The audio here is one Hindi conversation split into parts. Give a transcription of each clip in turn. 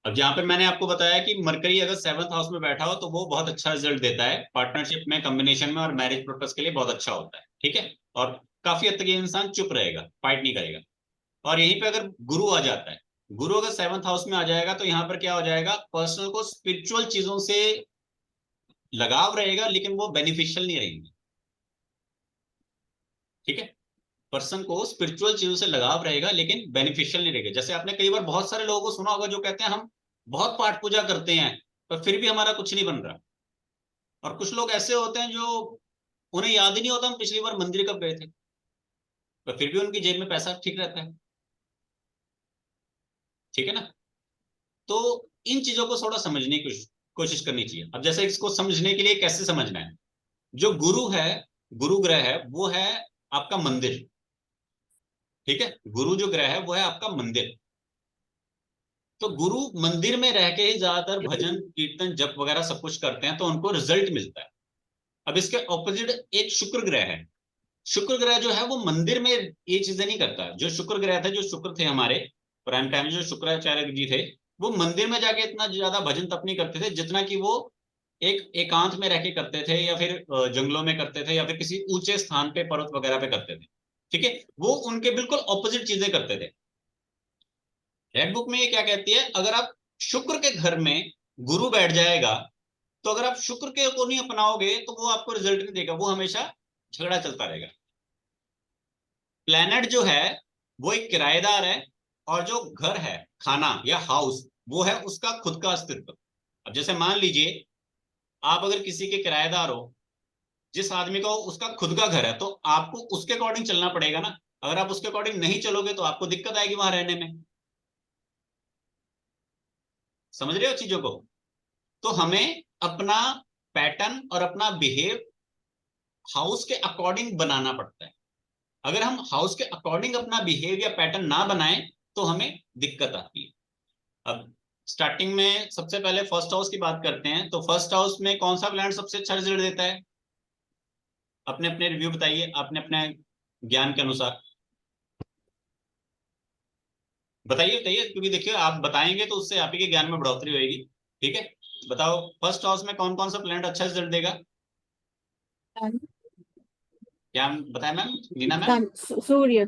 अब यहाँ पे मैंने आपको बताया कि मरकरी अगर 7th हाउस में बैठा हो तो वो बहुत अच्छा रिजल्ट देता है पार्टनरशिप में, कॉम्बिनेशन में, और मैरिज पर्पस के लिए बहुत अच्छा होता है। ठीक है, और काफी हद तक ये इंसान चुप रहेगा, फाइट नहीं करेगा। और यहीं पे अगर गुरु आ जाता है, गुरु अगर 7th हाउस में आ जाएगा तो यहाँ पर क्या हो जाएगा, पर्सनल को स्पिरिचुअल चीजों से लगाव रहेगा लेकिन वो बेनिफिशियल नहीं रहेंगी। ठीक है, पर्सन को स्पिरिचुअल चीजों से लगाव रहेगा लेकिन बेनिफिशियल नहीं रहेगा। जैसे आपने कई बार बहुत सारे लोगों को सुना होगा जो कहते हैं हम बहुत पाठ पूजा करते हैं पर फिर भी हमारा कुछ नहीं बन रहा। और कुछ लोग ऐसे होते हैं जो उन्हें याद ही नहीं होता हम पिछली बार मंदिर कब गए थे, पर फिर भी उनकी जेब में पैसा ठीक रहता है। ठीक है ना। तो इन चीजों को थोड़ा समझने की कोशिश करनी चाहिए। अब जैसे इसको समझने के लिए कैसे समझना है, जो गुरु है, गुरु ग्रह है, वो है आपका मंदिर। ठीक है, गुरु जो ग्रह है वो है आपका मंदिर। तो गुरु मंदिर में रह के ही ज्यादातर भजन कीर्तन जप वगैरह सब कुछ करते हैं तो उनको रिजल्ट मिलता है। अब इसके ऑपोजिट एक शुक्र ग्रह है। शुक्र ग्रह जो है वो मंदिर में ये चीजें नहीं करता। जो शुक्र ग्रह थे, जो शुक्र थे हमारे प्राइम टाइम, जो शुक्राचार्य जी थे, वो मंदिर में जाके इतना ज्यादा भजन तप नहीं करते थे जितना कि वो एक एकांत में रह के करते थे, या फिर जंगलों में करते थे, या फिर किसी ऊंचे स्थान पे पर्वत वगैरह पे करते थे। ठीक है, वो उनके बिल्कुल ऑपोजिट चीजें करते थे। रेड बुक में ये क्या कहती है, अगर आप शुक्र के घर में गुरु बैठ जाएगा तो अगर आप शुक्र के को नहीं अपनाओगे तो वो आपको रिजल्ट नहीं देगा, वो हमेशा झगड़ा चलता रहेगा। प्लेनेट जो है वो एक किराएदार है, और जो घर है, खाना या हाउस, वो है उसका खुद का अस्तित्व। अब जैसे मान लीजिए आप अगर किसी के किराएदार हो, जिस आदमी को उसका खुद का घर है, तो आपको उसके अकॉर्डिंग चलना पड़ेगा ना। अगर आप उसके अकॉर्डिंग नहीं चलोगे तो आपको दिक्कत आएगी वहां रहने में। समझ रहे हो चीजों को। तो हमें अपना पैटर्न और अपना बिहेव हाउस के अकॉर्डिंग बनाना पड़ता है। अगर हम हाउस के अकॉर्डिंग अपना बिहेव या पैटर्न ना बनाएं तो हमें दिक्कत आती है। अब स्टार्टिंग में सबसे पहले फर्स्ट हाउस की बात करते हैं। तो फर्स्ट हाउस में कौन सा प्लैनेट सबसे अच्छा रिजल्ट देता है? अपने अपने रिव्यू बताइए, अपने अपने ज्ञान के अनुसार बताइए बताइए, क्योंकि देखिए आप बताएंगे तो उससे आप ही के ज्ञान में बढ़ोतरी होगी। ठीक है, बताओ फर्स्ट हाउस में कौन कौन सा प्लैनेट अच्छा रिजल्ट देगा? क्या बताया मैम, नीना मैम? सूर्य।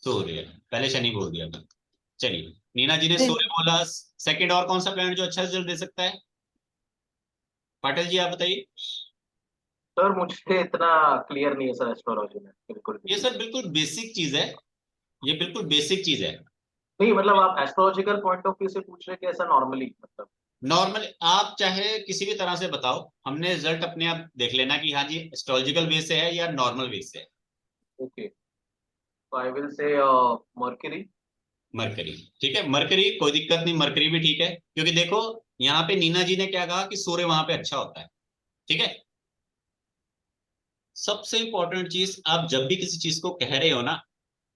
सूर्य। पहले शनि बोल दिया था। चलिए, नीना जी ने नहीं, सूर्य बोला। सेकंड और कौन सा प्लैनेट जो अच्छा रिजल्ट दे सकता है? पाटिल जी आप बताइए। सर मुझे इतना क्लियर नहीं है सर एस्ट्रोलॉजी में, बिल्कुल भी। ये सर बिल्कुल बेसिक चीज है, ये बिल्कुल बेसिक चीज है। नहीं मतलब आप एस्ट्रोलॉजिकल पॉइंट ऑफ व्यू से पूछ रहे हैं कि ऐसा नॉर्मली मतलब। नॉर्मल आप चाहे किसी भी तरह से बताओ, हमने रिजल्ट अपने आप देख लेना कि हाँ जी एस्ट्रोलॉजिकल वे से है या नॉर्मल वे से है। ओके, तो I will say mercury. Mercury. ठीक है, मरकरी कोई दिक्कत नहीं, मरकरी भी ठीक है, क्योंकि देखो यहाँ पे नीना जी ने क्या कहा कि सूर्य वहां पे अच्छा होता है। ठीक है, सबसे इंपॉर्टेंट चीज, आप जब भी किसी चीज को कह रहे हो ना,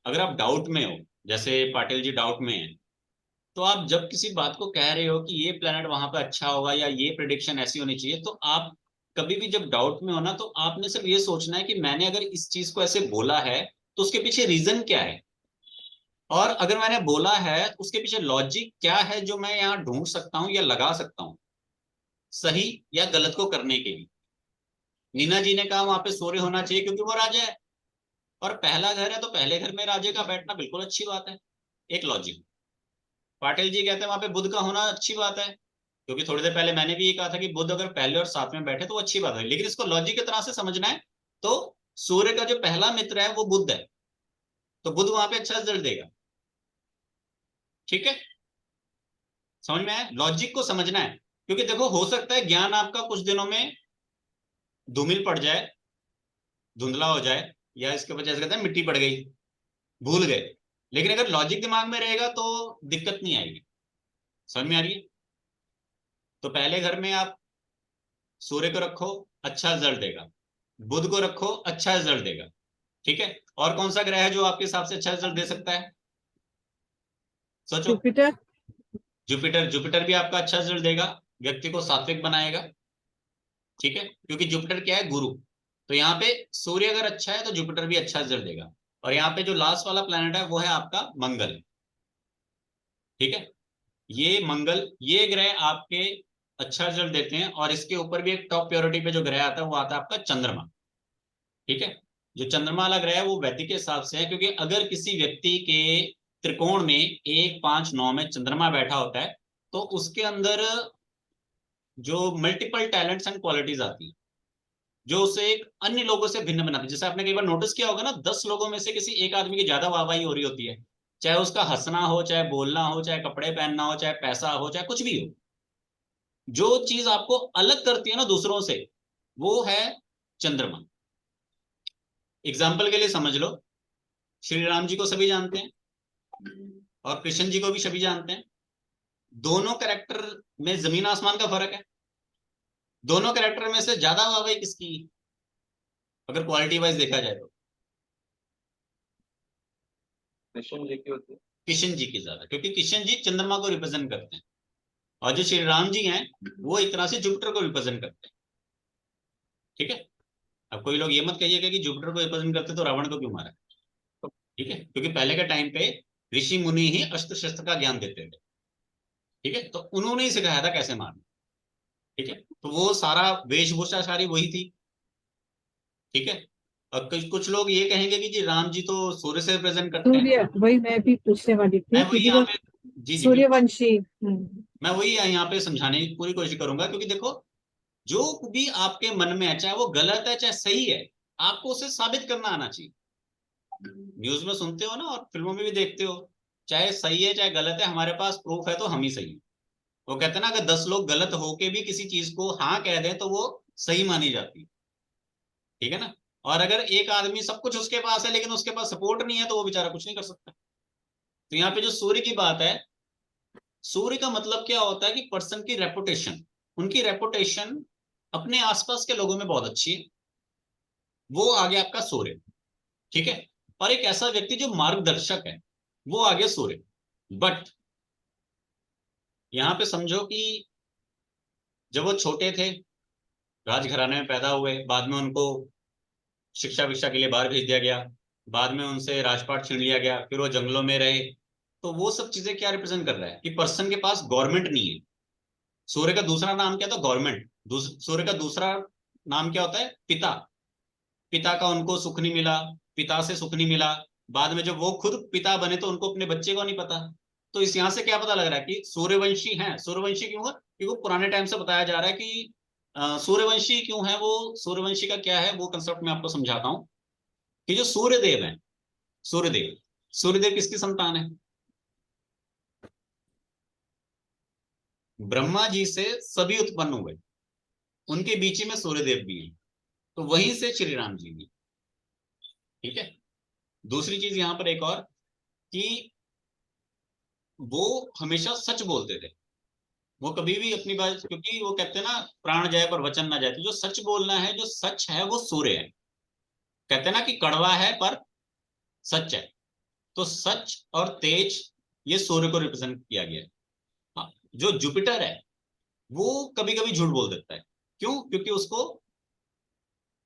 अगर आप डाउट में हो, जैसे पाटिल जी डाउट में है, तो आप जब किसी बात को कह रहे हो कि ये प्लेनेट वहां पे अच्छा होगा या ये प्रिडिक्शन ऐसी होनी चाहिए, तो आप कभी भी जब डाउट में हो ना, तो आपने सिर्फ ये सोचना है कि मैंने अगर इस चीज को ऐसे बोला है तो उसके पीछे रीजन क्या है, और अगर मैंने बोला है तो उसके पीछे लॉजिक क्या है जो मैं यहाँ ढूंढ सकता हूँ या लगा सकता हूँ सही या गलत को करने के लिए। नीना जी ने कहा वहां पे सूर्य होना चाहिए क्योंकि वो राजा है, और पहला घर है तो पहले घर में राजे का बैठना बिल्कुल अच्छी बात है, एक लॉजिक। पाटिल जी कहते हैं वहां पे बुध का होना अच्छी बात है, क्योंकि थोड़ी देर पहले मैंने भी ये कहा था कि बुध अगर पहले और साथ में बैठे तो वो अच्छी बात है, लेकिन इसको लॉजिक की तरह से समझना है। तो सूर्य का जो पहला मित्र है वो बुध है, तो बुध वहां पे अच्छा रिजल्ट देगा। ठीक है, समझ में आया, लॉजिक को समझना है। क्योंकि देखो हो सकता है ज्ञान आपका कुछ दिनों में धूमिल पड़ जाए, धुंधला हो जाए, या इसके वजह से कहते हैं मिट्टी पड़ गई, भूल गए, लेकिन अगर लॉजिक दिमाग में रहेगा तो दिक्कत नहीं आएगी। समझ में आ रही है। तो पहले घर में आप सूर्य को रखो, अच्छा रिजल्ट देगा। बुध को रखो, अच्छा रिजल्ट देगा। ठीक है, और कौन सा ग्रह है जो आपके हिसाब से अच्छा रिजल्ट दे सकता है? सोचो। जुपिटर। जुपिटर। जुपिटर भी आपका अच्छा रिजल्ट देगा, व्यक्ति को सात्विक बनाएगा। ठीक है, क्योंकि जुपिटर क्या है, गुरु। तो यहाँ पे सूर्य अगर अच्छा है तो जुपिटर भी अच्छा रिजल्ट देगा। और यहाँ पे जो लास्ट वाला प्लेनेट है वो है आपका मंगल। ठीक है, ये मंगल, ये ग्रह आपके अच्छा रिजल्ट देते हैं। और इसके ऊपर भी एक टॉप प्रायोरिटी पे जो ग्रह आता है वो आता है आपका चंद्रमा। ठीक है, जो चंद्रमा वाला ग्रह है वो वैदिक के हिसाब से है, क्योंकि अगर किसी व्यक्ति के त्रिकोण में 1 5 9 में चंद्रमा बैठा होता है तो उसके अंदर जो मल्टीपल टैलेंट्स एंड क्वालिटीज आती है जो उसे एक अन्य लोगों से भिन्न बनाती है। जैसे आपने कई बार नोटिस किया होगा ना, 10 लोगों में से किसी एक आदमी की ज्यादा वाहवाही हो रही होती है, चाहे उसका हंसना हो, चाहे बोलना हो, चाहे कपड़े पहनना हो, चाहे पैसा हो, चाहे कुछ भी हो। जो चीज आपको अलग करती है ना दूसरों से, वो है चंद्रमा। एग्जाम्पल के लिए समझ लो, श्री राम जी को सभी जानते हैं और कृष्ण जी को भी सभी जानते हैं। दोनों कैरेक्टर में जमीन आसमान का फर्क है। दोनों कैरेक्टर में से ज्यादा वाहवाही किसकी, अगर क्वालिटी वाइज देखा जाए तो कृष्ण जी की होती है। किशन जी की ज्यादा, क्योंकि किशन जी चंद्रमा को रिप्रेजेंट करते हैं। और जो श्री राम जी हैं वो एक तरह से जुपिटर को रिप्रेजेंट करते हैं। ठीक है, अब कोई लोग ये मत कहिएगा कि जुपिटर को रिप्रेजेंट करते तो रावण को क्यों मारा। ठीक है, क्योंकि पहले के टाइम पे ऋषि मुनि ही अस्त्र शस्त्र का ज्ञान देते थे। ठीक है, तो उन्होंने ही सिखाया था कैसे मारना। ठीक है, तो वो सारा वेशभूषा सारी वही थी। ठीक है, और कुछ कुछ लोग ये कहेंगे कि जी राम जी तो सूर्य से रिप्रेजेंट करते हैं। सूर्य, वही मैं भी पूछने वाली मैं थी वही क्योंकि यहाँ वो पे, जी जी बिल्कुल, सूर्यवंशी। मैं वही यहाँ पे समझाने की पूरी कोशिश करूंगा। क्योंकि देखो, जो भी आपके मन में है, चाहे वो गलत है चाहे सही है, आपको उसे साबित करना आना चाहिए। न्यूज में सुनते हो ना और फिल्मों में भी देखते हो, चाहे सही है चाहे गलत है, हमारे पास प्रूफ है तो हम ही सही है। वो कहते हैं ना, अगर 10 लोग गलत होके भी किसी चीज को हाँ कह दें तो वो सही मानी जाती है। ठीक है ना, और अगर एक आदमी सब कुछ उसके पास है लेकिन उसके पास सपोर्ट नहीं है तो वो बेचारा कुछ नहीं कर सकता। तो यहाँ पे जो सूर्य की बात है, सूर्य का मतलब क्या होता है कि पर्सन की रेपुटेशन, उनकी रेपुटेशन अपने आसपास के लोगों में बहुत अच्छी है, वो आ गया आपका सूर्य। ठीक है, और एक ऐसा व्यक्ति जो मार्गदर्शक है, वो आ गया सूर्य। बट यहाँ पे समझो कि जब वो छोटे थे, राजघराने में पैदा हुए, बाद में उनको शिक्षा विक्षा के लिए बाहर भेज दिया गया, बाद में उनसे राजपाट छीन लिया गया, फिर वो जंगलों में रहे। तो वो सब चीजें क्या रिप्रेजेंट कर रहा है कि पर्सन के पास गवर्नमेंट नहीं है। सूर्य का दूसरा नाम क्या था, गवर्नमेंट। सूर्य का दूसरा नाम क्या होता है, पिता। पिता का उनको सुख नहीं मिला, पिता से सुख नहीं मिला। बाद में जब वो खुद पिता बने तो उनको अपने बच्चे को नहीं पता। तो इस यहाँ से क्या पता लग रहा है कि सूर्यवंशी हैं। सूर्यवंशी क्यों है, क्योंकि वो पुराने टाइम से बताया जा रहा है कि सूर्यवंशी क्यों है। वो सूर्यवंशी का क्या है वो कंसेप्ट मैं आपको समझाता हूँ। कि जो सूर्यदेव है, सूर्यदेव, सूर्यदेव किसकी संतान है, ब्रह्मा जी से सभी उत्पन्न हुए, उनके बीच में सूर्यदेव भी है। तो वहीं से श्री राम जी भी। ठीक है, दूसरी चीज यहां पर एक और, कि वो हमेशा सच बोलते थे। वो कभी भी अपनी बात, क्योंकि वो कहते हैं ना, प्राण जाए पर वचन ना जाए। तो जो सच बोलना है, जो सच है वो सूर्य है। कहते हैं ना कि कड़वा है पर सच है। तो सच और तेज, ये सूर्य को रिप्रेजेंट किया गया है। हाँ, जो जुपिटर है वो कभी कभी झूठ बोल देता है। क्यों, क्योंकि उसको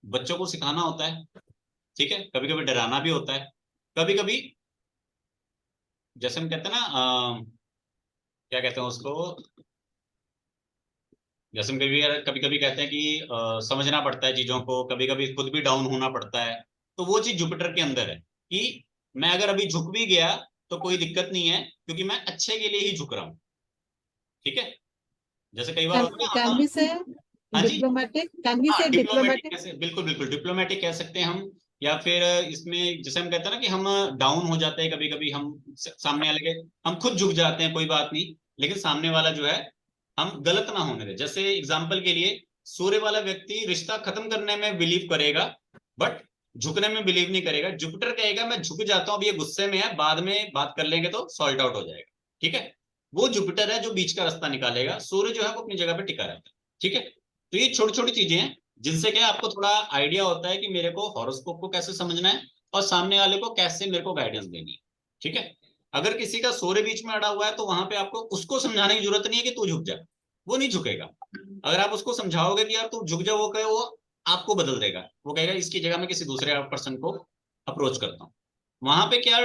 बच्चों को सिखाना होता है। ठीक है, कभी कभी डराना भी होता है। कभी कभी जैसे हम कहते हैं ना, क्या कहते हैं उसको, जैसे हम कभी कभी कहते हैं कि समझना पड़ता है चीजों को, कभी कभी खुद भी डाउन होना पड़ता है। तो वो चीज जुपिटर के अंदर है कि मैं अगर अभी झुक भी गया तो कोई दिक्कत नहीं है, क्योंकि मैं अच्छे के लिए ही झुक रहा हूँ। ठीक है, जैसे कई बार होता है ना, कैन वी से हाँ जी, डिप्लोमेटिक, कैन वी हाँ से डिप्लोमेटिक डिप्लोमेटिक। कैसे, बिल्कुल बिल्कुल डिप्लोमेटिक कह सकते हैं हम। या फिर इसमें जैसे हम कहते हैं ना कि हम डाउन हो जाते हैं कभी कभी, हम सामने वाले के, हम खुद झुक जाते हैं कोई बात नहीं, लेकिन सामने वाला जो है हम गलत ना होने दें। जैसे एग्जाम्पल के लिए, सूर्य वाला व्यक्ति रिश्ता खत्म करने में बिलीव करेगा, बट झुकने में बिलीव नहीं करेगा। जुपिटर कहेगा मैं झुक जाता हूँ, अब ये गुस्से में है, बाद में बात कर लेंगे तो सॉल्ट आउट हो जाएगा। ठीक है, वो जुपिटर है जो बीच का रास्ता निकालेगा। सूर्य जो है वो अपनी जगह पे टिका रहता है। ठीक है, तो ये छोटी छोटी चीजें हैं जिनसे क्या आपको थोड़ा आइडिया होता है कि मेरे को हॉरोस्कोप को कैसे समझना है और सामने वाले को कैसे मेरे को गाइडेंस देनी है। ठीक है, अगर किसी का सूर्य बीच में अड़ा हुआ है तो वहां पे आपको उसको समझाने की जरूरत नहीं है कि तू झुक जा, वो नहीं झुकेगा। अगर आप उसको समझाओगे कि यार तू झुक जा, वो कहे, वो आपको बदल देगा। वो कहेगा इसकी जगह मैं किसी दूसरे पर्सन को अप्रोच करता हूँ। वहां पे क्या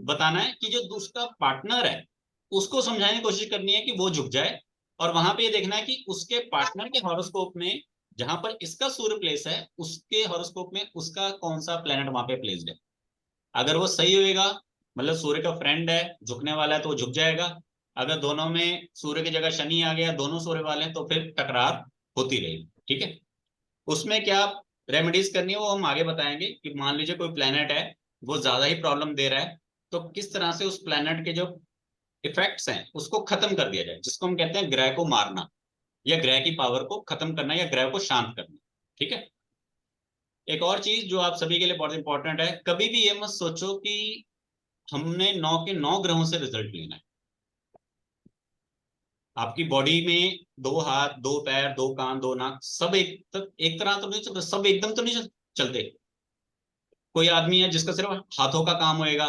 बताना है कि जो दूसरा पार्टनर है उसको समझाने की कोशिश करनी है कि वो झुक जाए, और वहां पे ये देखना है कि उसके पार्टनर के हॉरोस्कोप में जहां पर इसका सूर्य प्लेस है, उसके हॉरोस्कोप में उसका कौन सा प्लेनेट वहां पे प्लेस्ड है। अगर वो सही होएगा, मतलब सूर्य का फ्रेंड है, झुकने वाला है, तो वो झुक जाएगा। अगर दोनों में सूर्य की जगह शनि आ गया, दोनों सूर्य वाले हैं, तो फिर टकरार होती रहेगी। ठीक है, उसमें क्या रेमेडीज करनी है वो हम आगे बताएंगे कि मान लीजिए कोई प्लेनेट है, वो ज्यादा ही प्रॉब्लम दे रहा है, तो किस तरह से उस प्लेनेट के जो इफेक्ट्स हैं उसको खत्म कर दिया जाए, जिसको हम कहते हैं ग्रह को मारना, या ग्रह की पावर को खत्म करना, या ग्रह को शांत करना। ठीक है, एक और चीज जो आप सभी के लिए बहुत इंपॉर्टेंट है, कभी भी ये मत सोचो कि हमने 9 के 9 ग्रहों से रिजल्ट लेना है। आपकी बॉडी में 2 हाथ, 2 पैर, 2 कान, 2 नाक, सब एक तरह तो नहीं चलते, सब एकदम तो नहीं चलते। कोई आदमी है जिसका सिर्फ हाथों का काम होएगा,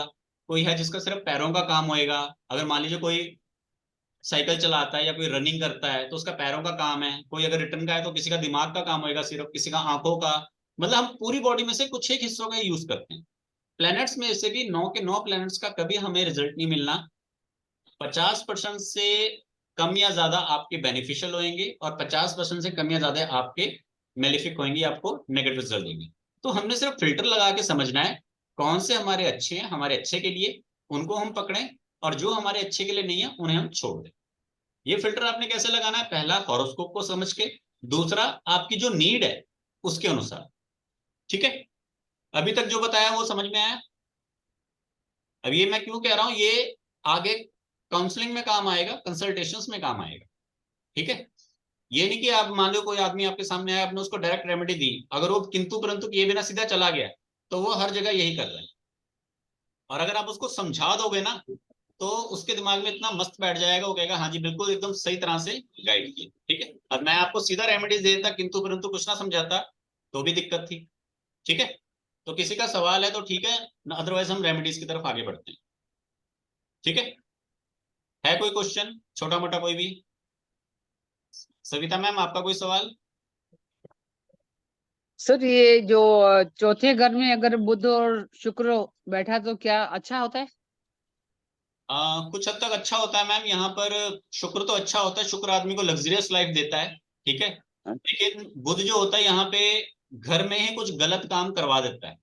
कोई है जिसका सिर्फ पैरों का काम होएगा। अगर मान लीजिए कोई साइकिल चलाता है या कोई रनिंग करता है तो उसका पैरों का काम है, कोई अगर रिटर्न का है तो किसी का दिमाग का काम होएगा, सिर्फ किसी का आंखों का। मतलब हम पूरी बॉडी में से कुछ एक हिस्सों का यूज करते हैं। प्लैनेट्स में से भी 9 के 9 प्लैनेट्स का कभी हमें रिजल्ट नहीं मिलना। 50% से कम या ज्यादा आपके बेनिफिशियल होंगे, और 50% से कम या ज्यादा आपके मेलिफिक होंगे, आपको नेगेटिव रिजल्ट देंगे। तो हमने सिर्फ फिल्टर लगा के समझना है कौन से हमारे अच्छे हैं, हमारे अच्छे के लिए, उनको हम पकड़ें, और जो हमारे अच्छे के लिए नहीं है उन्हें हम छोड़ दें। ये फिल्टर आपने कैसे लगाना है, पहला हॉरोस्कोप को समझ के, दूसरा आपकी जो नीड है उसके अनुसार। ठीक है, अभी तक जो बताया वो समझ में आया। अब ये मैं क्यों कह रहा हूं, ये आगे काउंसलिंग में काम आएगा, कंसल्टेशंस में काम आएगा। ठीक है, ये नहीं कि आप मान लो कोई आदमी आपके सामने आया, आपने उसको डायरेक्ट रेमेडी दी, अगर वो किंतु परंतु किए बिना सीधा चला गया, तो वो हर जगह यही कर रहा है। और अगर आप उसको समझा दोगे ना, तो उसके दिमाग में इतना मस्त बैठ जाएगा, वो कहेगा हाँ जी बिल्कुल एकदम सही तरह से गाइड किया। ठीक है, और मैं आपको सीधा रेमेडीज दे देता, किंतु परंतु कुछ ना समझाता, तो भी दिक्कत थी। ठीक है, तो किसी का सवाल है तो ठीक है, अदरवाइज हम रेमेडीज की तरफ आगे बढ़ते हैं। ठीक है कोई क्वेश्चन छोटा मोटा कोई भी। सविता मैम, आपका कोई सवाल। सर ये जो चौथे घर में अगर बुध और शुक्र बैठा तो क्या अच्छा होता है? कुछ हद तक अच्छा होता है मैम। यहाँ पर शुक्र तो अच्छा होता है, शुक्र आदमी को लग्जरियस लाइफ देता है। ठीक है, लेकिन बुध जो होता है यहाँ पे घर में ही कुछ गलत काम करवा देता है,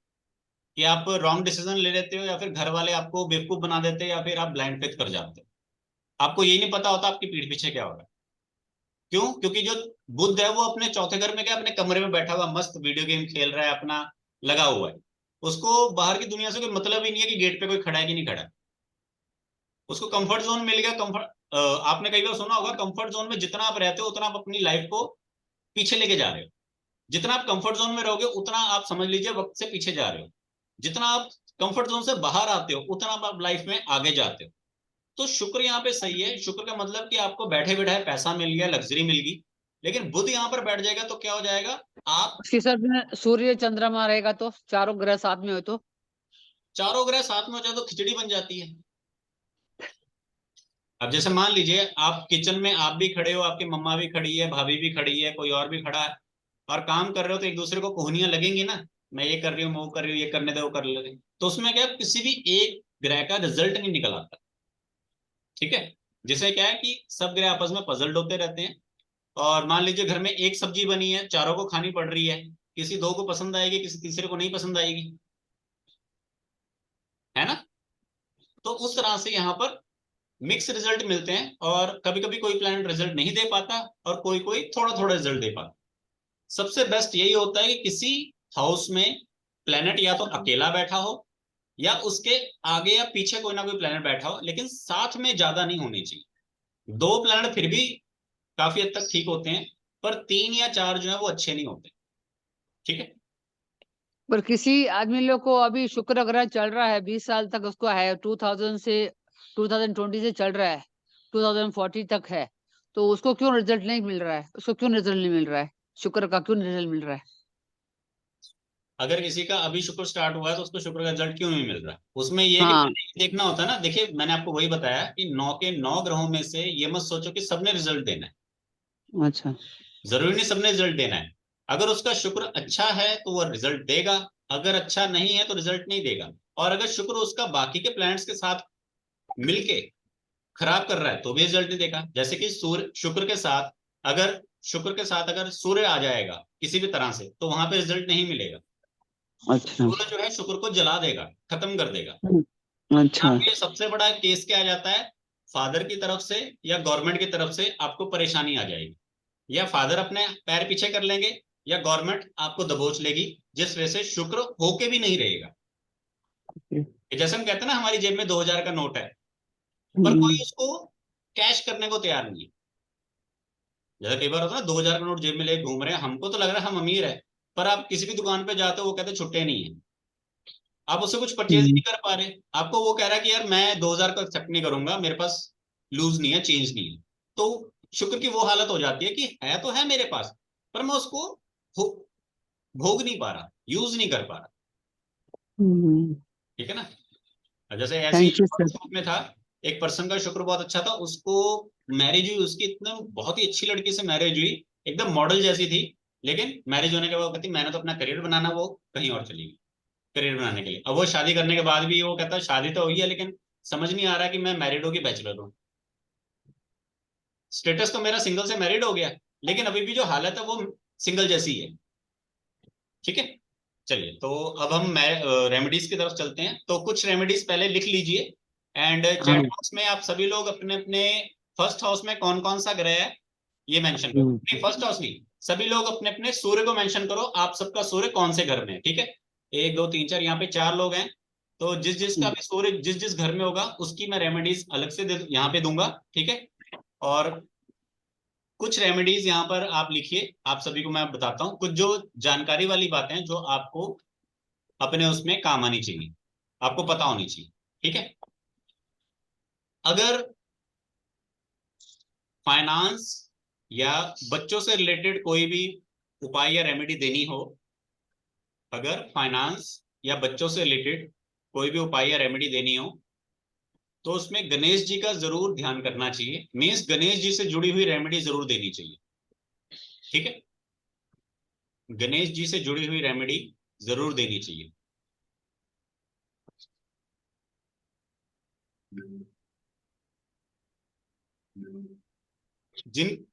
कि आप रॉन्ग डिसीजन ले लेते हो, या फिर घर वाले आपको बेवकूफ बना देते हैं, या फिर आप ब्लाइंड फेथ कर जाते हो। आपको यही नहीं पता होता आपकी पीठ पीछे क्या हो रहा है। क्यों? क्योंकि जो बुध है वो अपने चौथे घर में क्या, अपने कमरे में बैठा हुआ मस्त वीडियो गेम खेल रहा है, अपना लगा हुआ है। उसको बाहर की दुनिया से कोई मतलब ही नहीं है कि गेट पे कोई खड़ा है कि नहीं खड़ा है। उसको कंफर्ट जोन मिल गया। कंफर्ट, आपने कई बार सुना होगा, कंफर्ट जोन में जितना आप रहते हो उतना आप अपनी लाइफ को पीछे लेके जा रहे हो। जितना आप कंफर्ट जोन में रहोगे उतना आप समझ लीजिए वक्त से पीछे जा रहे हो। जितना आप कंफर्ट जोन से बाहर आते हो उतना आप लाइफ में आगे जाते हो। तो शुक्र यहाँ पे सही है। शुक्र का मतलब कि आपको बैठे बैठाए पैसा मिल गया, लग्जरी मिल गई। लेकिन बुध यहाँ पर बैठ जाएगा तो क्या हो जाएगा, आप उसके सर में सूर्य चंद्रमा रहेगा तो चारों ग्रह साथ में हो तो? चारों ग्रह साथ में हो जाए तो खिचड़ी बन जाती है। अब जैसे मान लीजिए आप किचन में आप भी खड़े हो, आपकी मम्मा भी खड़ी है, भाभी भी खड़ी है, कोई और भी खड़ा है, और काम कर रहे हो, तो एक दूसरे को कोहनियां लगेंगी ना, मैं ये कर रही हूँ, मैं वो कर रही हूँ, ये करने दे, वो कर ले। तो उसमें क्या, किसी भी एक ग्रह का रिजल्ट नहीं निकल आता। ठीक है, जिसे क्या है कि सब ग्रह आपस में पजल्ड होते रहते हैं। और मान लीजिए घर में एक सब्जी बनी है, चारों को खानी पड़ रही है, किसी दो को पसंद आएगी, किसी तीसरे को नहीं पसंद आएगी, है ना। तो उस तरह से यहाँ पर मिक्स रिजल्ट मिलते हैं, और कभी कभी कोई प्लैनेट रिजल्ट नहीं दे पाता, और कोई कोई थोड़ा थोड़ा रिजल्ट दे पाता। सबसे बेस्ट यही होता है कि किसी हाउस में प्लैनेट या तो अकेला बैठा हो, या उसके आगे या पीछे कोई ना कोई प्लैनेट बैठा हो, लेकिन साथ में ज्यादा नहीं होनी चाहिए। 2 प्लैनेट फिर भी काफी हद तक ठीक होते हैं, पर 3 या 4 जो है वो अच्छे नहीं होते। ठीक है, पर किसी आदमी लोग को अभी शुक्र ग्रह चल रहा है 20 साल तक, उसको है 2000 से 2020 से चल रहा है, 2040 तक है, तो उसको क्यों रिजल्ट नहीं मिल रहा है? उसको क्यों रिजल्ट नहीं मिल रहा है? शुक्र का क्यों रिजल्ट मिल रहा है? अगर किसी का अभी शुक्र स्टार्ट हुआ है तो उसको शुक्र का रिजल्ट क्यों नहीं मिल रहा है, उसमें ये है कि हाँ। देखना होता है ना। देखिए मैंने आपको वही बताया कि 9 के 9 ग्रहों में से ये मत सोचो कि सबने रिजल्ट देना है। अच्छा। जरूरी नहीं सबने रिजल्ट देना है। अगर उसका शुक्र अच्छा है तो वो रिजल्ट देगा, अगर अच्छा नहीं है तो रिजल्ट नहीं देगा। और अगर शुक्र उसका बाकी के प्लैनेट्स के साथ मिलके खराब कर रहा है तो भी रिजल्ट नहीं देगा। जैसे कि सूर्य शुक्र के साथ अगर सूर्य आ जाएगा किसी भी तरह से, तो वहां पे रिजल्ट नहीं मिलेगा। अच्छा। सूर्य जो है शुक्र को जला देगा, खत्म कर देगा। अच्छा। यहाँ पे सबसे बड़ा केस क्या आ जाता है, फादर की तरफ से या गवर्नमेंट की तरफ से आपको परेशानी आ जाएगी, या फादर अपने पैर पीछे कर लेंगे या गवर्नमेंट आपको दबोच लेगी, जिस वजह से शुक्र होके भी नहीं रहेगा। जैसे हम कहते हैं ना, हमारी जेब में 2000 का नोट है पर कोई उसको कैश करने को तैयार नहीं है। जैसे कई बार होता है ना, 2000 का नोट जेब में लेके घूम रहे हैं, हमको तो लग रहा है हम अमीर है, पर आप किसी भी दुकान पे जाते हो वो कहते छुट्टे नहीं है, आप उससे कुछ परचेज ही नहीं कर पा रहे। आपको वो कह रहा है कि यार मैं 2000 का एक्सेप्ट नहीं करूंगा, मेरे पास लूज नहीं है, चेंज नहीं है। तो शुक्र की वो हालत हो जाती है कि है तो है मेरे पास, पर मैं उसको भोग नहीं पा रहा, यूज नहीं कर पा रहा। ठीक है ना। जैसे ऐसे ही थैंक यू सर। में था, एक पर्सन का शुक्र बहुत अच्छा था, उसको मैरिज हुई, उसकी इतना बहुत ही अच्छी लड़की से मैरिज हुई, एकदम मॉडल जैसी थी। लेकिन मैरिज होने के बाद कहती मैंने तो अपना करियर बनाना, वो कहीं और चली गई करियर बनाने के लिए। अब वो शादी करने के बाद भी वो कहता है शादी तो हुई है लेकिन समझ नहीं आ रहा कि मैं मैरिड हूँ कि बैचलर हूँ। स्टेटस तो मेरा सिंगल से मैरिड हो गया, लेकिन अभी भी जो हालत है वो सिंगल जैसी है। ठीक है, चलिए तो अब हम रेमेडीज की तरफ चलते हैं। तो कुछ रेमेडीज पहले लिख लीजिए, एंड चैट बॉक्स में आप सभी लोग अपने अपने फर्स्ट हाउस में कौन कौन सा ग्रह है ये मेंशन करो। नहीं, फर्स्ट हाउस नहीं, सभी लोग अपने अपने सूर्य को मेंशन करो, आप सबका सूर्य कौन से घर में है। ठीक है, 1 2 3 4, यहाँ पे 4 लोग हैं, तो जिस जिसका भी सूर्य जिस जिस घर में होगा उसकी मैं रेमेडीज अलग से यहाँ पे दूंगा। ठीक है, और कुछ रेमेडीज यहाँ पर आप लिखिए, आप सभी को मैं बताता हूँ कुछ जो जानकारी वाली बातें जो आपको अपने उसमें काम आनी चाहिए, आपको पता होनी चाहिए। ठीक है, अगर फाइनेंस या बच्चों से रिलेटेड कोई भी उपाय या रेमेडी देनी हो, अगर फाइनेंस या बच्चों से रिलेटेड कोई भी उपाय या रेमेडी देनी हो, तो उसमें गणेश जी का जरूर ध्यान करना चाहिए। मीन्स गणेश जी से जुड़ी हुई रेमेडी जरूर देनी चाहिए। ठीक है, गणेश जी से जुड़ी हुई रेमेडी जरूर देनी चाहिए।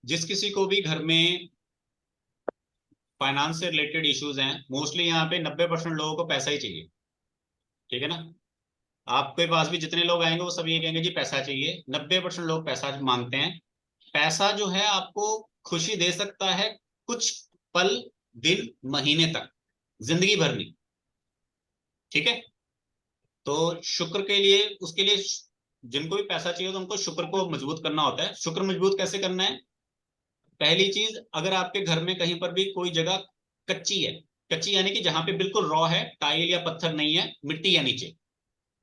जिस किसी को भी घर में फाइनेंस से रिलेटेड इश्यूज हैं, मोस्टली यहाँ पे 90% लोगों को पैसा ही चाहिए। ठीक है ना, आपके पास भी जितने लोग आएंगे वो सब ये कहेंगे जी पैसा चाहिए। 90% लोग पैसा मांगते हैं। पैसा जो है आपको खुशी दे सकता है कुछ पल, दिन, महीने तक, जिंदगी भर नहीं। ठीक है, तो शुक्र के लिए, उसके लिए जिनको भी पैसा चाहिए तो उनको शुक्र को मजबूत करना होता है। शुक्र मजबूत कैसे करना है, पहली चीज, अगर आपके घर में कहीं पर भी कोई जगह कच्ची है, कच्ची यानी कि जहां पे बिल्कुल रॉ है, टाइल या पत्थर नहीं है, मिट्टी है नीचे,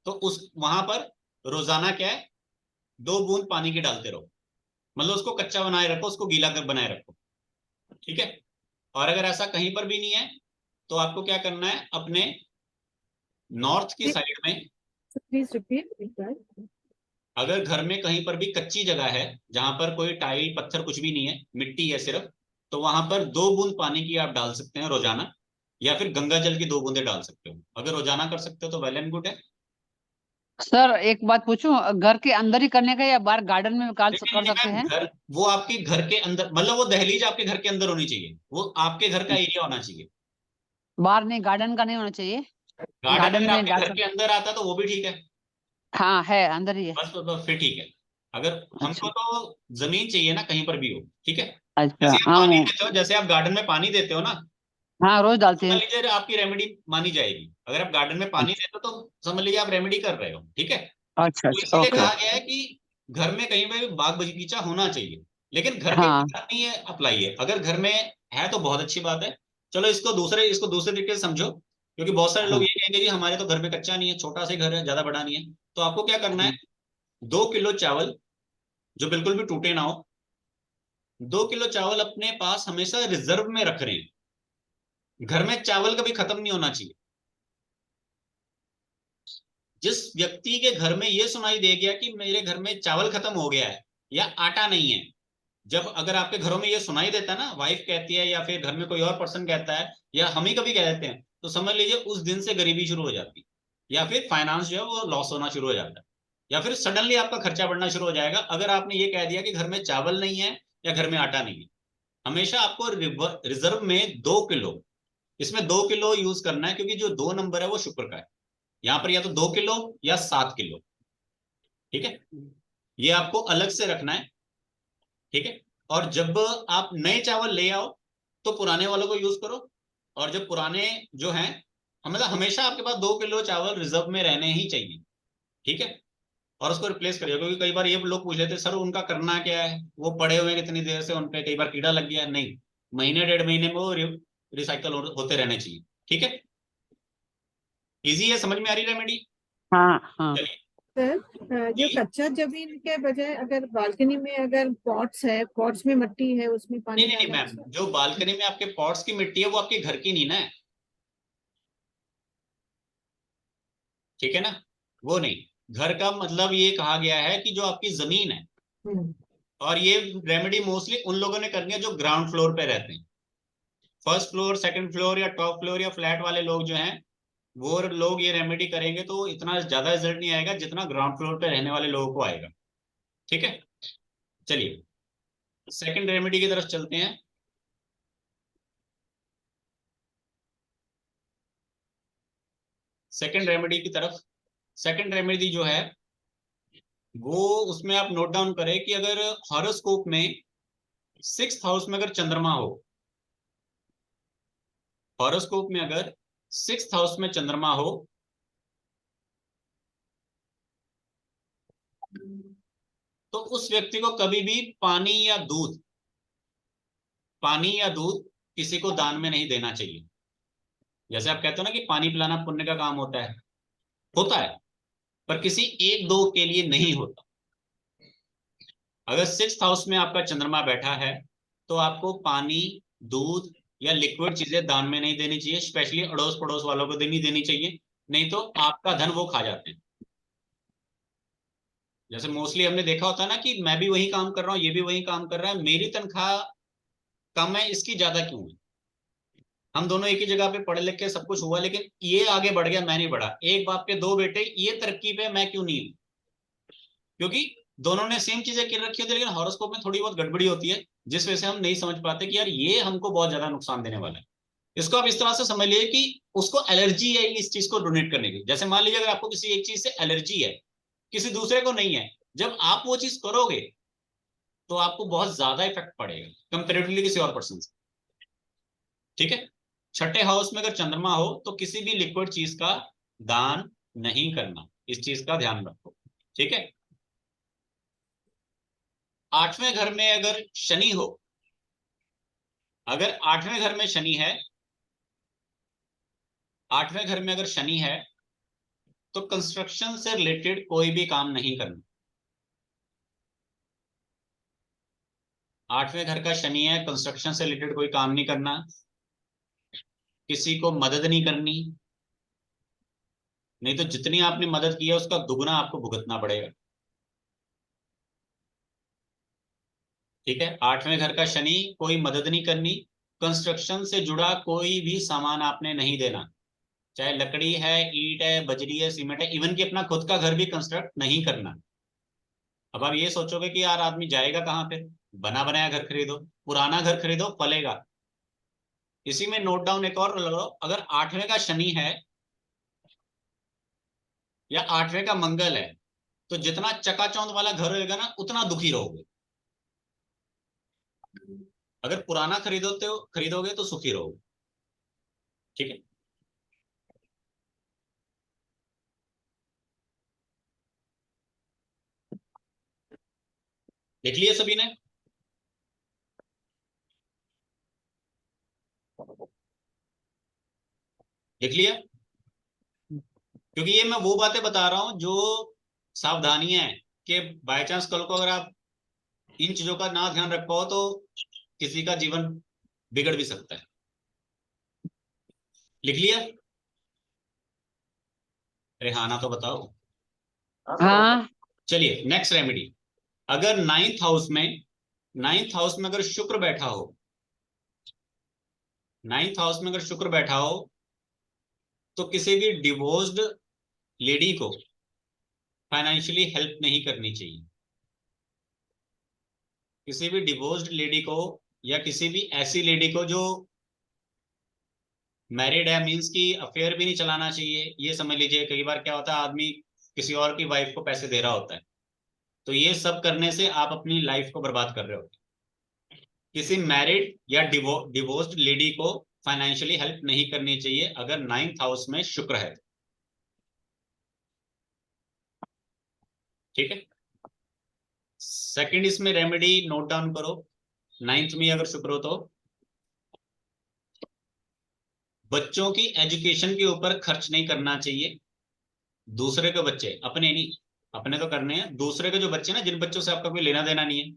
तो उस वहां पर रोजाना क्या है, 2 बूंद पानी की डालते रहो। मतलब उसको कच्चा बनाए रखो, उसको गीला कर बनाए रखो। ठीक है, और अगर ऐसा कहीं पर भी नहीं है तो आपको क्या करना है, अपने नॉर्थ की साइड में, Please repeat. अगर घर में कहीं पर भी कच्ची जगह है जहां पर कोई टाइल पत्थर कुछ भी नहीं है, मिट्टी है सिर्फ, तो वहां पर 2 बूंद पानी की आप डाल सकते हैं रोजाना, या फिर गंगा जल की 2 बूंदे डाल सकते हो। अगर रोजाना कर सकते हो तो वेल एंड गुड है। सर एक बात पूछूं, घर के अंदर ही करने का या बाहर गार्डन में कर सकते हैं? घर, वो आपके घर के अंदर, मतलब वो दहलीज आपके घर के अंदर होनी चाहिए, वो आपके घर का एरिया होना चाहिए। बाहर नहीं, गार्डन का नहीं होना चाहिए। गार्डन गार्डन अगर में आपके डाल घर के अंदर आता तो वो भी ठीक है। हाँ है, अंदर ही है। बस फिर ठीक है। अगर हमको अच्छा तो जमीन चाहिए ना, कहीं पर भी हो। ठीक है, अच्छा। जैसे आप हाँ पानी देते हो, जैसे आप गार्डन में पानी देते हो ना, हाँ, रोज डालते समझ हैं। लीजिए आपकी रेमेडी मानी जाएगी। अगर आप गार्डन में पानी देते हो तो समझ लीजिए आप रेमेडी कर रहे हो। ठीक है, अच्छा तो अच्छा। इसीलिए ओके। कहा गया है कि घर में कहीं पे भी बाग बगीचा होना चाहिए, लेकिन घर के हाँ बाहर नहीं है अप्लाई है। अगर घर में है तो बहुत अच्छी बात है। चलो इसको दूसरे तरीके से समझो, क्योंकि बहुत सारे लोग हाँ ये कहेंगे जी हमारे तो घर में कच्चा नहीं है, छोटा सा घर है, ज्यादा बड़ा नहीं है। तो आपको क्या करना है, 2 किलो चावल जो बिल्कुल भी टूटे ना हो, 2 किलो चावल अपने पास हमेशा रिजर्व में रख रहे हैं। घर में चावल कभी खत्म नहीं होना चाहिए। जिस व्यक्ति के घर में यह सुनाई दे गया कि मेरे घर में चावल खत्म हो गया है या आटा नहीं है, जब अगर आपके घरों में ये सुनाई देता है ना, वाइफ कहती है या फिर घर में कोई और पर्सन कहता है या हम ही कभी कह देते हैं, तो समझ लीजिए उस दिन से गरीबी शुरू हो जाती है, या फिर फाइनेंस जो है वो लॉस होना शुरू हो जाता है। या फिर सडनली आपका खर्चा बढ़ना शुरू हो जाएगा अगर आपने ये कह दिया कि घर में चावल नहीं है या घर में आटा नहीं है। हमेशा आपको रिजर्व में 2 किलो, इसमें 2 किलो यूज करना है, क्योंकि जो 2 नंबर है वो शुक्र का है। यहाँ पर या तो 2 किलो या 7 किलो, ठीक है, ये आपको अलग से रखना है, ठीक है। और जब आप नए चावल ले आओ तो पुराने वालों को यूज करो, और जब पुराने जो हैं, मतलब हमेशा आपके पास 2 किलो चावल रिजर्व में रहने ही चाहिए, ठीक है। और उसको रिप्लेस करिए, क्योंकि कई बार ये लोग पूछ लेते सर उनका करना क्या है, वो पड़े हुए हैं कितनी देर से, उन पे कई बार कीड़ा लग गया। नहीं, महीने 1.5 महीने में वो रिसाइकल होते रहने चाहिए, ठीक है। इजी है, समझ में आ रही रेमेडी? हाँ हाँ। चलिए, सर जो कच्चा जमीन के बजाय अगर बालकनी में अगर पॉट्स है, पॉट्स में मिट्टी है, उसमें पानी नहीं डालना मैम, जो बालकनी में आपके पॉट्स की मिट्टी है वो आपके घर की नहीं ना है, ठीक है ना, वो नहीं। घर का मतलब ये कहा गया है कि जो आपकी जमीन है, हम्म, और ये रेमेडी मोस्टली उन लोगों ने करनी है जो ग्राउंड फ्लोर पे रहते हैं। फर्स्ट फ्लोर, सेकंड फ्लोर या टॉप फ्लोर या फ्लैट वाले लोग जो हैं, वो लोग ये रेमेडी करेंगे तो इतना ज्यादा रिजल्ट नहीं आएगा जितना ग्राउंड फ्लोर पे रहने वाले लोगों को आएगा, ठीक है। चलिए सेकंड रेमेडी की तरफ चलते हैं। सेकंड रेमेडी की तरफ, सेकंड रेमेडी जो है वो, उसमें आप नोट डाउन करें कि अगर हॉरोस्कोप में 6th हाउस में अगर चंद्रमा हो, हॉरोस्कोप में अगर 6th हाउस में चंद्रमा हो, तो उस व्यक्ति को कभी भी पानी या दूध किसी को दान में नहीं देना चाहिए। जैसे आप कहते हो ना कि पानी पिलाना पुण्य का काम होता है, पर किसी एक दो के लिए नहीं होता। अगर 6th हाउस में आपका चंद्रमा बैठा है तो आपको पानी, दूध या लिक्विड चीजें दान में नहीं देनी चाहिए, स्पेशली अड़ोस पड़ोस वालों को नहीं देनी चाहिए, नहीं तो आपका धन वो खा जाते हैं। जैसे मोस्टली हमने देखा होता है ना कि मैं भी वही काम कर रहा हूँ, ये भी वही काम कर रहा है, मेरी तनख्वाह कम है, इसकी ज्यादा क्यों है। हम दोनों एक ही जगह पे पढ़े लिख के सब कुछ हुआ, लेकिन ये आगे बढ़ गया, मैं नहीं बढ़ा। एक बाप के 2 बेटे, ये तरक्की पे, मैं क्यों नहीं हूं? क्योंकि दोनों ने सेम चीजें कर रखी होती है, लेकिन हॉरोस्कोप में थोड़ी बहुत गड़बड़ी होती है, जिस वजह से हम नहीं समझ पाते कि यार ये हमको बहुत ज्यादा नुकसान देने वाला है। इसको आप इस तरह से समझ लीजिए कि उसको एलर्जी है इस चीज को डोनेट करने की। जैसे मान लीजिए अगर आपको किसी एक चीज से एलर्जी है, किसी दूसरे को नहीं है, जब आप वो चीज करोगे तो आपको बहुत ज्यादा इफेक्ट पड़ेगा कंपेरेटिवली किसी और पर्सन से, ठीक है। 6th हाउस में अगर चंद्रमा हो तो किसी भी लिक्विड चीज का दान नहीं करना, इस चीज का ध्यान रखो, ठीक है। 8वें घर में अगर शनि हो, अगर 8वें घर में शनि है, 8वें घर में अगर शनि है तो कंस्ट्रक्शन से रिलेटेड कोई भी काम नहीं करना। 8वें घर का शनि है, कंस्ट्रक्शन से रिलेटेड कोई काम नहीं करना, किसी को मदद नहीं करनी, नहीं तो जितनी आपने मदद की है उसका दुगना आपको भुगतना पड़ेगा, ठीक है। 8वें घर का शनि, कोई मदद नहीं करनी, कंस्ट्रक्शन से जुड़ा कोई भी सामान आपने नहीं देना, चाहे लकड़ी है, ईंट है, बजरी है, सीमेंट है, इवन कि अपना खुद का घर भी कंस्ट्रक्ट नहीं करना। अब आप ये सोचोगे कि यार आदमी जाएगा कहाँ पे, बना बनाया घर खरीदो, पुराना घर खरीदो, फलेगा। इसी में नोट डाउन एक और लगाओ, अगर 8वें का शनि है या 8वें का मंगल है, तो जितना चकाचौंध वाला घर होगा ना उतना दुखी रहोगे। अगर पुराना खरीदोगे तो सुखी रहोगे, ठीक है। देख लिया सभी ने? देख लिया? क्योंकि ये मैं वो बातें बता रहा हूं जो सावधानियां हैं, कि बाय चांस कल को अगर आप इन चीजों का ना ध्यान रख पाओ तो किसी का जीवन बिगड़ भी सकता है। लिख लिया? अरे हाँ ना तो बताओ। हाँ। चलिए नेक्स्ट रेमेडी। अगर 9th हाउस में अगर शुक्र बैठा हो, 9th हाउस में अगर शुक्र बैठा हो तो किसी भी डिवोर्स्ड लेडी को फाइनेंशियली हेल्प नहीं करनी चाहिए। किसी भी डिवोर्स्ड लेडी को या किसी भी ऐसी लेडी को जो मैरिड है, मीन्स की अफेयर भी नहीं चलाना चाहिए। ये समझ लीजिए, कई बार क्या होता है, आदमी किसी और की वाइफ को पैसे दे रहा होता है, तो ये सब करने से आप अपनी लाइफ को बर्बाद कर रहे हो। किसी मैरिड या डिवोर्स्ड लेडी को फाइनेंशियली हेल्प नहीं करनी चाहिए अगर 9th हाउस में शुक्र है। ठीक है। सेकंड इसमें रेमेडी नोट डाउन करो, 9th में अगर शुक्र हो तो बच्चों की एजुकेशन के ऊपर खर्च नहीं करना चाहिए। दूसरे के बच्चे, अपने नहीं, अपने तो करने हैं, दूसरे के जो बच्चे ना, जिन बच्चों से आपका कोई लेना देना नहीं है,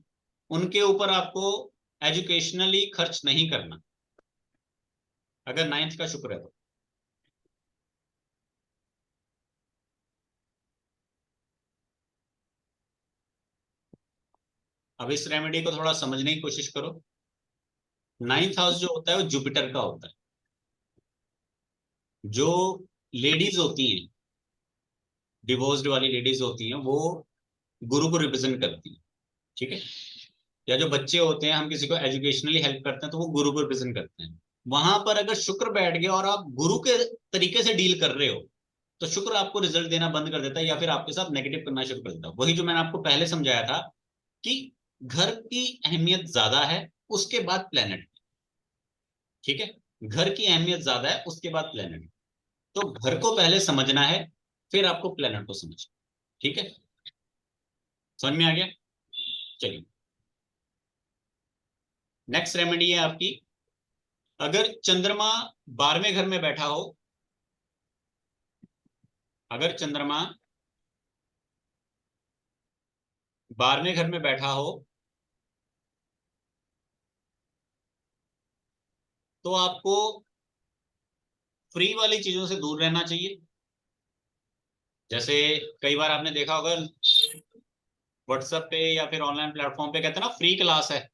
उनके ऊपर आपको एजुकेशनली खर्च नहीं करना अगर 9th का शुक्र है तो। अब इस रेमेडी को थोड़ा समझने की कोशिश करो। 9th हाउस जो होता है वो जुपिटर का होता है। जो लेडीज होती हैं, डिवोर्स्ड वाली लेडीज होती हैं, वो गुरु को रिप्रेजेंट करती हैं। ठीक है। या जो बच्चे होते हैं, हम किसी को एजुकेशनली हेल्प करते हैं तो वो गुरु को रिप्रेजेंट करते हैं। वहां पर अगर शुक्र बैठ गया और आप गुरु के तरीके से डील कर रहे हो तो शुक्र आपको रिजल्ट देना बंद कर देता है या फिर आपके साथ नेगेटिव करना शुरू कर देता है। वही जो मैंने आपको पहले समझाया था कि घर की अहमियत ज्यादा है, उसके बाद प्लेनेट। ठीक है। घर की अहमियत ज्यादा है, उसके बाद प्लेनेट। तो घर को पहले समझना है, फिर आपको प्लेनेट को समझना। ठीक है, समझ में आ गया? चलिए, नेक्स्ट रेमेडी है आपकी, अगर चंद्रमा 12वें घर में बैठा हो, अगर चंद्रमा 12वें घर में बैठा हो तो आपको फ्री वाली चीजों से दूर रहना चाहिए। जैसे कई बार आपने देखा होगा व्हाट्सएप पे या फिर ऑनलाइन प्लेटफॉर्म पे कहते हैं ना फ्री क्लास है,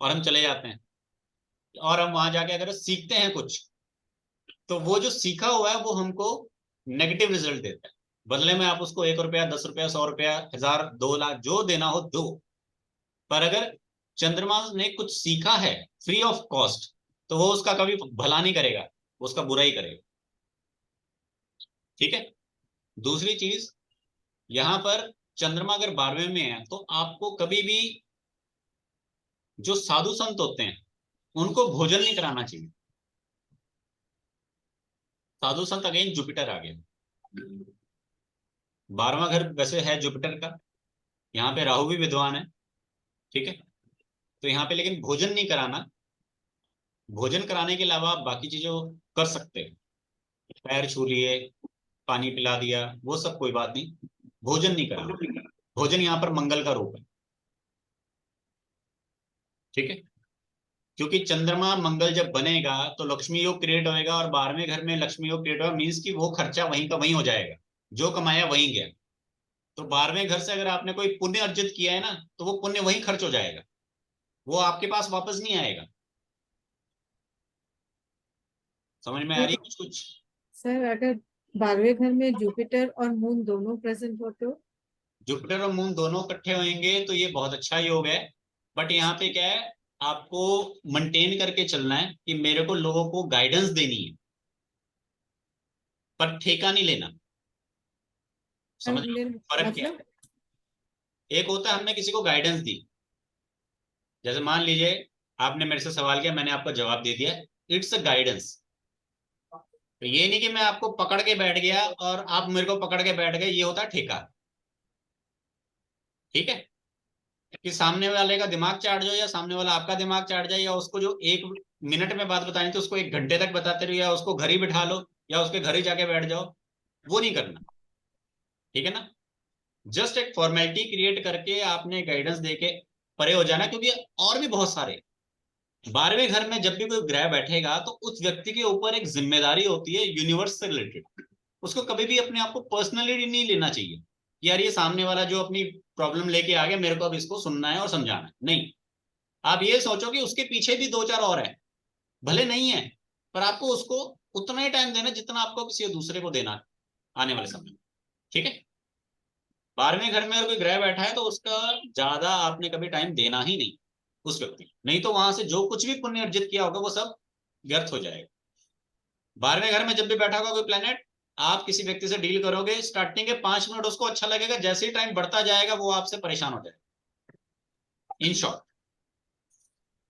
और हम चले जाते हैं और हम वहां जाके अगर सीखते हैं कुछ, तो वो जो सीखा हुआ है वो हमको नेगेटिव रिजल्ट देता है। बदले में आप उसको 1 रुपया, 10 रुपया, 100 रुपया, 1000, 2 लाख जो देना हो दो। पर अगर चंद्रमा ने कुछ सीखा है फ्री ऑफ कॉस्ट, तो वो उसका कभी भला नहीं करेगा, उसका बुरा ही करेगा। ठीक है। दूसरी चीज, यहां पर चंद्रमा अगर 12वें में है तो आपको कभी भी जो साधु संत होते हैं उनको भोजन नहीं कराना चाहिए। साधु संत अगेन जुपिटर आ गया। 12वां घर वैसे है जुपिटर का, यहाँ पे राहु भी विद्वान है। ठीक है। तो यहाँ पे लेकिन भोजन नहीं कराना। भोजन कराने के अलावा आप बाकी चीजों कर सकते हैं, पैर छू लिए, पानी पिला दिया, वो सब कोई बात नहीं, भोजन नहीं कराना। भोजन यहाँ पर मंगल का रूप है। ठीक है। क्योंकि चंद्रमा मंगल जब बनेगा तो लक्ष्मी योग क्रिएट होएगा, और 12वें घर में लक्ष्मी योग क्रिएट होगा, मीन्स कि वो खर्चा वहीं का वहीं हो जाएगा, जो कमाया वहीं गया। तो 12वें घर से अगर आपने कोई पुण्य अर्जित किया है ना, तो वो पुण्य वहीं खर्च हो जाएगा, वो आपके पास वापस नहीं आएगा। समझ में आ रही है कुछ कुछ? सर अगर 12वें घर में जुपिटर और मून दोनों प्रेजेंट हो तो? जुपिटर और मून दोनों इकट्ठे होंगे तो ये बहुत अच्छा योग है। बट यहाँ पे क्या है, आपको मेंटेन करके चलना है कि मेरे को लोगों को गाइडेंस देनी है, पर ठेका नहीं लेना। समझ रहे हो फर्क क्या है? मतलब एक होता है हमने किसी को गाइडेंस दी, जैसे मान लीजिए आपने मेरे से सवाल किया, मैंने आपको जवाब दे दिया, इट्स अ गाइडेंस। तो ये नहीं कि मैं आपको पकड़ के बैठ गया और आप मेरे को पकड़ के बैठ गए, ये होता है ठेका। ठीक है। कि सामने वाले का दिमाग चाट जाओ, या सामने वाला आपका दिमाग चाट जाए, या उसको जो 1 मिनट में बात बतानी थी उसको 1 घंटे तक बताते रहो, या उसको घर ही बिठा लो, या उसके घर ही जाके बैठ जाओ, वो नहीं करना। ठीक है ना। जस्ट एक फॉर्मेलिटी क्रिएट करके आपने गाइडेंस देके परे हो जाना, क्योंकि और भी बहुत सारे 12वें घर में जब भी कोई ग्रह बैठेगा तो उस व्यक्ति के ऊपर एक जिम्मेदारी होती है यूनिवर्स से रिलेटेड। उसको कभी भी अपने आप को पर्सनली नहीं लेना चाहिए कि यार ये सामने वाला जो अपनी प्रॉब्लम लेके आ गया, मेरे को अब इसको सुनना है और समझाना है। नहीं, आप ये सोचो कि उसके पीछे भी 2-4 और है, भले नहीं है, पर आपको उसको उतना ही टाइम देना जितना आपको किसी दूसरे को देना आने वाले समय में। ठीक है। 12वें घर में अगर कोई ग्रह बैठा है तो उसका ज्यादा आपने कभी टाइम देना ही नहीं उस व्यक्ति को, नहीं तो वहां से जो कुछ भी पुण्य अर्जित किया होगा वो सब व्यर्थ हो जाएगा। 12वें घर में जब भी बैठा होगा कोई प्लेनेट, आप किसी व्यक्ति से डील करोगे, स्टार्टिंग के 5 मिनट उसको अच्छा लगेगा, जैसे ही टाइम बढ़ता जाएगा वो आपसे परेशान हो जाएगा। इन शॉर्ट,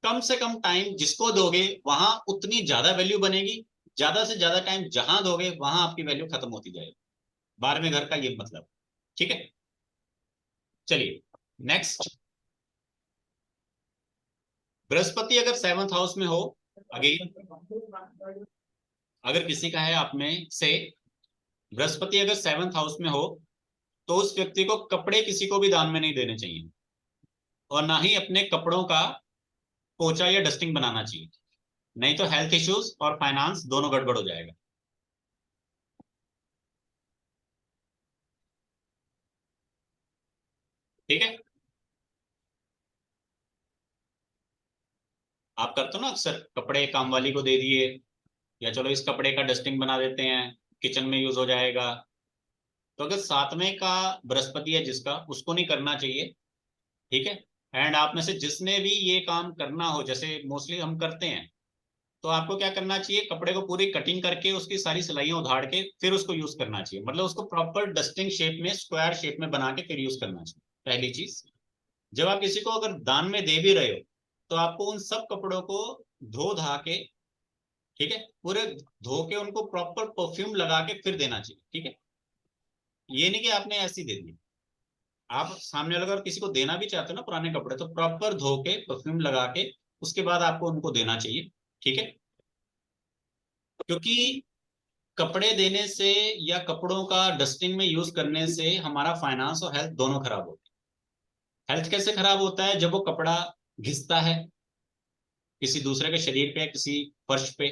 कम से कम टाइम जिसको दोगे वहां उतनी ज्यादा वैल्यू बनेगी, ज्यादा से ज्यादा टाइम जहां दोगे वहां आपकी वैल्यू खत्म होती जाएगी। 12वें घर का ये मतलब, ठीक है। चलिए नेक्स्ट, बृहस्पति अगर 7th हाउस में हो, अगेन अगर किसी का है आप में से बृहस्पति अगर 7th हाउस में हो तो उस व्यक्ति को कपड़े किसी को भी दान में नहीं देने चाहिए, और ना ही अपने कपड़ों का पोछा या डस्टिंग बनाना चाहिए, नहीं तो हेल्थ इश्यूज और फाइनेंस दोनों गड़बड़ हो जाएगा। ठीक है, आप करते हो ना अक्सर, कपड़े काम वाली को दे दिए, या चलो इस कपड़े का डस्टिंग बना देते हैं, किचन में यूज हो जाएगा। तो अगर 7वें का बृहस्पति है जिसका, उसको नहीं करना चाहिए, ठीक है। एंड आप में से जिसने भी ये काम करना हो, जैसे मोस्टली हम करते हैं, तो आपको क्या करना चाहिए, कपड़े को पूरी कटिंग करके उसकी सारी सिलाइयां उधाड़ के फिर उसको यूज करना चाहिए, मतलब उसको प्रॉपर डस्टिंग शेप में, स्क्वायर शेप में बना के फिर यूज करना चाहिए। पहली चीज, जब आप किसी को अगर दान में दे भी रहे हो तो आपको उन सब कपड़ों को धो धा के, ठीक है, पूरे धो के उनको प्रॉपर परफ्यूम लगा के फिर देना चाहिए, ठीक है। ये नहीं कि आपने ऐसी दे दी, आप सामने वाले अगर किसी को देना भी चाहते हो ना पुराने कपड़े, तो प्रॉपर धो के परफ्यूम लगा के उसके बाद आपको उनको देना चाहिए, ठीक है। क्योंकि कपड़े देने से या कपड़ों का डस्टिंग में यूज करने से हमारा फाइनेंस और हेल्थ दोनों खराब होते हैं। हेल्थ कैसे खराब होता है, जब वो कपड़ा घिसता है किसी दूसरे के शरीर पे, किसी फर्श पे।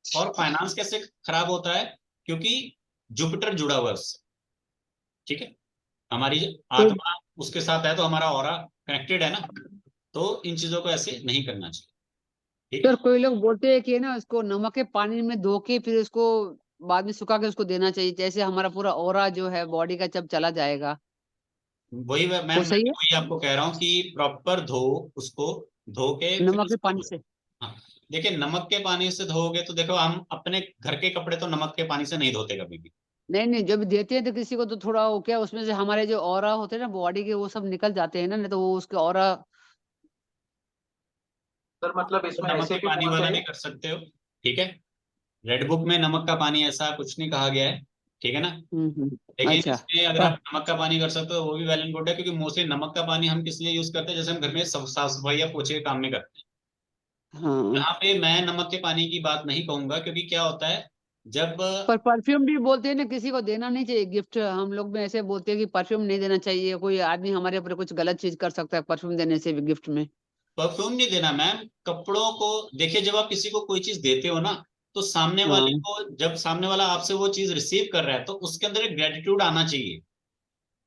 और फाइनेंस कैसे खराब होता है, क्योंकि जुपिटर जुड़ा हुआ है उससे, ठीक है। हमारी तो आत्मा उसके साथ है, तो हमारा ऑरा कनेक्टेड है ना, तो इन चीजों को ऐसे नहीं करना चाहिए, ठीक है। सर कोई लोग बोलते हैं कि ना उसको नमक के पानी में धो के फिर उसको बाद में सुखा के उसको देना चाहिए, जैसे हमारा पूरा ऑरा जो है बॉडी का जब चला जाएगा। वही वो मैं सही है, वही आपको कह रहा हूँ कि प्रॉपर धो, उसको धो के फिर नमक के उसको, पानी से। हाँ। देखिए नमक के पानी से धोगे तो देखो, हम अपने घर के कपड़े तो नमक के पानी से नहीं धोते कभी भी। नहीं नहीं, जब देते हैं तो किसी को तो थोड़ा वो क्या उसमें से हमारे जो ऑरा होते हैं ना बॉडी के, वो सब निकल जाते हैं ना, नहीं तो वो उसके ऑरा। सर मतलब तो इसमें नमक ऐसे के भी पानी बोलते वाला हैं। नहीं कर सकते हो, ठीक है। रेड बुक में नमक का पानी ऐसा कुछ नहीं कहा गया है, ठीक है ना। लेकिन अच्छा। इसमें अगर हाँ आप नमक का पानी कर सकते हो वो भी वेल एंड गुड है, क्योंकि मोस्टली नमक का पानी हम किस लिए यूज करते हैं, जैसे हम घर में साफ सफाई या पोछे के काम में करते हैं। हाँ। यहाँ पे मैं नमक के पानी की बात नहीं कहूंगा, क्योंकि क्या होता है जब, पर परफ्यूम भी बोलते हैं ना, किसी को देना नहीं चाहिए गिफ्ट। हम लोग में ऐसे बोलते हैं कि परफ्यूम नहीं देना चाहिए, कोई आदमी हमारे ऊपर कुछ गलत चीज कर सकता है परफ्यूम देने से भी गिफ्ट में। परफ्यूम नहीं देना मैम, कपड़ों को देखिए, जब आप किसी को कोई चीज देते हो ना, तो सामने वाले हाँ। को, जब सामने वाला आपसे वो चीज रिसीव कर रहा है, तो उसके अंदर एक ग्रेटिट्यूड आना चाहिए।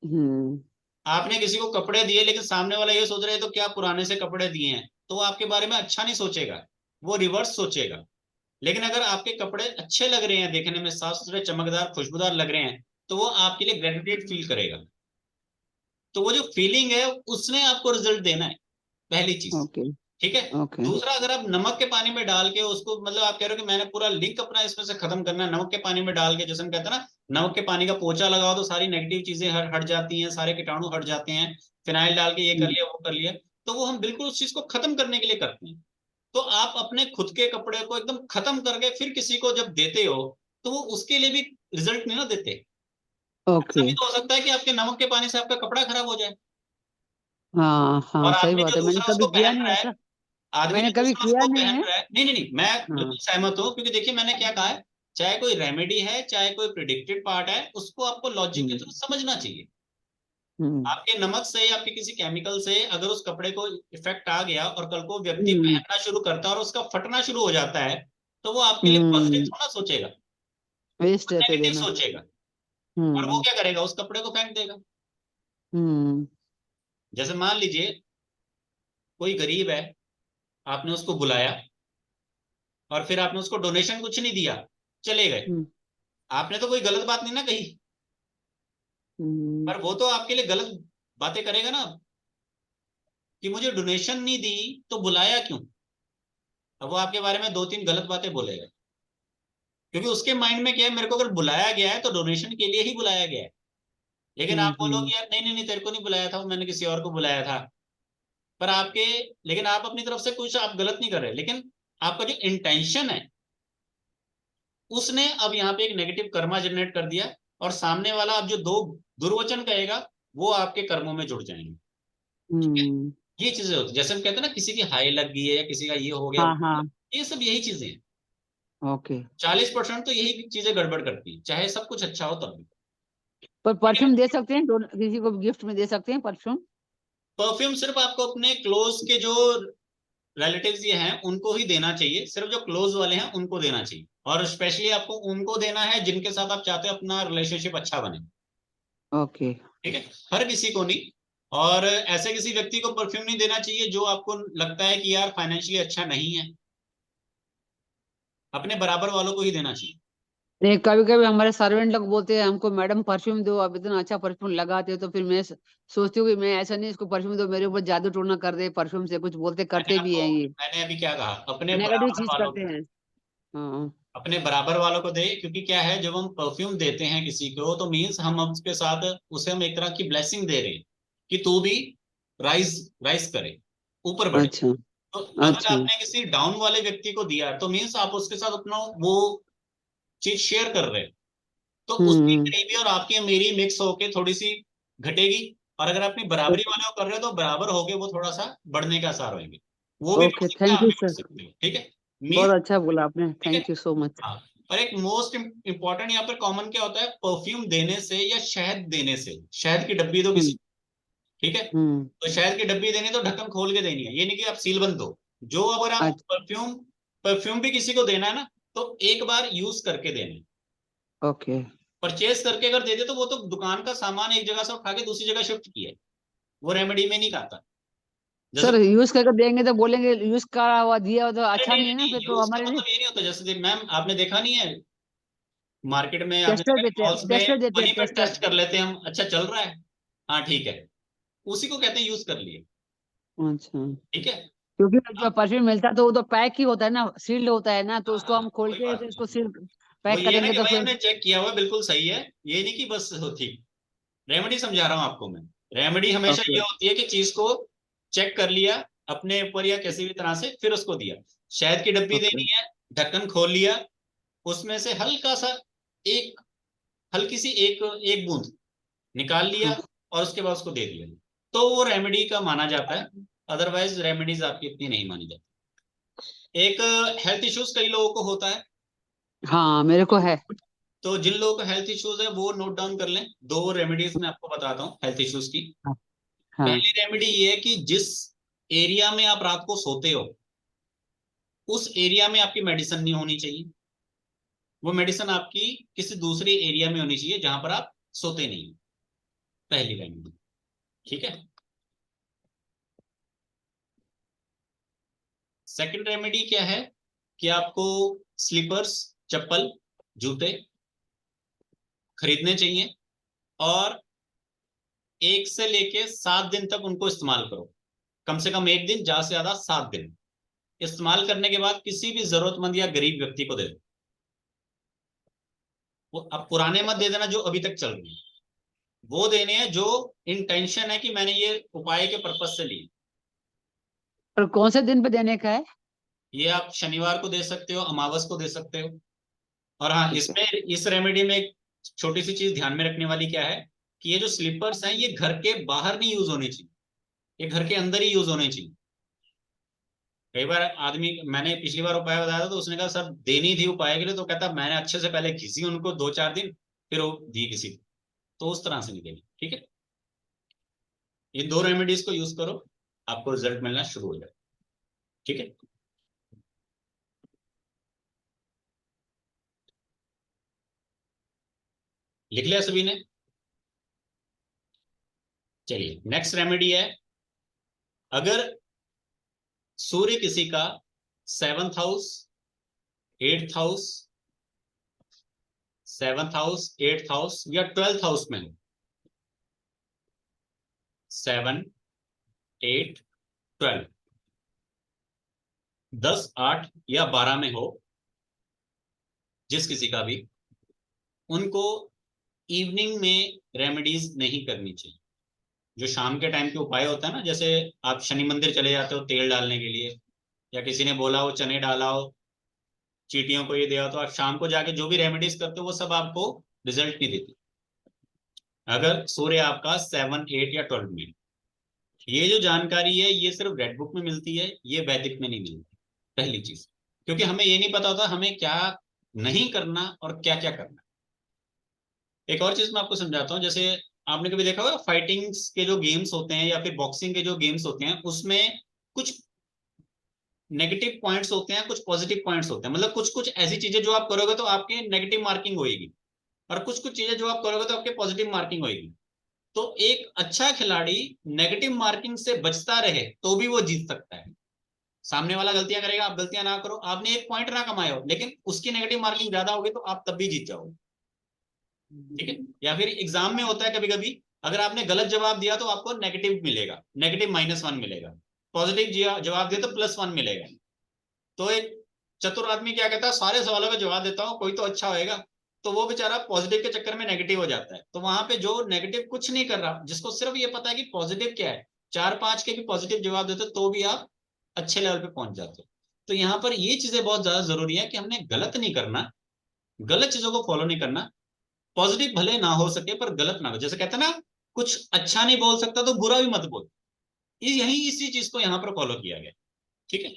हम्म आपने किसी को कपड़े दिए लेकिन सामने वाला ये सोच रहे तो क्या पुराने से कपड़े दिए हैं, तो वो आपके बारे में अच्छा नहीं सोचेगा, वो रिवर्स सोचेगा। लेकिन अगर आपके कपड़े अच्छे लग रहे हैं, देखने में साफ सुथरे, चमकदार, खुशबूदार लग रहे हैं, तो वो आपके लिए ग्रेटिट्यूड फील करेगा। तो वो जो फीलिंग है उसने आपको रिजल्ट देना है, पहली चीज, ओके। ठीक है। ओके। दूसरा, अगर आप नमक के पानी में डाल के उसको, मतलब आप कह रहे हो कि मैंने पूरा लिंक अपना इसमें से खत्म करना है, नमक के पानी में डाल के, जैसे हम कहते हैं ना, नमक के पानी का पोछा लगाओ तो सारी नेगेटिव चीजें हट जाती हैं, सारे कीटाणु हट जाते हैं, फिनाइल डाल के ये कर लिया वो कर लिया, तो वो हम बिल्कुल उस चीज को खत्म करने के लिए करते हैं। तो आप अपने खुद के कपड़े को एकदम खत्म करके फिर किसी को जब देते हो, तो वो उसके लिए भी रिजल्ट नहीं ना देते। ऐसा ओके। भी तो हो सकता है कि आपके नमक के पानी से आपका कपड़ा खराब हो जाए, हाँ हाँ, और सही आदमी बात जो है, मैंने दूसरा कभी उसको किया पहन नहीं रहा है, ऐसा। आदमी मैंने जो कभी दूसरा किया उसको नहीं पहन है। रहा है, नहीं नहीं नहीं, मैं हाँ। बिल्कुल सहमत हूँ, क्योंकि देखिए मैंने क्या कहा है, चाहे कोई रेमेडी है, चाहे कोई प्रिडिक्टेड पार्ट है, उसको आपको लॉजिक के हम्म थ्रू समझना चाहिए। हम्म आपके नमक से या आपके किसी केमिकल से अगर उस कपड़े को इफेक्ट आ गया और कल को व्यक्ति हम्म पहनना शुरू करता है और उसका फटना शुरू हो जाता है, तो वो आपके लिए पॉजिटिव हम्म, थोड़ा सोचेगा, वेस्ट रहते नेगेटिव देना। सोचेगा। और वो हम्म क्या करेगा, उस कपड़े को फेंक देगा। हम्म जैसे मान लीजिए कोई गरीब है, आपने उसको बुलाया और फिर आपने उसको डोनेशन कुछ नहीं दिया, चले गए, हम्म आपने तो कोई गलत बात नहीं ना कही, पर वो तो आपके लिए गलत बातें करेगा ना, कि मुझे डोनेशन नहीं दी तो बुलाया क्यों। अब वो आपके बारे में 2-3 गलत बातें बोलेगा, क्योंकि उसके माइंड में क्या है, मेरे को अगर बुलाया गया है तो डोनेशन के लिए ही बुलाया गया है। लेकिन आप बोलोगे यार नहीं नहीं नहीं, तेरे को नहीं बुलाया था, मैंने किसी और को बुलाया था। पर आपके, लेकिन आप अपनी तरफ से कुछ आप गलत नहीं कर रहे, लेकिन आपका जो इंटेंशन है उसने अब यहाँ पे एक नेगेटिव कर्मा जनरेट कर दिया, और सामने वाला अब जो दो दुर्वचन कहेगा वो आपके कर्मों में जुड़ जाएंगे। ये चीजें होती, जैसे हम कहते हैं ना, किसी की हाई लग गई है या किसी का ये हो गया, हाँ हाँ ये सब यही चीजें हैं। ओके। 40% तो यही चीजें गड़बड़ करती है, चाहे सब कुछ अच्छा हो तब भी। पर परफ्यूम दे सकते हैं, किसी को गिफ्ट में दे सकते हैं परफ्यूम? परफ्यूम सिर्फ आपको अपने क्लोज के जो रिलेटिव्स ये हैं उनको ही देना चाहिए, सिर्फ जो क्लोज वाले हैं उनको देना चाहिए, और स्पेशली आपको उनको देना है जिनके साथ आप चाहते हो अपना रिलेशनशिप अच्छा बने। ओके। ठीक है, हर किसी को नहीं। और ऐसे किसी व्यक्ति को परफ्यूम नहीं देना चाहिए जो आपको लगता है कि यार फाइनेंशियली अच्छा नहीं है, अपने बराबर वालों को ही देना चाहिए। नहीं, कभी कभी हमारे सर्वेंट लोग बोलते हैं हमको, मैडम परफ्यूम दो, अब इतना अच्छा परफ्यूम लगाते हो, तो फिर मैं सोचती हूँ कि मैं ऐसा नहीं, इसको परफ्यूम दो, मेरे ऊपर जादू टोना कर दे परफ्यूम से, कुछ बोलते करते भी हैं ये, मैंने अभी क्या कहा, अपने नेगेटिव बराबर चीज वालों करते को, हैं। हाँ। अपने बराबर वालों को दे। क्योंकि क्या है, जब हम परफ्यूम देते हैं किसी को तो मीन्स हम उसके साथ उसे हम एक तरह की ब्लेसिंग दे रहे हैं कि तू भी राइज राइज करे, ऊपर बढ़े। अच्छा तो अगर अच्छा। आपने किसी डाउन वाले व्यक्ति को दिया तो मीन्स आप उसके साथ अपना वो चीज शेयर कर रहे हैं, तो उसकी हम्म। गरीबी और आपकी अमीरी मिक्स होके थोड़ी सी घटेगी। और अगर अपनी बराबरी वाले को कर रहे हो तो बराबर होके वो थोड़ा सा बढ़ने का आसार होंगे, वो भी बढ़ ओके सकते हैं, थैंक आप यू भी बढ़ सर, सकते हो। ठीक है, बहुत मीन्स। अच्छा बोला आपने, ठीक है, थैंक यू सो मच। हाँ। और एक मोस्ट इंपॉर्टेंट यहाँ पर कॉमन क्या होता है, परफ्यूम देने से या शहद देने से, शहद की डब्बी दो किसी हम्म को, ठीक है, हम्म। तो शहद की डब्बी देनी तो ढक्कन खोल के देनी है, ये नहीं कि आप सील बंद दो। जो अगर आप अच्छा परफ्यूम परफ्यूम भी किसी को देना है ना, तो एक बार यूज करके देना है। ओके। परचेज करके अगर दे दे तो वो तो दुकान का सामान एक जगह से उठा के दूसरी जगह शिफ्ट किया है, वो रेमेडी में नहीं खाता। जैसे सर यूज करके देंगे तो बोलेंगे यूज करा हुआ दिया हुआ तो अरे अच्छा नहीं नहीं नहीं है ना, नहीं, फिर तो यूज का हमारे लिए मतलब ये नहीं होता। जैसे मैम आपने देखा नहीं है मार्केट में, आपने टेस्टर देखा देते हैं, मॉल्स में, टेस्टर देते हैं, वहीं पर टेस्टर। टेस्ट कर लेते हैं हम, अच्छा चल रहा है, हाँ ठीक है, उसी को कहते हैं यूज कर लिए। अच्छा ठीक है, क्योंकि जो हाँ परफ्यूम मिलता है तो वो तो पैक ही होता है ना, सील्ड होता है ना, तो उसको हाँ, हम खोल कोई के बात फिर नहीं। उसको सील वो पैक ये है ना करेंगे कि तो भाई फिर। हमने चेक किया हुआ बिल्कुल सही है, ये नहीं कि बस होती। रेमेडी समझा रहा हूँ आपको मैं। रेमेडी हमेशा ओके ये होती है कि चीज को चेक कर लिया अपने ऊपर या किसी भी तरह से, फिर उसको दिया। शहद की डब्बी ओके देनी है, ढक्कन खोल लिया, उसमें से हल्का सा एक हल्की सी एक एक बूंद निकाल लिया, हाँ और उसके बाद उसको दे दिया, तो वो रेमेडी का माना जाता है। अदरवाइज रेमेडीज आपकी इतनी नहीं मानी जाती। एक हेल्थ इश्यूज कई लोगों को होता है, हाँ मेरे को है। तो जिन लोगों को हेल्थ इश्यूज है वो नोट डाउन कर लें। 2 रेमेडीज मैं आपको बताता हूँ हेल्थ इश्यूज की। हाँ हाँ पहली रेमेडी ये है कि जिस एरिया में आप रात को सोते हो उस एरिया में आपकी मेडिसिन नहीं होनी चाहिए। वो मेडिसिन आपकी किसी दूसरे एरिया में होनी चाहिए जहां पर आप सोते नहीं हो। पहली रेमेडी, ठीक है। सेकंड रेमेडी क्या है कि आपको स्लीपर्स, चप्पल, जूते खरीदने चाहिए, और 1 से लेके 7 दिन तक उनको इस्तेमाल करो। कम से कम 1 दिन, ज्यादा से ज्यादा 7 दिन इस्तेमाल करने के बाद किसी भी जरूरतमंद या गरीब व्यक्ति को दे दो। वो अब पुराने मत दे देना जो अभी तक चल रही है, वो देने हैं जो इंटेंशन है कि मैंने ये उपाय के पर्पज से ली। और कौन से दिन पे देने का है? ये आप शनिवार को दे सकते हो, अमावस को दे सकते हो। और हाँ, ठीक है। इसमें इस रेमेडी में एक छोटी सी चीज ध्यान में रखने वाली क्या है कि ये जो स्लीपर्स हैं ये घर के बाहर नहीं यूज होने चाहिए, ये घर के अंदर ही यूज होने चाहिए। कई बार आदमी, मैंने पिछली बार उपाय बताया था तो उसने कहा सर देनी थी उपाय के लिए, तो कहता मैंने अच्छे से पहले घिसी उनको 2-4 दिन, फिर वो दी किसी को, तो उस तरह से नहीं देनी। ठीक है, इन 2 रेमेडीज को यूज करो, आपको रिजल्ट मिलना शुरू हो जाए। ठीक है, लिख लिया सभी ने? चलिए नेक्स्ट रेमेडी है, अगर सूर्य किसी का 7th house, 8th house, 7th house, 8th house या 12th हाउस में हो, 7, 8, 12, 10, 8 या 12 में हो, जिस किसी का भी, उनको इवनिंग में रेमेडीज नहीं करनी चाहिए। जो शाम के टाइम के उपाय होता है ना, जैसे आप शनि मंदिर चले जाते हो तेल डालने के लिए, या किसी ने बोला हो चने डाला हो, चींटियों को ये दिया, तो आप शाम को जाके जो भी रेमेडीज करते हो वो सब आपको रिजल्ट नहीं देती अगर सूर्य आपका 7, 8 या 12 में। ये जो जानकारी है ये सिर्फ रेड बुक में मिलती है, ये वैदिक में नहीं मिलती, पहली चीज। क्योंकि हमें ये नहीं पता होता हमें क्या नहीं करना और क्या क्या करना। एक और चीज मैं आपको समझाता हूँ, जैसे आपने कभी देखा होगा फाइटिंग्स के जो गेम्स होते हैं या फिर बॉक्सिंग के जो गेम्स होते हैं, उसमें कुछ नेगेटिव पॉइंट्स होते हैं, कुछ पॉजिटिव पॉइंट्स होते हैं। मतलब कुछ कुछ ऐसी चीजें जो आप करोगे तो आपके नेगेटिव मार्किंग होगी, और कुछ कुछ चीजें जो आप करोगे तो आपके पॉजिटिव मार्किंग होगी। तो एक अच्छा खिलाड़ी नेगेटिव मार्किंग से बचता रहे तो भी वो जीत सकता है। सामने वाला गलतियां करेगा, आप गलतियां ना करो, आपने एक पॉइंट ना कमाए हो, लेकिन उसकी नेगेटिव मार्किंग ज्यादा होगी तो आप तब भी जीत जाओगे। ठीक है। या फिर एग्जाम में होता है कभी कभी, अगर आपने गलत जवाब दिया तो आपको नेगेटिव मिलेगा, नेगेटिव -1 मिलेगा। पॉजिटिव जवाब दिया तो +1 मिलेगा। तो एक चतुर आदमी क्या कहता है, सारे सवालों का जवाब देता हूँ कोई तो अच्छा होएगा, तो वो बेचारा पॉजिटिव के चक्कर में नेगेटिव हो जाता है। तो वहां पे जो नेगेटिव कुछ नहीं कर रहा, जिसको सिर्फ ये पता है कि पॉजिटिव क्या है, 4-5 के भी पॉजिटिव जवाब देते तो भी आप अच्छे लेवल पे पहुंच जाते हो। तो यहाँ पर ये चीजें बहुत ज्यादा जरूरी है कि हमने गलत नहीं करना, गलत चीजों को फॉलो नहीं करना। पॉजिटिव भले ना हो सके पर गलत ना हो। जैसे कहते हैं ना, कुछ अच्छा नहीं बोल सकता तो बुरा भी मत बोल। यही इसी चीज को यहाँ पर फॉलो किया गया। ठीक है,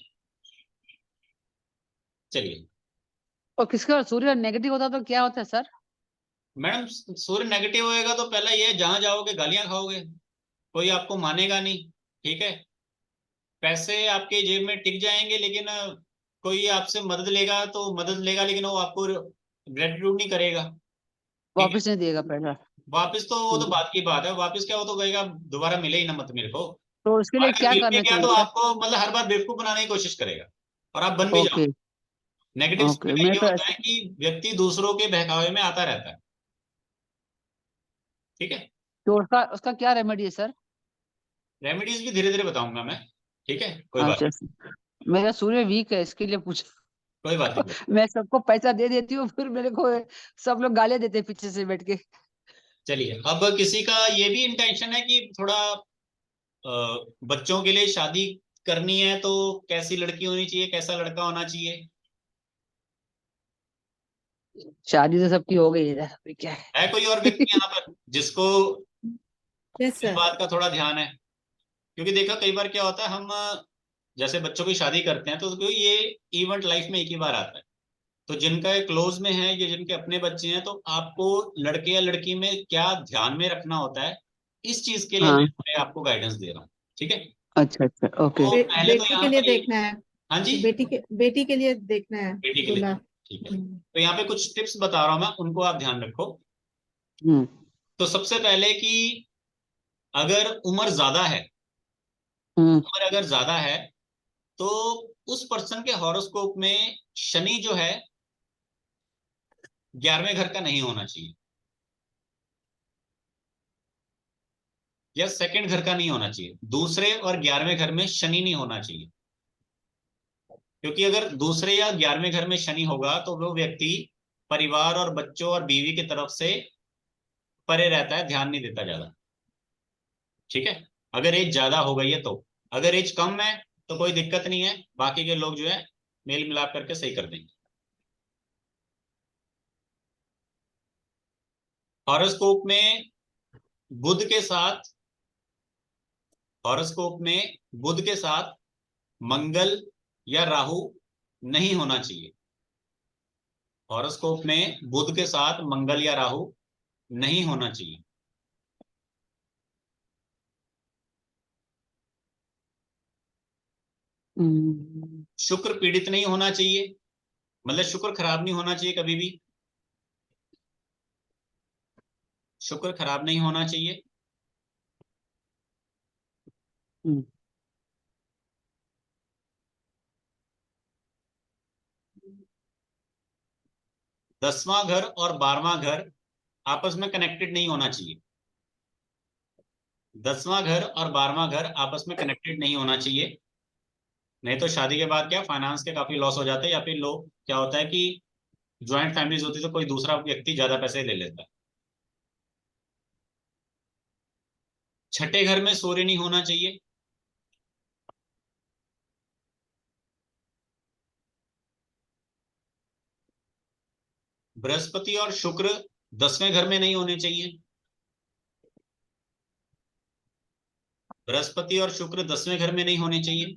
चलिए। और किसका सूर्य नेगेटिव होता तो क्या होता है सर? मैडम सूर्य नेगेटिव होएगा तो पहला ये है, जहां जाओगे गालियां खाओगे, कोई आपको मानेगा नहीं। ठीक है, पैसे आपके जेब में टिक जाएंगे, लेकिन कोई आपसे मदद लेगा तो मदद लेगा, लेकिन वो आपको ग्रेटिट्यूड नहीं करेगा। ठीक है, वापस नहीं देगा पैसा? वापस तो वो तो बात की बात है, वापस क्या, वो तो कहेगा दोबारा मिले ही ना मत मेरे को। तो उसके लिए अगर क्या मिल भी करना गया चाहिए तो सर? आपको मतलब हर बार बेवकूफ बनाने की कोशिश करेगा, और आप बन भी जाओ। ओके। नेगेटिव स्पीड ओके, का मैं ये तो होता है कि व्यक्ति दूसरों के बहकावे में आता रहता है। ठीक है, तो उसका उसका क्या रेमेडी है सर? रेमेडीज भी धीरे धीरे बताऊंगा मैं। ठीक है, कोई बात अच्छा sir, मेरा सूर्य वीक है इसके लिए पूछा। कोई बात नहीं। मैं सबको पैसा दे देती हूँ, फिर मेरे को सब लोग गालियां देते हैं पीछे से बैठ के। चलिए, अब किसी का ये भी इंटेंशन है कि थोड़ा बच्चों के लिए शादी करनी है, तो कैसी लड़की होनी चाहिए, कैसा लड़का होना चाहिए? शादी तो सबकी हो गई है, अभी क्या है कोई और व्यक्ति यहाँ पर जिसको यस इस सर। बात का थोड़ा ध्यान है? क्योंकि देखा कई बार क्या होता है, हम जैसे बच्चों की शादी करते हैं तो ये इवेंट लाइफ में एक ही बार आता है। तो जिनका क्लोज में है या जिनके अपने बच्चे हैं, तो आपको लड़के या लड़की में क्या ध्यान में रखना होता है, इस चीज के लिए हाँ। मैं आपको गाइडेंस दे रहा हूँ। ठीक है, अच्छा अच्छा, ओके। तो पहले तो बेटी यहाँ के लिए पर ये। देखना है। हाँ जी, बेटी के लिए देखना है। बेटी के लिए। दूल्हा। ठीक है, तो यहाँ पे कुछ टिप्स बता रहा हूँ मैं, उनको आप ध्यान रखो। हम्म। तो सबसे पहले कि अगर उम्र ज्यादा है, हम्म। उम्र अगर ज्यादा है, तो उस पर्सन के हॉरोस्कोप में शनि जो है 11वें घर का नहीं होना चाहिए, या सेकंड घर का नहीं होना चाहिए। दूसरे और 11वें घर में शनि नहीं होना चाहिए। क्योंकि अगर दूसरे या 11वें घर में शनि होगा तो वो व्यक्ति परिवार और बच्चों और बीवी की तरफ से परे रहता है, ध्यान नहीं देता ज्यादा। ठीक है, अगर एज ज्यादा हो गई है तो। अगर एज कम है तो कोई दिक्कत नहीं है, बाकी के लोग जो है मेल मिलाप करके सही कर देंगे। हॉरोस्कोप में बुध के साथ हॉरोस्कोप में बुध के साथ मंगल या राहु नहीं होना चाहिए। हॉरोस्कोप में बुध के साथ मंगल या राहु नहीं होना चाहिए। शुक्र पीड़ित नहीं होना चाहिए, मतलब शुक्र खराब नहीं होना चाहिए कभी भी। शुक्र खराब नहीं होना चाहिए। हम्म। 10वां घर और 12वां घर आपस में कनेक्टेड नहीं होना चाहिए। 10वां घर और 12वां घर आपस में कनेक्टेड नहीं होना चाहिए, नहीं तो शादी के बाद क्या फाइनेंस के काफी लॉस हो जाते हैं, या फिर लोग क्या होता है कि ज्वाइंट फैमिलीज होती है तो कोई दूसरा व्यक्ति ज्यादा पैसे ले लेता है। छठे घर में सूर्य नहीं होना चाहिए। बृहस्पति और शुक्र 10वें घर में नहीं होने चाहिए। बृहस्पति और शुक्र 10वें घर में नहीं होने चाहिए।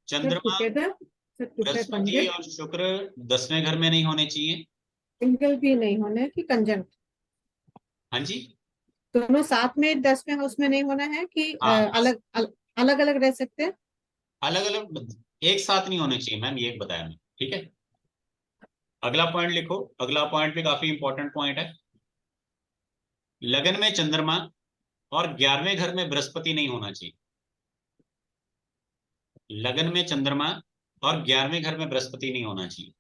सर चंद्रमा, टुगेदर, सर टुगेदर बृहस्पति और शुक्र 10वें घर में नहीं होने चाहिए। सिंगल भी नहीं होना है कि कंजंक्ट? हाँ जी। दोनों साथ में 10वें हाउस में नहीं होना है कि हाँ, अलग अलग रह सकते हैं? अलग अलग एक साथ नहीं होने चाहिए मैम, ये बताया मैं, ठीक है। अगला पॉइंट लिखो, अगला पॉइंट भी काफी इंपॉर्टेंट पॉइंट है। लगन में चंद्रमा और 11वें घर में बृहस्पति नहीं होना चाहिए। लगन में चंद्रमा और 11वें घर में बृहस्पति नहीं होना चाहिए।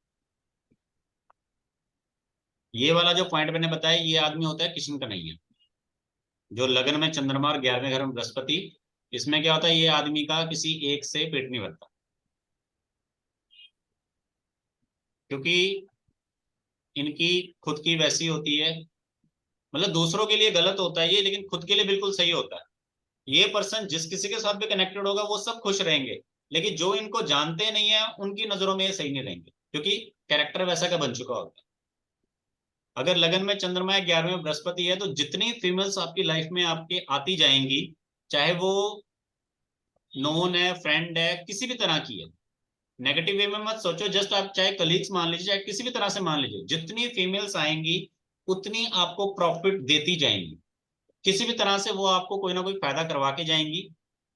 ये वाला जो पॉइंट मैंने बताया, ये आदमी होता है किशन का नहीं है। जो लगन में चंद्रमा और 11वें घर में बृहस्पति, इसमें क्या होता है, ये आदमी का किसी एक से पेट नहीं भरता, क्योंकि इनकी खुद की वैसी होती है, मतलब दूसरों के लिए गलत होता है ये, लेकिन खुद के लिए बिल्कुल सही होता है। ये पर्सन जिस किसी के साथ भी कनेक्टेड होगा वो सब खुश रहेंगे, लेकिन जो इनको जानते नहीं है उनकी नजरों में ये सही नहीं रहेंगे, क्योंकि कैरेक्टर वैसा का बन चुका होता है। अगर लगन में चंद्रमा या 11वें में बृहस्पति है, तो जितनी फीमेल्स आपकी लाइफ में आपके आती जाएंगी, चाहे वो नोन है, फ्रेंड है, किसी भी तरह की है, नेगेटिव वे में मत सोचो, जस्ट आप चाहे कलीग्स मान लीजिए, चाहे किसी भी तरह से मान लीजिए, जितनी फीमेल्स आएंगी उतनी आपको प्रॉफिट देती जाएंगी, किसी भी तरह से वो आपको कोई ना कोई फायदा करवा के जाएंगी।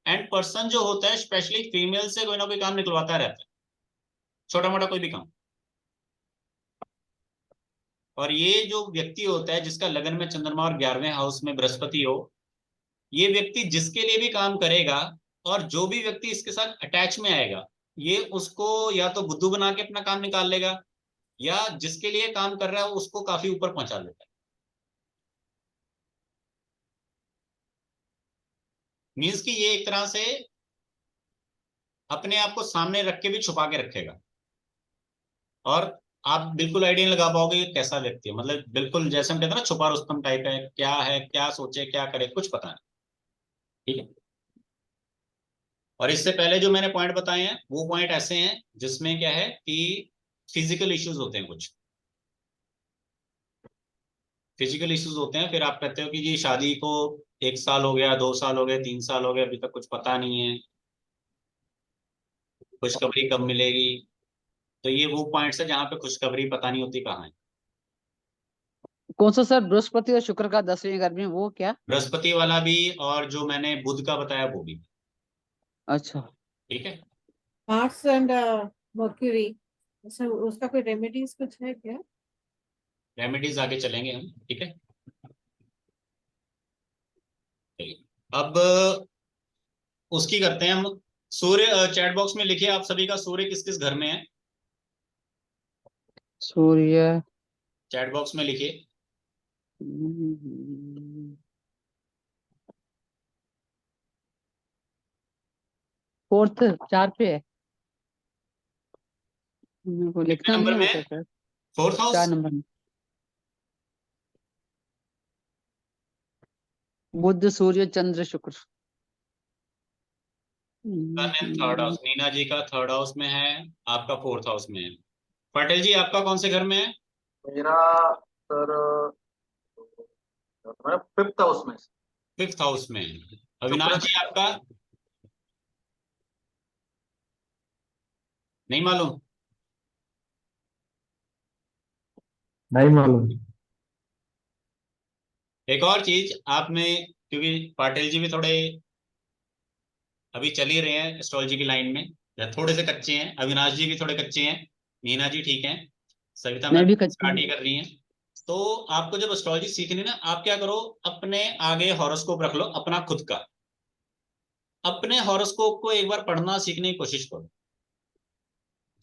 एंड पर्सन जो होता है स्पेशली फीमेल से कोई ना कोई काम निकलवाता रहता है, छोटा मोटा कोई भी काम। और ये जो व्यक्ति होता है जिसका लगन में चंद्रमा और 11वें हाउस में बृहस्पति हो, ये व्यक्ति जिसके लिए भी काम करेगा और जो भी व्यक्ति इसके साथ अटैच में आएगा, ये उसको या तो बुद्धू बना के अपना काम निकाल लेगा, या जिसके लिए काम कर रहा है उसको काफी ऊपर पहुंचा देता है। मीन्स कि ये एक तरह से अपने आप को सामने रख के भी छुपा के रखेगा, और आप बिल्कुल आइडिया लगा पाओगे ये कैसा व्यक्ति है, मतलब बिल्कुल जैसे हम कहते हैं ना छुपा रुस्तम टाइप है, क्या है, क्या सोचे, क्या करे, कुछ पता नहीं, ठीक है। और इससे पहले जो मैंने पॉइंट बताए हैं वो पॉइंट ऐसे हैं जिसमें क्या है कि फिजिकल इश्यूज होते हैं, कुछ फिजिकल इश्यूज होते हैं, फिर आप कहते हो कि जी शादी को 1 साल हो गया, 2 साल हो गए, 3 साल हो गए, अभी तक कुछ पता नहीं है, खुशखबरी कब मिलेगी। तो ये वो पॉइंट्स है जहाँ पे खुशखबरी पता नहीं होती कहाँ है। कौन सा सर? बृहस्पति और शुक्र का 10वें घर में, वो क्या? बृहस्पति वाला भी, और जो मैंने बुध का बताया वो भी, अच्छा। ठीक है। मार्स एंड मर्क्यूरी, सर उसका कोई रेमेडीज कुछ है क्या? रेमेडीज आगे चलेंगे हम, ठीक है। चलिए, अब उसकी करते हैं हम। सूर्य, चैट बॉक्स में लिखिए आप सभी का सूर्य किस किस घर में है, सूर्य चैट बॉक्स में लिखिए। फोर्थ 4 पे है। मेरे को लिखना नंबर नहीं में आता सर। 4th house. 4 नंबर में बुध सूर्य चंद्र शुक्र। सन इन 3rd हाउस, नीना जी का 3rd हाउस में है, आपका 4th हाउस में है। पटेल जी आपका कौन से घर में है? मेरा सर 5th हाउस में। 5th हाउस में है। अविनाश शुक्र जी आपका नहीं मालूम? नहीं मालूम। एक और चीज आपने, क्योंकि पाटिल जी भी थोड़े अभी चल ही रहे हैं एस्ट्रोलॉजी की लाइन में, या थोड़े से कच्चे हैं, अविनाश जी भी थोड़े कच्चे हैं, नीना जी ठीक है, सविता मैं मैम भी कच्ची स्टार्ट हूँ। ही कर रही हैं। तो आपको जब एस्ट्रोलॉजी सीखनी है ना, आप क्या करो, अपने आगे हॉरोस्कोप रख लो अपना खुद का, अपने हॉरोस्कोप को एक बार पढ़ना सीखने की कोशिश करो।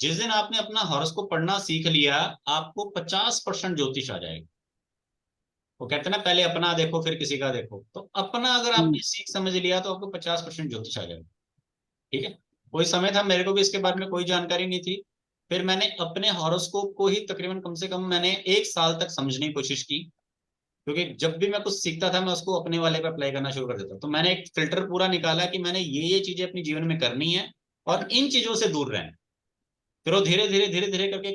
जिस दिन आपने अपना हॉरोस्कोप पढ़ना सीख लिया, आपको 50% ज्योतिष आ जाएगा। वो कहते हैं ना, पहले अपना देखो फिर किसी का देखो, तो अपना अगर आपने सीख समझ लिया तो आपको 50% ज्योतिष आ जाएगा। ठीक है। कोई समय था मेरे को भी इसके बारे में कोई जानकारी नहीं थी, फिर मैंने अपने हॉरोस्कोप को ही तकरीबन कम से कम मैंने 1 साल तक समझने की कोशिश की, क्योंकि जब भी मैं कुछ सीखता था मैं उसको अपने वाले पे अप्लाई करना शुरू कर देता। तो मैंने एक फिल्टर पूरा निकाला कि मैंने ये चीजें अपने जीवन में करनी है और इन चीजों से दूर रहना। फिर वो धीरे धीरे करके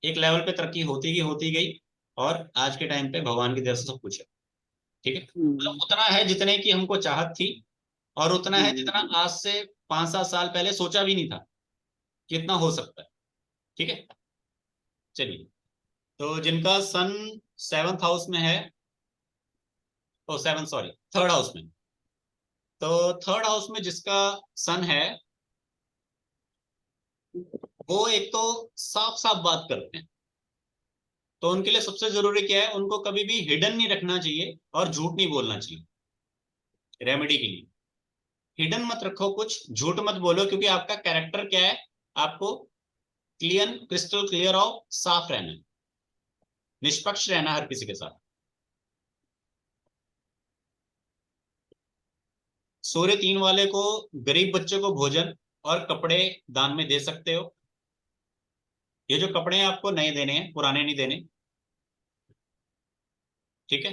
एक लेवल पे तरक्की होती गई और आज के टाइम पे भगवान की दया से सब कुछ है। ठीक है। मतलब उतना है जितने की हमको चाहत थी, और उतना है जितना आज से 5-7 साल पहले सोचा भी नहीं था कि इतना हो सकता है। ठीक है। चलिए, तो जिनका सन 7th हाउस में है, ओ 7 सॉरी 3rd हाउस में, तो 3rd हाउस में जिसका सन है वो एक तो साफ साफ बात करते हैं, तो उनके लिए सबसे जरूरी क्या है, उनको कभी भी हिडन नहीं रखना चाहिए और झूठ नहीं बोलना चाहिए। रेमेडी के लिए हिडन मत रखो, कुछ झूठ मत बोलो, क्योंकि आपका कैरेक्टर क्या है, आपको क्रिस्टल क्लियर और साफ रहना है, निष्पक्ष रहना हर किसी के साथ। सूर्य 3 वाले को गरीब बच्चे को भोजन और कपड़े दान में दे सकते हो। ये जो कपड़े हैं आपको नए देने हैं, पुराने नहीं देने। ठीक है।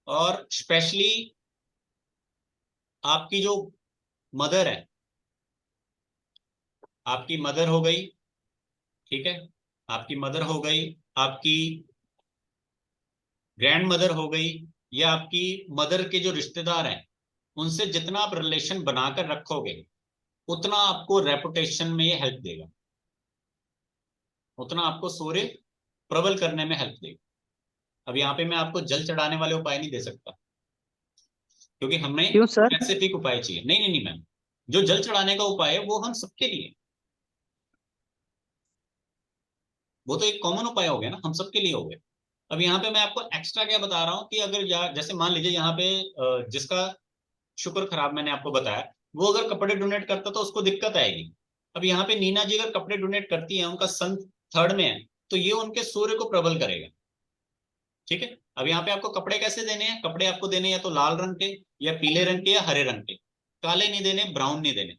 और स्पेशली आपकी जो मदर है, आपकी मदर हो गई, ठीक है, आपकी मदर हो गई, आपकी ग्रैंड मदर हो गई, या आपकी मदर के जो रिश्तेदार हैं उनसे जितना आप रिलेशन बनाकर रखोगे उतना आपको रेपुटेशन में ये हेल्प देगा, उतना आपको सूर्य प्रबल करने में हेल्प देगा। अब यहाँ पे मैं आपको जल चढ़ाने वाले उपाय नहीं दे सकता, क्योंकि हमें क्यों सर? स्पेसिफिक उपाय चाहिए। नहीं नहीं मैम, जो जल चढ़ाने का उपाय है वो हम सबके लिए, वो तो एक कॉमन उपाय हो गया ना, हम सबके लिए हो गया। अब यहाँ पे मैं आपको एक्स्ट्रा क्या बता रहा हूँ कि अगर जैसे मान लीजिए यहाँ पे जिसका शुक्र खराब मैंने आपको बताया, वो अगर कपड़े डोनेट करता तो उसको दिक्कत आएगी। अब यहाँ पे नीना जी अगर कपड़े डोनेट करती है, उनका सन 3rd में है, तो ये उनके सूर्य को प्रबल करेगा। ठीक है। अब यहाँ पे आपको कपड़े कैसे देने हैं, कपड़े आपको देने या तो लाल रंग के या पीले रंग के या हरे रंग के, काले नहीं देने, ब्राउन नहीं देने,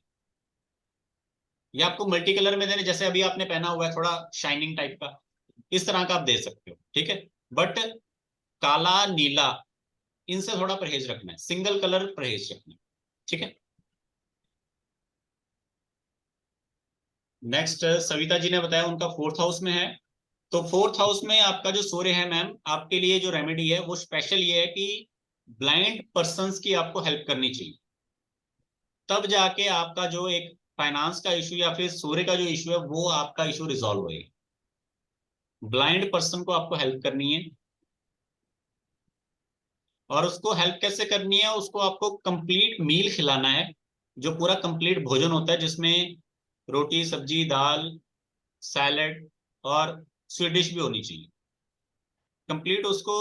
या आपको मल्टी कलर में देने, जैसे अभी आपने पहना हुआ है थोड़ा शाइनिंग टाइप का, इस तरह का आप दे सकते हो। ठीक है। बट काला नीला इनसे थोड़ा परहेज रखना है, सिंगल कलर परहेज रखना है। ठीक है। नेक्स्ट सविता जी ने बताया उनका 4th हाउस में है, तो 4th हाउस में आपका जो सूर्य है मैम, आपके लिए जो रेमेडी है वो स्पेशल ये है कि ब्लाइंड पर्संस की आपको हेल्प करनी चाहिए, तब जाके आपका जो एक फाइनेंस का इशू या फिर सूर्य का जो इशू है वो आपका इशू रिजॉल्व होएगा। ब्लाइंड पर्सन को आपको हेल्प करनी है, और उसको हेल्प कैसे करनी है, उसको आपको कंप्लीट मील खिलाना है, जो पूरा कंप्लीट भोजन होता है जिसमें रोटी सब्जी दाल सैलेड और स्वीट डिश भी होनी चाहिए। कंप्लीट उसको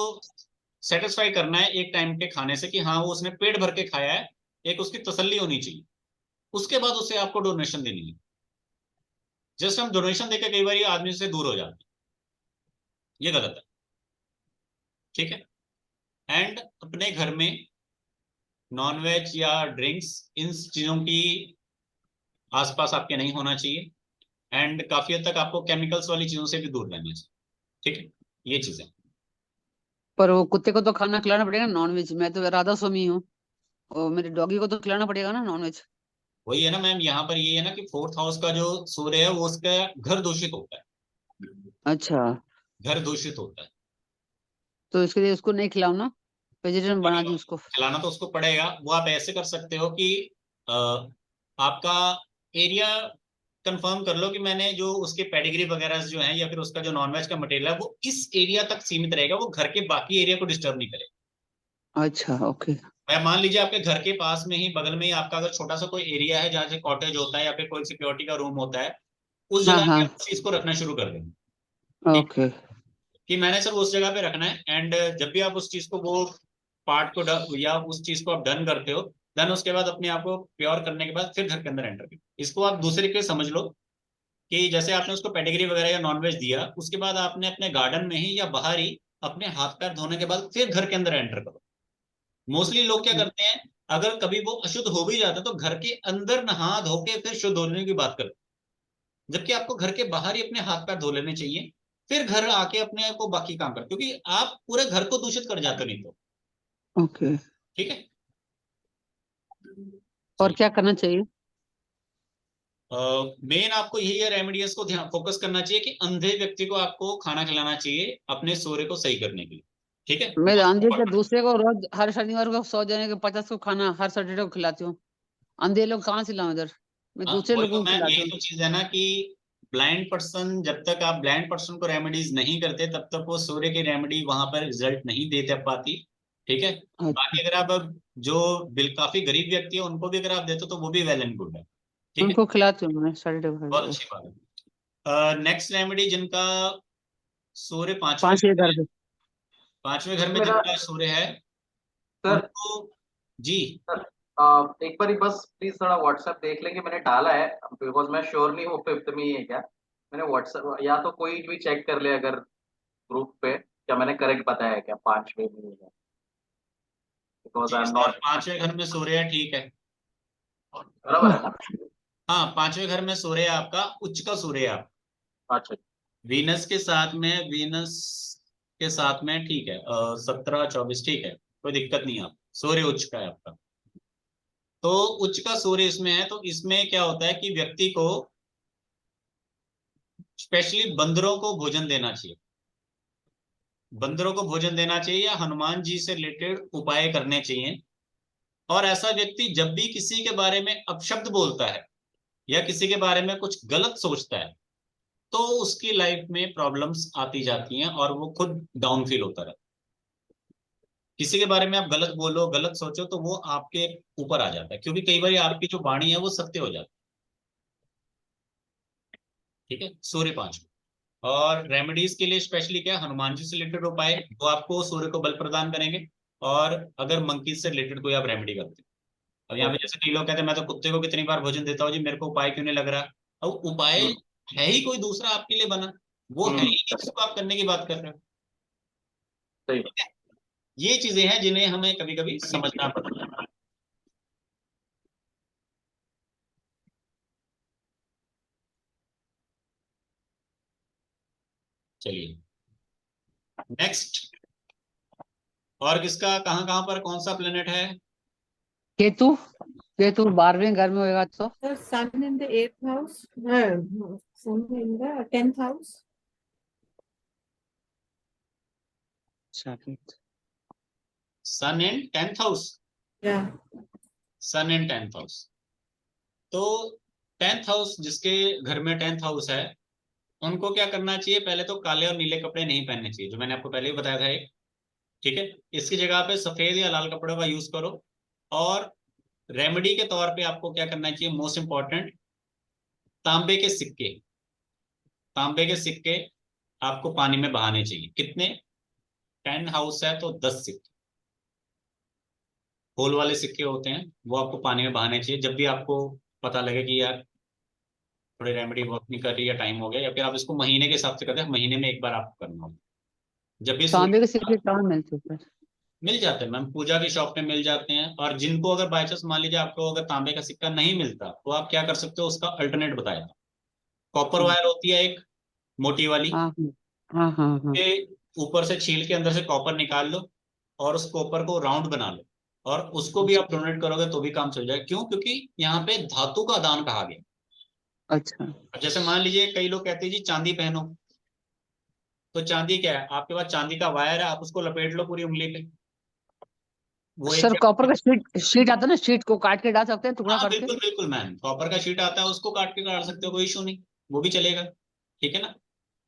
सेटिस्फाई करना है एक टाइम के खाने से कि हाँ वो उसने पेट भर के खाया है, एक उसकी तसल्ली होनी चाहिए। उसके बाद उसे आपको डोनेशन देनी है। जस्ट हम डोनेशन देकर कई बार आदमी से दूर हो जाते हैं, ये गलत है। ठीक है। एंड अपने घर में नॉनवेज या ड्रिंक्स इन चीजों की आसपास आपके नहीं होना चाहिए, एंड काफी हद तक आपको केमिकल्स वाली चीजों से भी दूर रहना चाहिए। ठीक है। ये चीजें पर वो कुत्ते को तो खाना खिलाना पड़ेगा नॉनवेज। मैं तो राधा स्वामी हूँ, और मेरे डॉगी को तो खिलाना पड़ेगा ना नॉनवेज। वही है ना मैम, यहाँ पर ये है ना कि 4th हाउस का जो सूर्य है वो उसका घर दूषित होता है, अच्छा, घर दूषित होता है। तो इसके लिए उसको नहीं खिलाऊं ना, वेजिटेरियन बना दूं उसको? खिलाना तो उसको पड़ेगा। वो आप ऐसे कर सकते हो कि आपका एरिया कंफर्म कर लो कि मैंने जो उसके पेडिग्री वगैरह जो है या फिर उसका जो नॉनवेज का मटेरियल है वो इस एरिया तक सीमित रहेगा, वो घर के बाकी एरिया को डिस्टर्ब नहीं करेगा। अच्छा, ओके। मैं मान लीजिए आपके घर के पास में ही बगल में ही आपका अगर छोटा सा कोई एरिया है जहाँ से कॉटेज होता है या फिर कोई सिक्योरिटी का रूम होता है, उस हाँ जगह पे हाँ, आप चीज को रखना शुरू कर देंगे। ठीक ओके। कि मैंने सर उस जगह पे रखना है, एंड जब भी आप उस चीज को वो पार्ट को या उस चीज को आप डन करते हो देन उसके बाद अपने आप को प्योर करने के बाद फिर घर के अंदर एंटर करो। इसको आप दूसरे के समझ लो कि जैसे आपने उसको पेडिग्री वगैरह या नॉनवेज दिया, उसके बाद आपने अपने गार्डन में ही या बाहर ही अपने हाथ पैर धोने के बाद फिर घर के अंदर एंटर करो। मोस्टली लोग क्या करते हैं, अगर कभी वो अशुद्ध हो भी जाता है तो घर के अंदर नहा धो के फिर शुद्ध होने की बात करते हैं, जबकि आपको घर के बाहर ही अपने हाथ पैर धो लेने चाहिए, फिर घर आके अपने को बाकी काम कर, क्योंकि आप पूरे घर को दूषित कर जाते हो नहीं तो। ओके। ठीक है। और क्या करना चाहिए? मेन आपको यही है, रेमेडियस को ध्यान फोकस करना चाहिए कि अंधे व्यक्ति को आपको खाना खिलाना चाहिए अपने सूर्य को सही करने के लिए। ठीक है। मैं अंधे के दूसरे को रोज हर शनिवार को 100 जने के 50 को खाना हर सैटरडे को खिलाती हूँ। अंधे लोग कहाँ से लाऊं इधर? मैं हाँ, दूसरे वही लोगों तो को मैम, खिलाती यही हूँ। तो चीज है ना कि ब्लाइंड पर्सन, जब तक आप ब्लाइंड पर्सन को रेमेडीज नहीं करते तब तक वो सूर्य की रेमेडी वहां पर रिजल्ट नहीं दे पाती। ठीक है। अच्छा, बाकी अगर आप अब जो बिल काफी गरीब व्यक्ति है उनको भी अगर आप देते हो तो वो भी वेल एंड गुड है। ठीक है, उनको खिलाती हूँ मैं सैटरडे बहुत को। अच्छी बात है। नेक्स्ट रेमेडी, जिनका सूर्य पांचवें पांच घर ये में कर है, दे। पांचवें घर में मेरा जिनका सूर्य है सर, उनको जी। सर एक बार बस प्लीज थोड़ा व्हाट्सएप देख लेंगे, मैंने डाला है बिकॉज मैं श्योर नहीं हूँ फिफ्थ में ही है क्या। मैंने व्हाट्सएप, या तो कोई भी चेक कर ले अगर ग्रुप पे, क्या मैंने करेक्ट बताया है क्या 5वें में है, because G I am sir, not. पांचवें घर में सूर्य है, ठीक है। बराबर है ना? हाँ, पांचवें घर में सूर्य है आपका, उच्च का सूर्य है आपका, अच्छा। वीनस के साथ में, वीनस के साथ में, ठीक है। 17-24, ठीक है, कोई दिक्कत नहीं है। आप सूर्य उच्च का है आपका, तो उच्च का सूर्य इसमें है, तो इसमें क्या होता है कि व्यक्ति को स्पेशली बंदरों को भोजन देना चाहिए, बंदरों को भोजन देना चाहिए या हनुमान जी से रिलेटेड उपाय करने चाहिए। और ऐसा व्यक्ति जब भी किसी के बारे में अपशब्द बोलता है या किसी के बारे में कुछ गलत सोचता है तो उसकी लाइफ में प्रॉब्लम्स आती जाती हैं और वो खुद डाउन फील होता रहता है। किसी के बारे में आप गलत बोलो, गलत सोचो तो वो आपके ऊपर आ जाता है, क्योंकि कई बार आपकी जो वाणी है वो सत्य हो जाती है। ठीक है, सूर्य पांच। और रेमेडीज के लिए स्पेशली क्या, हनुमान जी से रिलेटेड उपाय वो आपको सूर्य को बल प्रदान करेंगे। और अगर मंकी से रिलेटेड कोई आप रेमेडी करते हैं, और यहाँ पे जैसे कई लोग कहते हैं मैं तो कुत्ते को कितनी बार भोजन देता हूँ जी, मेरे को उपाय क्यों नहीं लग रहा। अब उपाय है ही कोई दूसरा आपके लिए बना, वो है ही नहीं जिसको आप करने की बात कर रहे हो। सही। ठीक है? ये चीजें हैं जिन्हें हमें कभी कभी समझना पड़ता है। चलिए नेक्स्ट, और किसका कहाँ कहाँ पर कौन सा प्लेनेट है। केतु, केतु 12वें घर में होगा तो Sir, sun in the 8th house, sun in the 10th house. Sun in 10th house, Yeah. Sun in 10th house. तो 10th हाउस जिसके घर में 10th हाउस है उनको क्या करना चाहिए, पहले तो काले और नीले कपड़े नहीं पहनने चाहिए, जो मैंने आपको पहले ही बताया था एक। ठीक है, इसकी जगह पे सफेद या लाल कपड़ों का यूज करो। और रेमेडी के तौर पे आपको क्या करना चाहिए, मोस्ट इंपॉर्टेंट, तांबे के सिक्के, तांबे के सिक्के आपको पानी में बहाने चाहिए। कितने, 10 हाउस है तो 10 सिक्के, होल वाले सिक्के होते हैं, वो आपको पानी में बहाने चाहिए। जब भी आपको पता लगे कि यार थोड़ी रेमेडी वर्क नहीं कर रही, या टाइम हो गया, या फिर आप इसको महीने के हिसाब से करते हैं, महीने में एक बार आपको करना होगा। जब भी तांबे सूर्य, के सिक्के कहाँ मिलते हैं सर? मिल जाते हैं मैम, पूजा की शॉप पे मिल जाते हैं। और जिनको अगर बाय चांस मान लीजिए आपको अगर तांबे का सिक्का नहीं मिलता तो आप क्या कर सकते हो, उसका अल्टरनेट बताया था। कॉपर वायर होती है एक मोटी वाली, हाँ हाँ हाँ हाँ। के ऊपर से छील के अंदर से कॉपर निकाल लो और उस कॉपर को राउंड बना लो, और उसको भी आप डोनेट करोगे तो भी काम चल जाएगा। क्यों, क्योंकि यहाँ पे धातु का दान कहा गया। अच्छा। अब जैसे मान लीजिए कई लोग कहते हैं जी चांदी पहनो, तो चांदी क्या है, आपके पास चांदी का वायर है, आप उसको लपेट लो पूरी उंगली पे, वो एक सर कॉपर का शीट शीट आता है ना, शीट को काट के डाल सकते हैं टुकड़ा हाँ करके। बिल्कुल बिल्कुल मैम, कॉपर का शीट आता है, उसको काट के काट सकते हो, कोई इशू नहीं, वो भी चलेगा। ठीक है ना,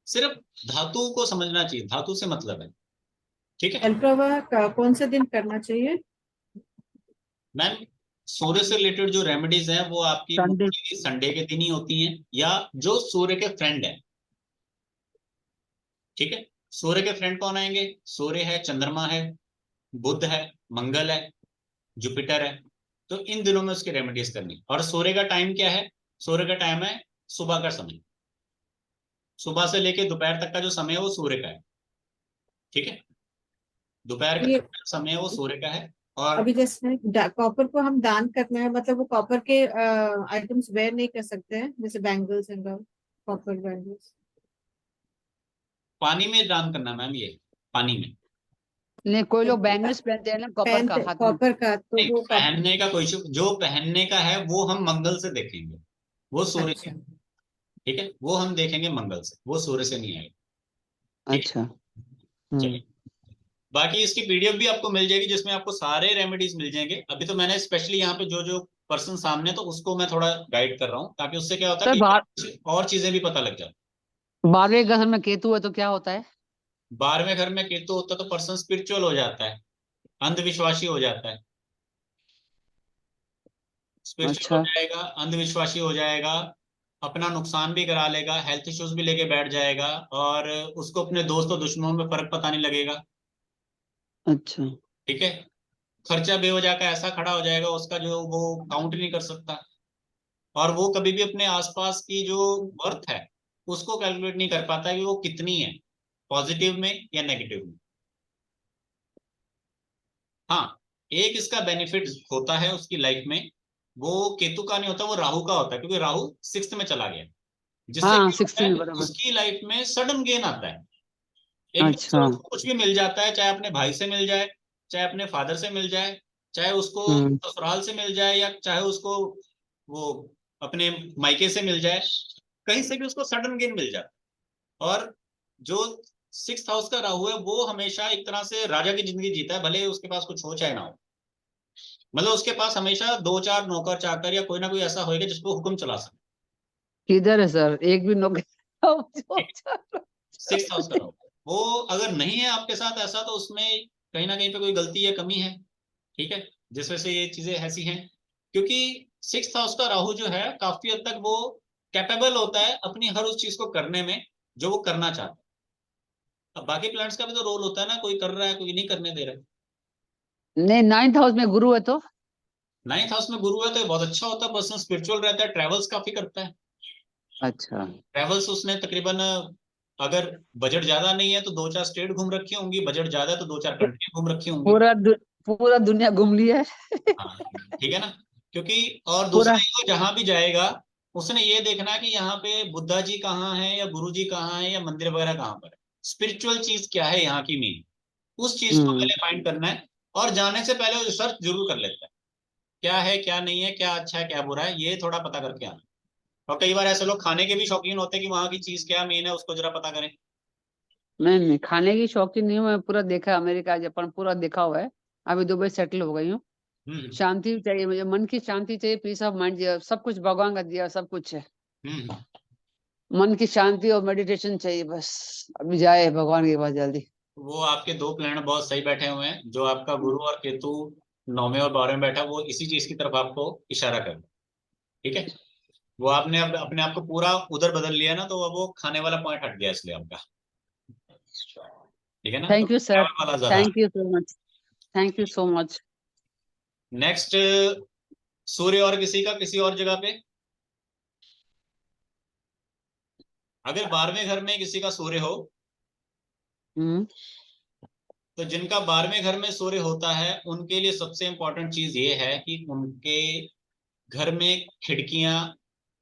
सिर्फ धातु को समझना चाहिए, धातु से मतलब है। ठीक है अल्ट्रावा कौन से दिन करना चाहिए? मैम, सूर्य से रिलेटेड जो रेमेडीज हैं वो आपकी संडे। मोस्टली संडे के दिन ही होती हैं, या जो सूर्य के फ्रेंड है। ठीक है, सूर्य के फ्रेंड कौन आएंगे, सूर्य है, चंद्रमा है, बुध है, मंगल है, जुपिटर है। तो इन दिनों में उसकी रेमेडीज करनी। और सूर्य का टाइम क्या है? सूर्य का टाइम है सुबह का समय, सुबह से लेके दोपहर तक का जो समय है वो सूर्य का है। ठीक है, दोपहर ये का समय है वो सूर्य का है। और अभी जैसे कॉपर को हम दान करना है, मतलब वो कॉपर के आइटम्स वेयर नहीं कर सकते हैं, जैसे बैंगल्स एंड कॉपर बैंगल्स। पानी में दान करना मैम, ये पानी में नहीं, कोई लोग बैंगल्स पहनते हैं ना कॉपर का पहनते हाथ में। कॉपर का, तो नहीं, वो कॉपर। पहनने का कोई जो पहनने का है वो हम मंगल से देखेंगे, वो सूर्य से। अच्छा। ठीक है, वो हम देखेंगे मंगल से, वो सूर्य से नहीं आएगा। ठीक है, अच्छा। चलिए। बाकी इसकी पीडीएफ भी आपको मिल जाएगी जिसमें आपको सारे रेमेडीज मिल जाएंगे। अभी तो मैंने स्पेशली यहाँ पे जो जो पर्सन सामने, तो उसको मैं थोड़ा गाइड कर रहा हूँ, ताकि उससे क्या होता है सर कि बार कुछ और चीजें भी पता लग जाए। 12वें घर में केतु है तो क्या होता है? 12वें घर में केतु होता है तो पर्सन स्पिरिचुअल हो जाता है, अंधविश्वासी हो जाता है, स्पिरिचुअल हो अच्छा। जाएगा, अंधविश्वासी हो जाएगा, अपना नुकसान भी करा लेगा, हेल्थ इश्यूज भी लेके बैठ जाएगा, और उसको अपने दोस्त और दुश्मनों में फर्क पता नहीं लगेगा। अच्छा। ठीक है, खर्चा बेवजह का ऐसा खड़ा हो जाएगा उसका जो वो काउंट नहीं कर सकता, और वो कभी भी अपने आसपास की जो वर्थ है उसको कैलकुलेट नहीं कर पाता कि वो कितनी है, पॉजिटिव में या नेगेटिव में। हाँ, एक इसका बेनिफिट होता है उसकी लाइफ में, वो केतु का नहीं होता, वो राहु का होता है, क्योंकि राहु 6th में चला गया, जिससे हाँ, क्या होता 16 है बराबर। उसकी लाइफ में सडन गेन आता है। एकदम से अच्छा। उसको कुछ भी मिल जाता है, चाहे अपने भाई से मिल जाए, चाहे अपने फादर से मिल जाए, चाहे उसको हम्म। ससुराल से मिल जाए, या चाहे उसको वो अपने मायके से मिल जाए, कहीं से भी उसको सडन गेन मिल जाए। और जो 6th हाउस का राहु है वो हमेशा एक तरह से राजा की जिंदगी जीता है, भले उसके पास कुछ हो चाहे ना हो। मतलब उसके पास हमेशा 2-4 नौकर चाकर या कोई ना कोई ऐसा होएगा जिसको हुक्म चला सके। किधर है सर? एक भी नौकरी 6th हाउस का राहु, वो अगर नहीं है आपके साथ ऐसा, तो उसमें कहीं ना कहीं पे कोई गलती या कमी है। ठीक है, जिस वजह से ये चीजें ऐसी हैं, क्योंकि 6th हाउस का राहु जो है काफी हद तक वो कैपेबल होता है अपनी हर उस चीज को करने में जो वो करना चाहता है। अब बाकी प्लैनेट्स का भी तो रोल होता है ना, कोई कर रहा है कोई नहीं करने दे रहा है। नहीं, 9th हाउस में गुरु है तो। 9th हाउस में गुरु है तो ये बहुत अच्छा होता है, पर्सन स्पिरिचुअल रहता है, ट्रेवल्स काफी करता है। अच्छा। ट्रेवल्स उसने तकरीबन, अगर बजट ज्यादा नहीं है तो 2-4 स्टेट घूम रखी होंगी, बजट ज्यादा है तो 2-4 कंट्री घूम रखी होंगी। पूरा दुनिया घूम लिया है। हाँ, ठीक है ना, क्योंकि और दूसरा पूरा। ये, वो जहां भी जाएगा उसने ये देखना है कि यहाँ पे बुद्धा जी कहाँ है, या गुरु जी कहाँ है, या मंदिर वगैरह कहाँ पर है, स्पिरिचुअल चीज क्या है यहाँ की मेन, उस चीज को हम्म। पहले फाइंड करना है। और जाने से पहले वो रिसर्च जरूर कर लेता है, क्या है क्या नहीं है, क्या अच्छा है क्या बुरा है, ये थोड़ा पता करके आना। और कई बार ऐसे लोग खाने के भी शौकीन होते हैं कि वहां की चीज क्या मेन है उसको जरा पता करें। नहीं नहीं, खाने की शौकीन नहीं हूँ मैं। पूरा देखा है, अमेरिका जापान पूरा देखा हुआ है। अभी दुबई सेटल हो गई हूँ। हम्म शांति चाहिए मुझे, मन की शांति चाहिए, पीस ऑफ माइंड चाहिए। सब कुछ भगवान का दिया, सब कुछ है। हम्म। मन की शांति और मेडिटेशन चाहिए बस। अभी जाए भगवान के पास जल्दी। वो आपके दो प्लैनेट बहुत सही बैठे हुए हैं, जो आपका गुरु और केतु 9वें और 12वें बैठा, वो इसी चीज की तरफ आपको इशारा कर रहा है। ठीक है, वो आपने अब अपने आप को पूरा उधर बदल लिया ना, तो अब वो खाने वाला पॉइंट हट गया इसलिए आपका। ठीक है ना, तो थैंक यू सर। ट्रैवल वाला ज्यादा। Thank you so much. Thank you so much. Next, सूर्य और किसी का किसी और जगह पे, अगर 12वें घर में किसी का सूर्य हो, हम्म। तो जिनका 12वें घर में सूर्य होता है उनके लिए सबसे इंपॉर्टेंट चीज ये है कि उनके घर में खिड़कियां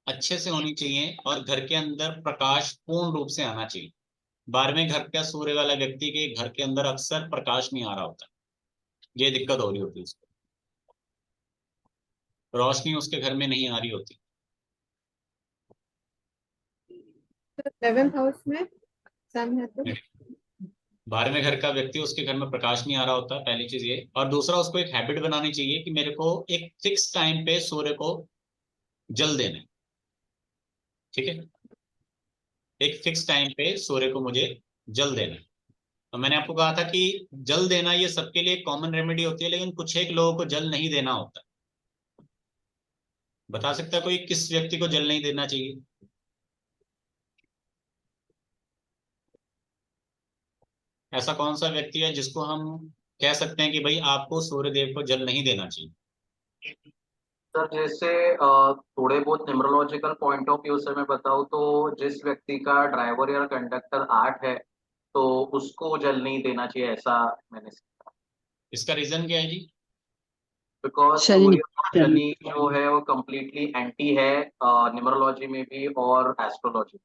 अच्छे से होनी चाहिए, और घर के अंदर प्रकाश पूर्ण रूप से आना चाहिए। 12वें घर का सूर्य वाला व्यक्ति के घर के अंदर अक्सर प्रकाश नहीं आ रहा होता, ये दिक्कत हो रही होती है उसको, रोशनी उसके घर में नहीं आ रही होती। 11th हाउस में सन है तो। 12वें घर का व्यक्ति, उसके घर में प्रकाश नहीं आ रहा होता, पहली चीज ये। और दूसरा, उसको एक हैबिट बनानी चाहिए कि मेरे को एक फिक्स टाइम पे सूर्य को जल देना है। ठीक है, एक फिक्स टाइम पे सूर्य को मुझे जल देना है। तो मैंने आपको कहा था कि जल देना ये सबके लिए कॉमन रेमेडी होती है, लेकिन कुछ एक लोगों को जल नहीं देना होता। बता सकता है कोई किस व्यक्ति को जल नहीं देना चाहिए? ऐसा कौन सा व्यक्ति है जिसको हम कह सकते हैं कि भाई आपको सूर्य देव को जल नहीं देना चाहिए? सर जैसे थोड़े बहुत न्यूमरोलॉजिकल पॉइंट ऑफ व्यू से मैं बताऊँ तो जिस व्यक्ति का ड्राइवर या कंडक्टर 8 है तो उसको जल नहीं देना चाहिए, ऐसा मैंने सीखा। इसका रीजन क्या है जी? बिकॉज शनि सूर्य और शनि जो है वो कम्प्लीटली एंटी है न्यूमरोलॉजी में भी और एस्ट्रोलॉजी।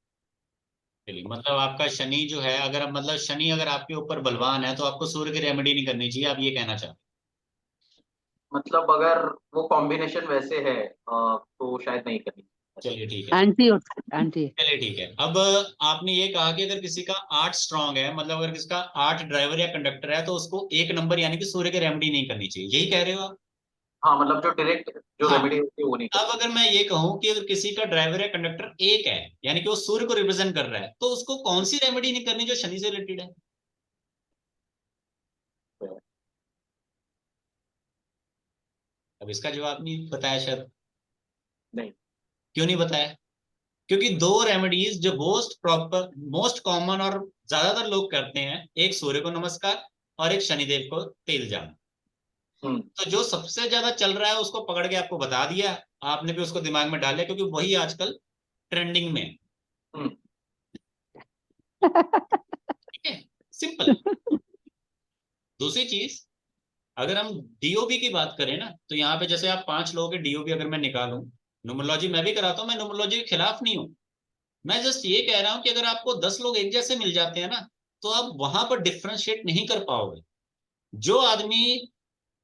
चलिए, मतलब आपका शनि जो है, अगर मतलब शनि अगर आपके ऊपर बलवान है तो आपको सूर्य की रेमेडी नहीं करनी चाहिए, आप ये कहना चाहते मतलब अगर वो कॉम्बिनेशन वैसे है तो शायद नहीं करनी। हैं? चलिए ठीक है। एंटी होता है, एंटी। चलिए ठीक है। अब आपने ये कहा कि अगर किसी का 8 स्ट्रांग है, मतलब अगर किसी का 8 ड्राइवर या कंडक्टर है, तो उसको 1 नंबर यानी कि सूर्य की रेमेडी नहीं करनी चाहिए, यही कह रहे हो आप? हाँ मतलब जो डायरेक्ट जो हाँ। रेमेडी होती है वो नहीं अब करनी। अगर मैं ये कहूं कि अगर किसी का ड्राइवर या कंडक्टर 1 है, यानी कि वो सूर्य को रिप्रेजेंट कर रहा है, तो उसको कौन सी रेमेडी नहीं करनी जो शनि से रिलेटेड है? अब इसका जवाब नहीं बताया शायद। नहीं। क्यों नहीं बताया? क्योंकि दो रेमेडीज जो मोस्ट कॉमन और ज्यादातर लोग करते हैं, एक सूर्य को नमस्कार और एक शनिदेव को तेल जाना। तो जो सबसे ज्यादा चल रहा है उसको पकड़ के आपको बता दिया, आपने भी उसको दिमाग में डाला क्योंकि वही आजकल ट्रेंडिंग में है। हम्म। ठीक है, सिंपल। दूसरी चीज, अगर हम डीओबी की बात करें ना, तो यहाँ पे जैसे आप 5 लोगों के डीओबी अगर मैं निकालूं, न्यूमरोलॉजी मैं भी कराता हूँ, मैं न्यूमरोलॉजी के खिलाफ नहीं हूँ। मैं जस्ट ये कह रहा हूं कि अगर आपको 10 लोग एक जैसे मिल जाते हैं ना, तो आप वहां पर डिफ्रेंशिएट नहीं कर पाओगे। जो आदमी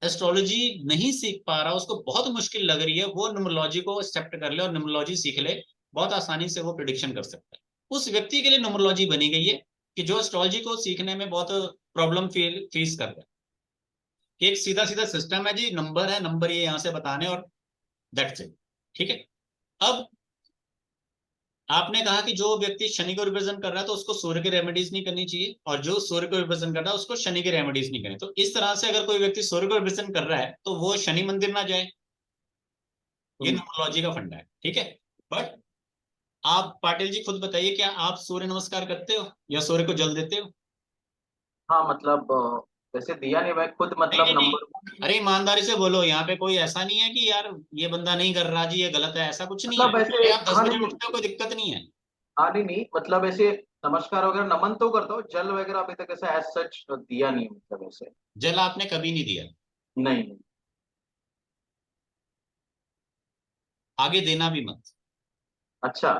एस्ट्रोलॉजी नहीं सीख पा रहा, उसको बहुत मुश्किल लग रही है, वो न्यूमरोलॉजी को एक्सेप्ट कर ले और न्यूमरोलॉजी सीख ले, बहुत आसानी से वो प्रिडिक्शन कर सकता है। उस व्यक्ति के लिए न्यूमरोलॉजी बनी गई है कि जो एस्ट्रोलॉजी को सीखने में बहुत प्रॉब्लम फेस कर रहा है। कि एक सीधा सीधा सिस्टम है जी, नंबर है, नंबर ये यहां से बताने और दैट्स इट। ठीक है। अब आपने कहा कि जो व्यक्ति शनि को रिप्रेजेंट कर रहा है तो उसको सूर्य की रेमेडीज नहीं करनी चाहिए, और जो सूर्य को रिप्रेजेंट कर रहा है उसको शनि की रेमेडीज नहीं करनी। तो इस तरह से अगर कोई व्यक्ति सूर्य को रिप्रेजेंट कर रहा है तो वो शनि मंदिर ना जाए, ये न्यूमरोलॉजी का फंडा है। ठीक है। बट आप पाटिल जी खुद बताइए, क्या आप सूर्य नमस्कार करते हो या सूर्य को जल देते हो? हाँ मतलब वैसे दिया नहीं, मैं खुद नहीं मतलब नहीं नंबर। नहीं, अरे ईमानदारी से बोलो, यहाँ पे कोई ऐसा नहीं है कि यार ये बंदा नहीं कर रहा जी, ये गलत है, ऐसा कुछ नहीं है। मतलब अरे ऐसे आप 10 हाँ बजे नहीं, उठते हो, कोई दिक्कत नहीं है। हाँ नहीं नहीं मतलब ऐसे नमस्कार वगैरह नमन तो करता हूँ, जल वगैरह अभी तक ऐसा एज सच दिया नहीं है, मतलब ऐसे। जल आपने कभी नहीं दिया? नहीं नहीं। आगे देना भी मत। अच्छा।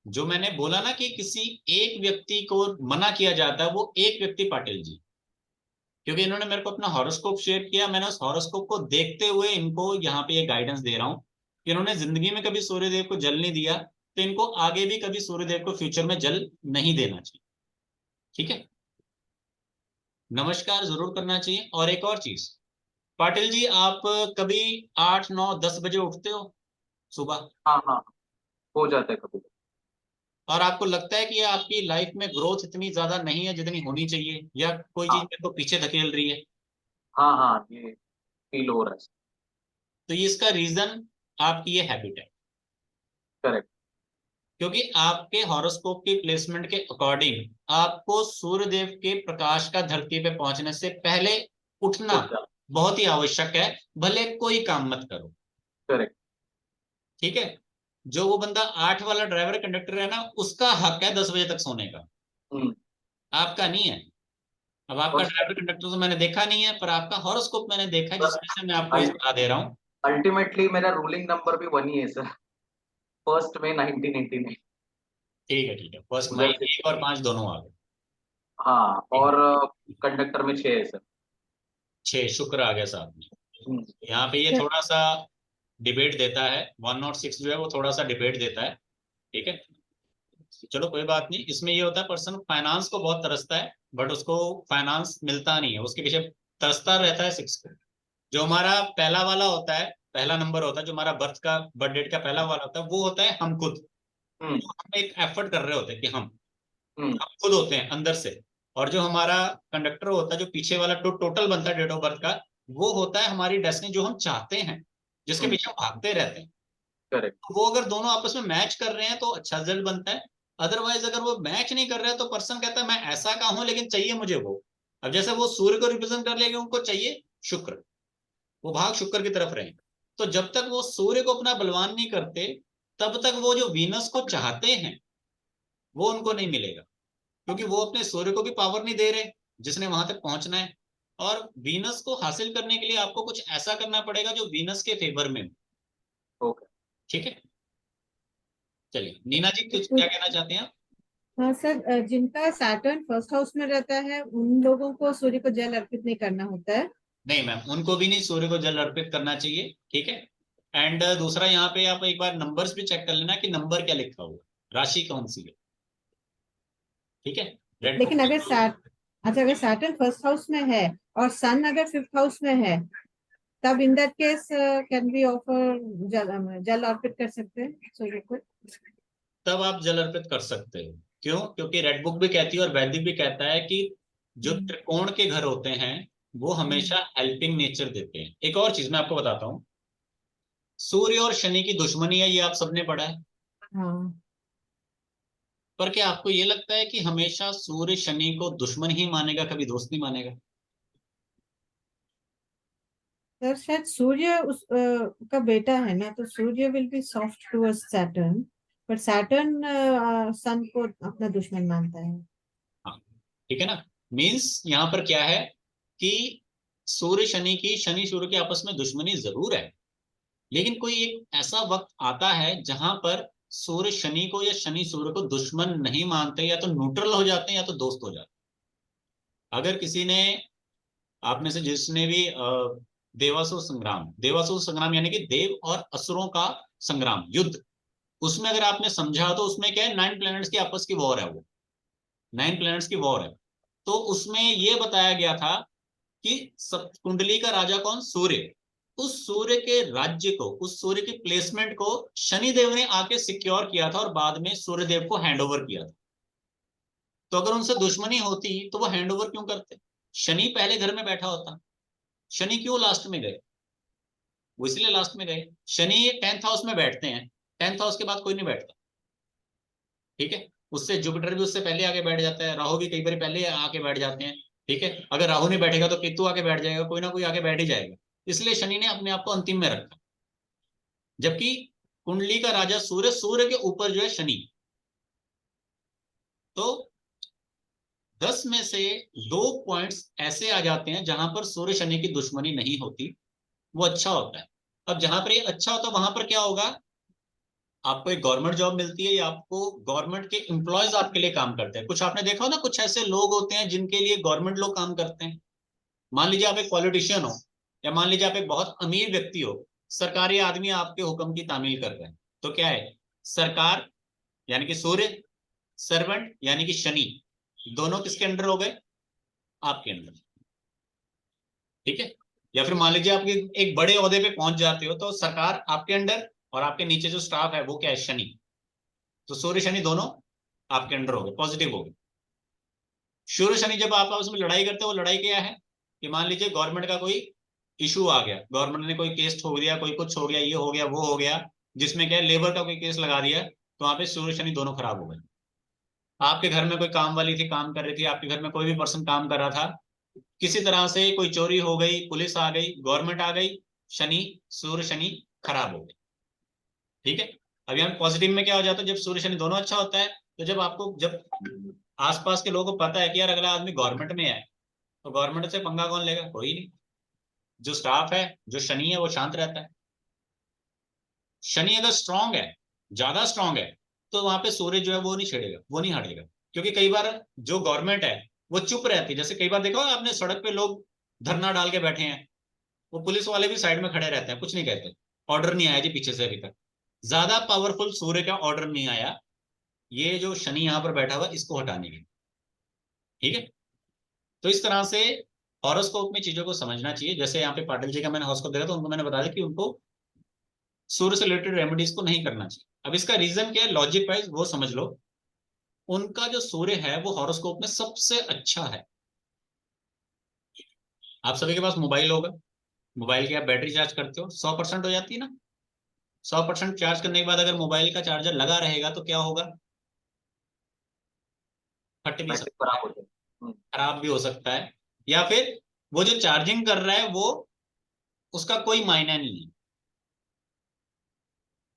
जो मैंने बोला ना कि किसी एक व्यक्ति को मना किया जाता है, वो एक व्यक्ति पाटिल जी, क्योंकि इन्होंने मेरे को अपना हॉरोस्कोप शेयर किया, मैंने उस हॉरोस्कोप को देखते हुए इनको यहाँ पे ये गाइडेंस दे रहा हूँ कि इन्होंने जिंदगी में कभी सूर्यदेव को जल नहीं दिया, तो इनको आगे भी कभी सूर्यदेव को फ्यूचर में जल नहीं देना चाहिए। ठीक है। नमस्कार जरूर करना चाहिए। और एक और चीज, पाटिल जी आप कभी 8 9 10 बजे उठते हो सुबह, हाँ हाँ हो जाता है कभी। और आपको लगता है कि आपकी लाइफ में ग्रोथ इतनी ज्यादा नहीं है जितनी होनी चाहिए, या कोई चीज हाँ मेरे को पीछे धकेल रही है, हाँ हाँ ये फील हो रहा है। तो ये इसका रीजन आपकी ये हैबिट है। करेक्ट। क्योंकि आपके हॉरोस्कोप की प्लेसमेंट के अकॉर्डिंग आपको सूर्यदेव के प्रकाश का धरती पे पहुंचने से पहले उठना उठ जा। बहुत ही आवश्यक है, भले कोई काम मत करो। करेक्ट। ठीक है। जो वो बंदा 8 वाला ड्राइवर कंडक्टर है ना, उसका हक है 10 बजे तक सोने का, हम्म। आपका नहीं है। अब आपका और ड्राइवर कंडक्टर तो मैंने देखा नहीं है, पर आपका हॉरोस्कोप मैंने देखा है, जिस वजह से मैं आपको ये सलाह दे रहा हूँ। अल्टीमेटली मेरा रूलिंग नंबर भी 1 ही है सर, फर्स्ट में 1989। ठीक है ठीक है, फर्स्ट उधर माइन से। 1 और 5 दोनों आ गए। हाँ ठीक और है। कंडक्टर में 6 है सर। 6 शुक्र आ गया साथ में। हम्म। यहाँ पे ये थोड़ा सा डिबेट देता है, 1 और 6 जो है वो थोड़ा सा डिबेट देता है। ठीक है। चलो कोई बात नहीं, इसमें ये होता है पर्सन फाइनेंस को बहुत तरसता है, बट उसको फाइनेंस मिलता नहीं है, उसके पीछे तरसता रहता है 6 को। जो हमारा पहला वाला होता है, पहला नंबर होता है, जो हमारा बर्थ डेट का पहला वाला होता है, वो होता है हम खुद। हम्म। हम एक एफर्ट कर रहे होते हैं कि हम्म। हम खुद होते हैं अंदर से। और जो हमारा कंडक्टर होता है, जो पीछे वाला टोटल बनता है डेट ऑफ बर्थ का, वो होता है हमारी डेस्टिनी, जो हम चाहते हैं, जिसके हम्म। पीछे हम भागते रहते हैं। करेक्ट। वो अगर दोनों आपस में मैच कर रहे हैं तो अच्छा रिजल्ट बनता है। अदरवाइज अगर वो मैच नहीं कर रहे हैं तो पर्सन कहता है मैं ऐसा का हूं लेकिन चाहिए मुझे वो। अब जैसे वो सूर्य को रिप्रेजेंट कर लेंगे, उनको चाहिए शुक्र, वो भाग शुक्र की तरफ रहेंगे। तो जब तक वो सूर्य को अपना बलवान नहीं करते तब तक वो जो वीनस को चाहते हैं वो उनको नहीं मिलेगा, क्योंकि वो अपने सूर्य को भी पावर नहीं दे रहे जिसने वहां तक पहुंचना है। और वीनस को हासिल करने के लिए आपको कुछ ऐसा करना पड़ेगा जो वीनस के फेवर में हो। ओके। ठीक है, चलिए नीना जी कुछ तो क्या कहना चाहते हैं आप? हाँ सर, जिनका सैटर्न फर्स्ट हाउस में रहता है उन लोगों को सूर्य को जल अर्पित नहीं करना होता है। नहीं मैम, उनको भी नहीं सूर्य को जल अर्पित करना चाहिए। ठीक है, एंड दूसरा यहाँ पे आप एक बार नंबर्स भी चेक कर लेना कि नंबर क्या लिखा हुआ, राशि कौन सी है। ठीक है, रेड बुक लेकिन अगर सैटर्न फर्स्ट हाउस में है और सन अगर फिफ्थ हाउस में है, तब in that case can be offer जल अर्पित कर सकते हैं सूर्य को। तब आप जल अर्पित कर सकते हो। क्यों? क्योंकि रेड बुक भी कहती है और वैदिक भी कहता है कि जो त्रिकोण के घर होते हैं वो हमेशा हेल्पिंग नेचर देते हैं। एक और चीज मैं आपको बताता हूँ, सूर्य और शनि की दुश्मनी है, ये आप सबने पढ़ा है। हाँ पर क्या आपको ये लगता है कि हमेशा सूर्य शनि को दुश्मन ही मानेगा, कभी दोस्त नहीं मानेगा? सर, शायद सूर्य का बेटा है ना, तो Surya will be soft towards Saturn, पर सैटर्न सन को अपना दुश्मन मानता है। हाँ, ठीक है ना। मीन्स यहाँ पर क्या है कि सूर्य शनि की, शनि सूर्य की आपस में दुश्मनी जरूर है, लेकिन कोई एक ऐसा वक्त आता है जहां पर सूर्य शनि को या शनि सूर्य को दुश्मन नहीं मानते, या तो न्यूट्रल हो जाते हैं या तो दोस्त हो जाते हैं। अगर किसी ने, आप में से जिसने भी देवासुर संग्राम यानी कि देव और असुरों का संग्राम, युद्ध, उसमें अगर आपने समझा तो उसमें क्या है, 9 प्लैनेट्स की आपस की वॉर है, वो 9 प्लैनेट्स की वॉर है। तो उसमें ये बताया गया था कि सब कुंडली का राजा कौन? सूर्य। उस सूर्य के राज्य को, उस सूर्य की प्लेसमेंट को शनिदेव ने आके सिक्योर किया था और बाद में सूर्यदेव को हैंड ओवर किया था। तो अगर उनसे दुश्मनी होती तो वो हैंड ओवर क्यों करते? शनि पहले घर में बैठा होता, शनि क्यों लास्ट में गए? वो इसलिए लास्ट में गए, शनि 10th हाउस में बैठते हैं, 10th हाउस के बाद कोई नहीं बैठता। ठीक है, उससे जुपिटर भी उससे पहले आके बैठ जाता है, राहु भी कई बार पहले आके बैठ जाते हैं। ठीक है, अगर राहु नहीं बैठेगा तो केतु आके बैठ जाएगा, कोई ना कोई आके बैठ ही जाएगा। इसलिए शनि ने अपने आप को अंतिम में रखा, जबकि कुंडली का राजा सूर्य, सूर्य के ऊपर जो है शनि। तो 10 में से 2 पॉइंट्स ऐसे आ जाते हैं जहां पर सूर्य शनि की दुश्मनी नहीं होती, वो अच्छा होता है। अब जहां पर ये अच्छा होता है वहां पर क्या होगा, आपको एक गवर्नमेंट जॉब मिलती है या आपको गवर्नमेंट के एम्प्लॉयज आपके लिए काम करते हैं। कुछ आपने देखा हो ना, कुछ ऐसे लोग होते हैं जिनके लिए गवर्नमेंट लोग काम करते हैं। मान लीजिए आप एक पॉलिटिशियन हो, या मान लीजिए आप एक बहुत अमीर व्यक्ति हो, सरकारी आदमी आपके हुक्म की तामील कर रहे हैं, तो क्या है, सरकार यानी कि सूर्य, सर्वेंट यानी कि शनि, दोनों किसके अंडर हो गए? आपके अंडर। ठीक है, या फिर मान लीजिए आप एक बड़े ओहदे पे पहुंच जाते हो तो सरकार आपके अंडर और आपके नीचे जो स्टाफ है वो क्या है? शनि। तो सूर्य शनि दोनों आपके अंडर हो गए, पॉजिटिव हो गए। सूर्य शनि जब आप आपस में लड़ाई करते हो, वो लड़ाई क्या है कि मान लीजिए गवर्नमेंट का कोई इशू आ गया, गवर्नमेंट ने कोई केस ठोक दिया, कोई कुछ हो गया, ये हो गया वो हो गया, जिसमें क्या है, लेबर का कोई केस लगा दिया, तो वहां पे सूर्य शनि दोनों खराब हो गए। आपके घर में कोई काम वाली थी, काम कर रही थी, आपके घर में कोई भी पर्सन काम कर रहा था, किसी तरह से कोई चोरी हो गई, पुलिस आ गई, गवर्नमेंट आ गई, शनि, सूर्य शनि खराब हो गए। ठीक है, अब यहाँ पॉजिटिव में क्या हो जाता है, जब सूर्य शनि दोनों अच्छा होता है, तो जब आपको, जब आसपास के लोगों को पता है कि यार अगला आदमी गवर्नमेंट में है, तो गवर्नमेंट से पंगा कौन लेगा? कोई नहीं। जो स्टाफ है, जो शनि है, वो शांत रहता है। शनि अगर स्ट्रांग है, ज्यादा स्ट्रांग है, तो वहां पे सूर्य जो है वो नहीं छेड़ेगा, वो नहीं हटेगा। क्योंकि कई बार जो गवर्नमेंट है वो चुप रहती है, जैसे कई बार देखा आपने सड़क पे लोग धरना डाल के बैठे हैं, वो पुलिस वाले भी साइड में खड़े रहते हैं, कुछ नहीं कहते, ऑर्डर नहीं आया जी पीछे से अभी तक। ज्यादा पावरफुल सूर्य का ऑर्डर नहीं आया, ये जो शनि यहाँ पर बैठा हुआ इसको हटाने के। ठीक है, तो इस तरह से हॉरोस्कोप में चीजों को समझना चाहिए। जैसे यहाँ पे पाटिल जी का मैंने हॉरोस्कोप देखा तो उनको मैंने बताया कि उनको सूर्य से रिलेटेड रेमेडीज को नहीं करना चाहिए। अब इसका रीजन क्या है, लॉजिक वाइज वो समझ लो। उनका जो सूर्य है वो हॉरोस्कोप में सबसे अच्छा है। आप सभी के पास मोबाइल होगा, मोबाइल की आप बैटरी चार्ज करते हो, 100% हो जाती है ना। 100% चार्ज करने के बाद अगर मोबाइल का चार्जर लगा रहेगा तो क्या होगा? फट भी बैटरी सकता खराब है, हो जाए। खराब भी हो सकता है, या फिर वो जो चार्जिंग कर रहा है वो, उसका कोई मायना नहीं है।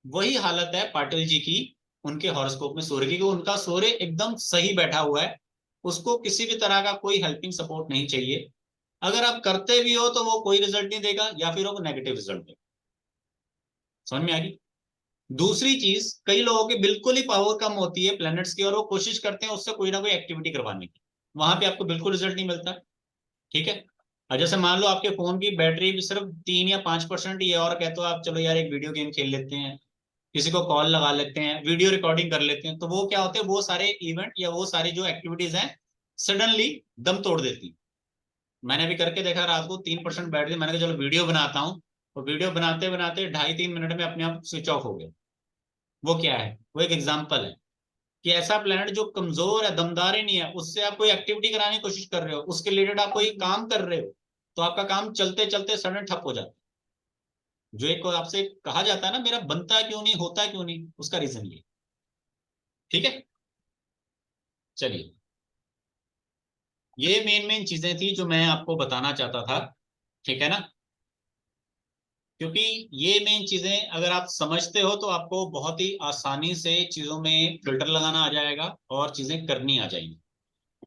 वही हालत है पाटिल जी की उनके हॉरोस्कोप में सूर्य की, उनका सूर्य एकदम सही बैठा हुआ है, उसको किसी भी तरह का कोई हेल्पिंग सपोर्ट नहीं चाहिए। अगर आप करते भी हो तो वो कोई रिजल्ट नहीं देगा या फिर वो नेगेटिव रिजल्ट देगा। समझ में आ गई? दूसरी चीज, कई लोगों की बिल्कुल ही पावर कम होती है प्लैनेट्स की और वो कोशिश करते हैं उससे कोई ना कोई एक्टिविटी करवाने की, वहां पे आपको बिल्कुल रिजल्ट नहीं मिलता। ठीक है? और जैसे मान लो आपके फोन की बैटरी भी सिर्फ 3 या 5% ही है और कहते हो आप चलो यार एक वीडियो गेम खेल लेते हैं, किसी को कॉल लगा लेते हैं, वीडियो रिकॉर्डिंग कर लेते हैं, तो वो क्या होते हैं, वो सारे इवेंट या वो सारी जो एक्टिविटीज हैं सडनली दम तोड़ देती। मैंने भी करके देखा, रात को 3% बैटरी, मैंने कहा चलो वीडियो बनाता हूँ, और वीडियो बनाते बनाते 2.5-3 मिनट में अपने आप स्विच ऑफ हो गया। वो क्या है, वो एक एग्जाम्पल है कि ऐसा प्लेनेट जो कमजोर है, दमदार ही नहीं है, उससे आप कोई एक्टिविटी कराने की कोशिश कर रहे हो, उसके रिलेटेड आप कोई काम कर रहे हो, तो आपका काम चलते चलते सडन ठप हो जाता है। जो एक आपसे कहा जाता है ना, मेरा बनता क्यों नहीं, होता क्यों नहीं, उसका रीजन ये। ठीक है? चलिए, ये मेन मेन चीजें थी जो मैं आपको बताना चाहता था। ठीक है ना? क्योंकि ये मेन चीजें अगर आप समझते हो तो आपको बहुत ही आसानी से चीजों में फिल्टर लगाना आ जाएगा और चीजें करनी आ जाएंगी।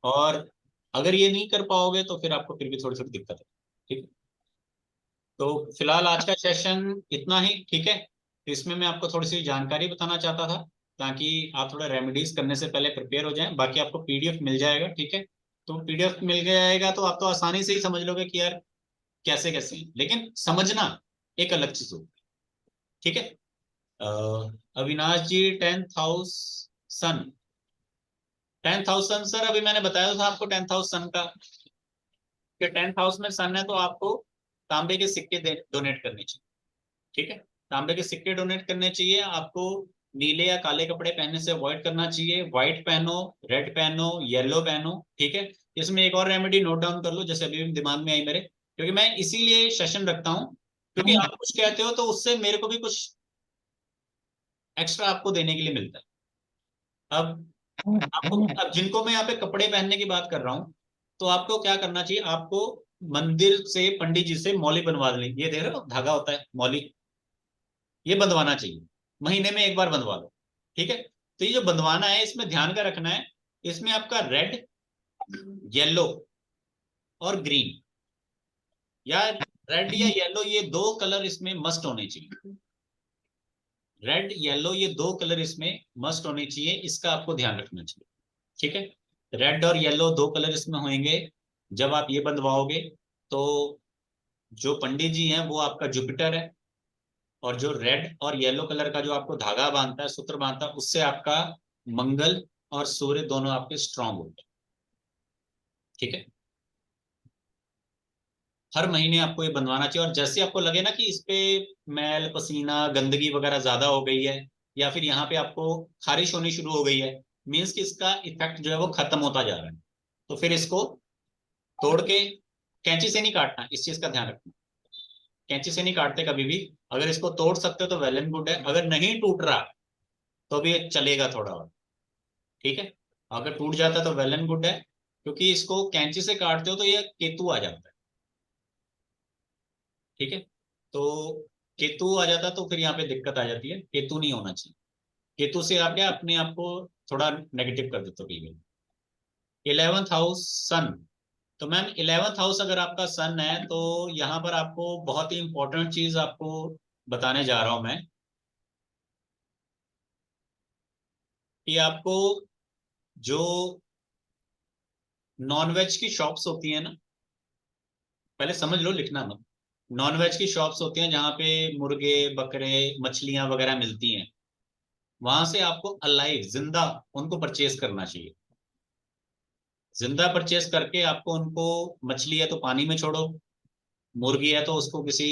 और अगर ये नहीं कर पाओगे तो फिर आपको फिर भी थोड़ी थोड़ी दिक्कत है। ठीक है? तो फिलहाल आज का सेशन इतना ही। ठीक है? तो इसमें मैं आपको थोड़ी सी जानकारी बताना चाहता था ताकि आप थोड़ा रेमेडीज करने से पहले प्रिपेयर हो जाएं। बाकी आपको पीडीएफ मिल जाएगा। ठीक है? तो पीडीएफ मिल जाएगा तो आप तो आसानी से ही समझ लोगे कि यार कैसे कैसे हैं। लेकिन समझना एक अलग चीज होगी। ठीक है? अविनाश जी, 10th हाउस सन। 10th हाउस सन, सर अभी मैंने बताया था आपको 10th हाउस सन का, कि 10th हाउस में सन है तो आपको तांबे के सिक्के डोनेट करने चाहिए। ठीक है? तांबे के सिक्के डोनेट करने चाहिए आपको। नीले या काले कपड़े पहनने से अवॉइड करना चाहिए। व्हाइट पहनो, रेड पहनो, येलो पहनो। ठीक है? इसमें एक और रेमेडी नोट डाउन कर लो, जैसे अभी दिमाग में आई मेरे, क्योंकि मैं इसीलिए सेशन रखता हूँ, क्योंकि आप कुछ कहते हो तो उससे मेरे को भी कुछ एक्स्ट्रा आपको देने के लिए मिलता है। अब जिनको मैं यहाँ पे कपड़े पहनने की बात कर रहा हूँ, तो आपको क्या करना चाहिए, आपको मंदिर से पंडित जी से मौली बनवा लें। ये देख रहे हो धागा होता है मौली, ये बंधवाना चाहिए, महीने में एक बार बंधवा लो। ठीक है? तो ये जो बंधवाना है इसमें ध्यान का रखना है, इसमें आपका रेड, येलो और ग्रीन, या रेड या येलो, ये दो कलर इसमें मस्ट होने चाहिए। रेड येलो ये दो कलर इसमें मस्ट होने चाहिए, इसका आपको ध्यान रखना चाहिए। ठीक है? रेड और येलो दो कलर इसमें होंगे जब आप ये बंधवाओगे। तो जो पंडित जी हैं वो आपका जुपिटर है, और जो रेड और येलो कलर का जो आपको धागा बांधता है, सूत्र बांधता है, उससे आपका मंगल और सूर्य दोनों आपके स्ट्रांग होते हैं। ठीक है? हर महीने आपको ये बनवाना चाहिए, और जैसे आपको लगे ना कि इस पे मैल पसीना गंदगी वगैरह ज्यादा हो गई है, या फिर यहाँ पे आपको खारिश होनी शुरू हो गई है, मीन्स कि इसका इफेक्ट जो है वो खत्म होता जा रहा है, तो फिर इसको तोड़ के, कैंची से नहीं काटना, इस चीज का ध्यान रखना। कैंची से नहीं काटते कभी भी। अगर इसको तोड़ सकते हो तो वेल एंड गुड है, अगर नहीं टूट रहा तो भी ये चलेगा थोड़ा और। ठीक है? अगर टूट जाता है तो वेल एंड गुड है, क्योंकि इसको कैंची से काटते हो तो ये केतु आ जाता है। ठीक है? तो केतु आ जाता तो फिर यहाँ पे दिक्कत आ जाती है, केतु नहीं होना चाहिए। केतु से आप क्या अपने आप को थोड़ा नेगेटिव कर देते हो कई बार। 11th हाउस सन। तो मैम 11th हाउस अगर आपका सन है तो यहाँ पर आपको बहुत ही इंपॉर्टेंट चीज आपको बताने जा रहा हूं मैं, कि आपको जो नॉनवेज की शॉप्स होती है ना, पहले समझ लो, लिखना मत। नॉनवेज की शॉप्स होती हैं जहाँ पे मुर्गे बकरे मछलियां वगैरह मिलती हैं, वहां से आपको अलाइव जिंदा उनको परचेज करना चाहिए। जिंदा परचेज करके आपको उनको, मछली है तो पानी में छोड़ो, मुर्गी है तो उसको किसी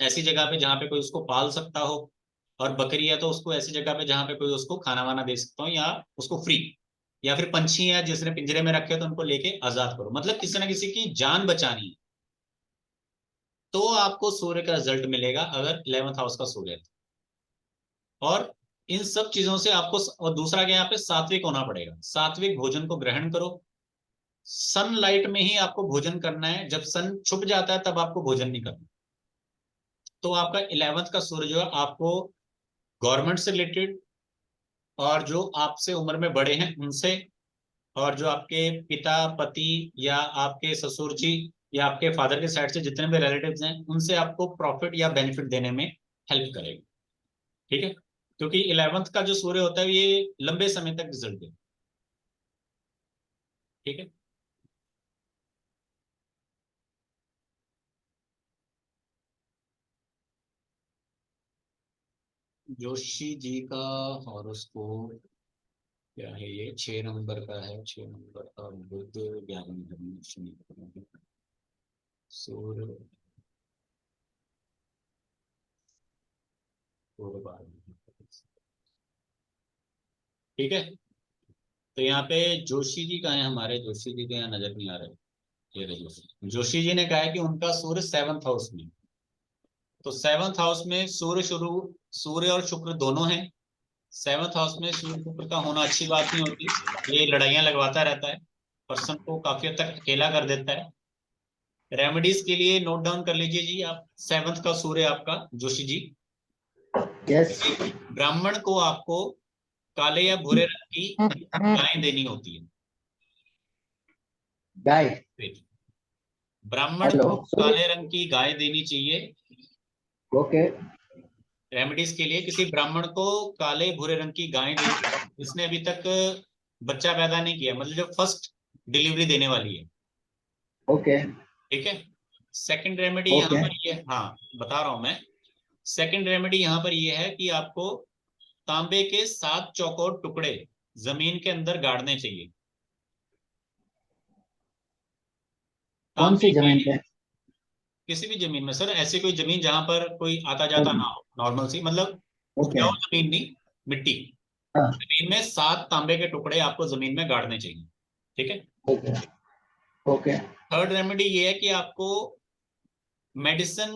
ऐसी जगह पे जहाँ पे कोई उसको पाल सकता हो, और बकरी है तो उसको ऐसी जगह पे जहाँ पे कोई उसको खाना वाना दे सकता हो, या उसको फ्री, या फिर पंछी है जिसने पिंजरे में रखे तो उनको लेके आजाद करो, मतलब किसी ना किसी की जान बचानी है, तो आपको सूर्य का रिजल्ट मिलेगा अगर 11th हाउस का सूर्य है। और इन सब चीजों से आपको, और दूसरा क्या, यहाँ पे सात्विक होना पड़ेगा, सात्विक भोजन को ग्रहण करो। सनलाइट में ही आपको भोजन करना है, जब सन छुप जाता है तब आपको भोजन नहीं करना। तो आपका 11th का सूर्य जो है आपको गवर्नमेंट से रिलेटेड, और जो आपसे उम्र में बड़े हैं उनसे, और जो आपके पिता, पति या आपके ससुर जी या आपके फादर के साइड से जितने भी रिलेटिव्स हैं उनसे आपको प्रॉफिट या बेनिफिट देने में हेल्प करेगा। ठीक है, क्योंकि 11th का जो सूर्य होता है ये लंबे समय तक रिजल्ट देगा। ठीक है, जोशी जी का हॉरोस्कोप क्या है? ये 6 नंबर का है। 6 नंबर का बुध 11वें घर में शनि सूर्य पूर्व भाग। ठीक है, तो यहाँ पे जोशी जी कहाँ है? हमारे जोशी जी के यहाँ नजर नहीं आ रहे। ये रहे जोशी। जोशी जी ने कहा है कि उनका सूर्य 7th हाउस में, तो 7th हाउस में सूर्य और शुक्र दोनों हैं। 7th हाउस में सूर्य शुक्र का होना अच्छी बात नहीं होती, ये लड़ाइयां लगवाता रहता है, पर्सन को काफी हद तक अकेला कर देता है। रेमेडीज के लिए नोट डाउन कर लीजिए जी आप, 7th का सूर्य आपका जोशी जी। यस ब्राह्मण को आपको काले या भूरे रंग की गाय देनी होती है। गाय। ब्राह्मण हेलो को काले रंग की गाय देनी चाहिए। ओके रेमेडीज के लिए किसी ब्राह्मण को काले भूरे रंग की गाय देनी, जिसने अभी तक बच्चा पैदा नहीं किया, मतलब जो फर्स्ट डिलीवरी देने वाली है। ओके ठीक है, सेकंड रेमेडी यहाँ ओके पर ये, हाँ बता रहा हूं मैं। सेकंड रेमेडी यहाँ पर ये है कि आपको तांबे के 7 चौकोर टुकड़े जमीन के अंदर गाड़ने चाहिए। कौन सी तांबे जमीन के पे? किसी भी जमीन में सर, ऐसी कोई जमीन जहां पर कोई आता जाता ना हो, नॉर्मल सी, मतलब ओके उपजाऊ जमीन नहीं, मिट्टी। हाँ जमीन में 7 तांबे के टुकड़े आपको जमीन में गाड़ने चाहिए। ठीक है, ओके ओके थर्ड रेमेडी ये है कि आपको मेडिसिन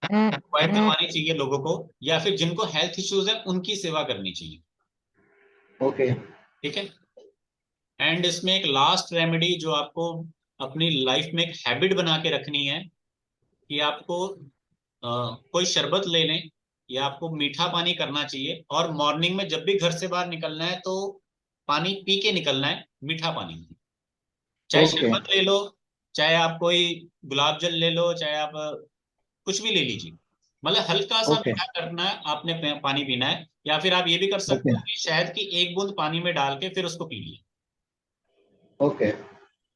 प्रोवाइड करवानी चाहिए लोगों को, या फिर जिनको हेल्थ इश्यूज है उनकी सेवा करनी चाहिए। ओके ठीक है, एंड इसमें एक लास्ट रेमेडी जो आपको अपनी लाइफ में एक हैबिट बना के रखनी है कि आपको कोई शरबत ले लें या आपको मीठा पानी करना चाहिए, और मॉर्निंग में जब भी घर से बाहर निकलना है तो पानी पी के निकलना है, मीठा पानी। चाहे ओके शरबत ले लो, चाहे आप कोई गुलाब जल ले लो, चाहे आप कुछ भी ले लीजिए, मतलब हल्का सा ओके मीठा करना है आपने, पानी पीना है। या फिर आप ये भी कर सकते ओके हो कि शहद की 1 बूंद पानी में डाल के फिर उसको पी लिया। ओके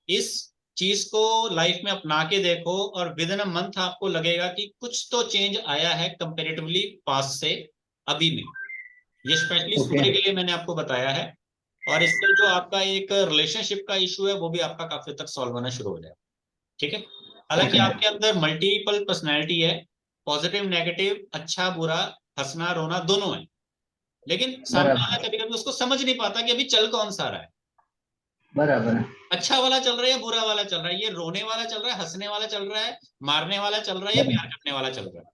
इस चीज को लाइफ में अपना के देखो, और विद इन अ मंथ आपको लगेगा कि कुछ तो चेंज आया है कंपेरेटिवली पास्ट से अभी में। ये स्पेशली ओके सूर्य के लिए मैंने आपको बताया है, और इससे जो आपका एक रिलेशनशिप का इशू है वो भी आपका काफी तक सॉल्व होना शुरू हो जाएगा। ठीक है, हालांकि ओके आपके अंदर मल्टीपल पर्सनैलिटी है, पॉजिटिव नेगेटिव, अच्छा बुरा, हंसना रोना दोनों है, लेकिन सामने वाला बराबर कभी कभी उसको समझ नहीं पाता कि अभी चल कौन सा रहा है, बराबर अच्छा वाला चल रहा है या बुरा वाला चल रहा है, ये रोने वाला चल रहा है, हंसने वाला चल रहा है, मारने वाला चल रहा है, या प्यार करने वाला चल रहा है।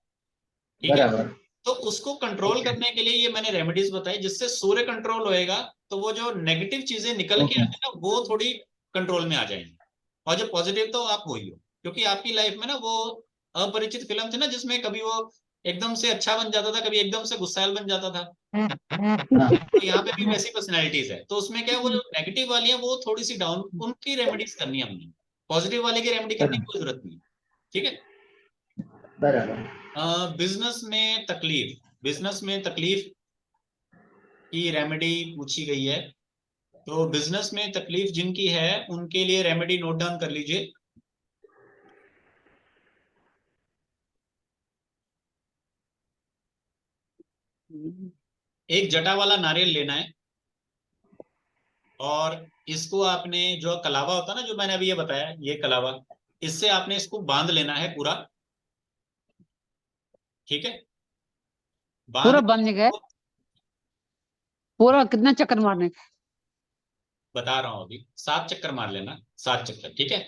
ठीक है, बराबर तो उसको कंट्रोल ओके करने के लिए ये मैंने रेमेडीज बताई, जिससे सूर्य कंट्रोल होएगा तो वो जो नेगेटिव चीजें निकल के ओके आती है ना वो थोड़ी कंट्रोल में आ जाएंगी, और जो पॉजिटिव तो आप हो ही हो, क्योंकि आपकी लाइफ में ना वो अपरिचित फिल्म थी ना जिसमें कभी वो एकदम से अच्छा बन जाता था, कभी एकदम से गुस्सैल बन जाता था। हाँ तो यहाँ पे भी वैसी पर्सनैलिटीज है, तो उसमें क्या है, वो जो नेगेटिव वाली है वो थोड़ी सी डाउन, उनकी रेमेडीज करनी है हमने, पॉजिटिव वाले की रेमेडी करने की कोई जरूरत नहीं। ठीक है, बराबर बिजनेस में तकलीफ की रेमेडी पूछी गई है, तो बिजनेस में तकलीफ जिनकी है उनके लिए रेमेडी नोट डाउन कर लीजिए। एक जटा वाला नारियल लेना है, और इसको आपने, जो कलावा होता है ना जो मैंने अभी ये बताया, ये कलावा, इससे आपने इसको बांध लेना है पूरा। ठीक है, पूरा बांध बांधने का है? पूरा कितना चक्कर मारने का? बता रहा हूं अभी, 7 चक्कर मार लेना, 7 चक्कर। ठीक है,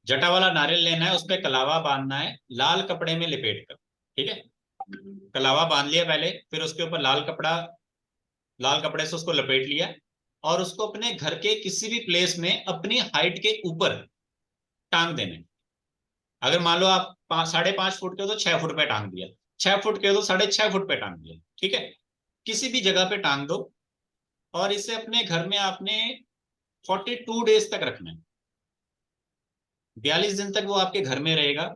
जटा वाला नारियल लेना है, उस पर कलावा बांधना है लाल कपड़े में लिपेट कर। ठीक है, कलावा बांध लिया पहले, फिर उसके ऊपर लाल कपड़े से उसको लपेट लिया, और उसको अपने घर के किसी भी प्लेस में अपनी हाइट के ऊपर टांग देना है। अगर मान लो आप 5.5 फुट के हो तो 6 फुट पे टांग दिया, 6 फुट के तो 6.5 फुट पे टांग दिया, ठीक है, किसी भी जगह पे टांग दो, और इसे अपने घर में आपने 42 डेज तक रखना है। 42 दिन तक वो आपके घर में रहेगा।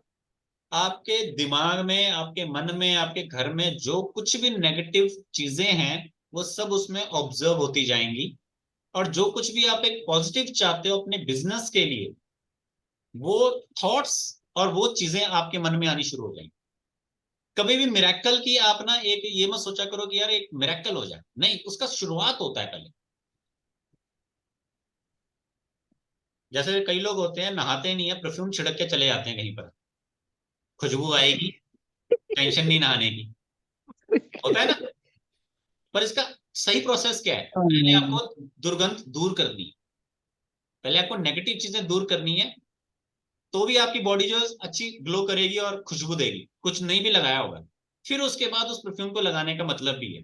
आपके दिमाग में, आपके मन में, आपके घर में जो कुछ भी नेगेटिव चीजें हैं वो सब उसमें ऑब्जर्व होती जाएंगी, और जो कुछ भी आप एक पॉजिटिव चाहते हो अपने बिजनेस के लिए, वो थॉट्स और वो चीजें आपके मन में आनी शुरू हो जाएंगी। कभी भी मिरेकल की आप ना एक ये मत सोचा करो कि यार एक मिरेकल हो जाए, नहीं, उसका शुरुआत होता है पहले। जैसे कई लोग होते हैं नहाते नहीं है, परफ्यूम छिड़क के चले जाते हैं कहीं पर, खुशबू आएगी, टेंशन नहीं नहाने की, होता है ना। पर इसका सही प्रोसेस क्या है? पहले आपको दुर्गंध दूर करनी है, पहले आपको नेगेटिव चीजें दूर करनी है, तो भी आपकी बॉडी जो है अच्छी ग्लो करेगी और खुशबू देगी, कुछ नहीं भी लगाया होगा। फिर उसके बाद उस परफ्यूम को लगाने का मतलब भी है,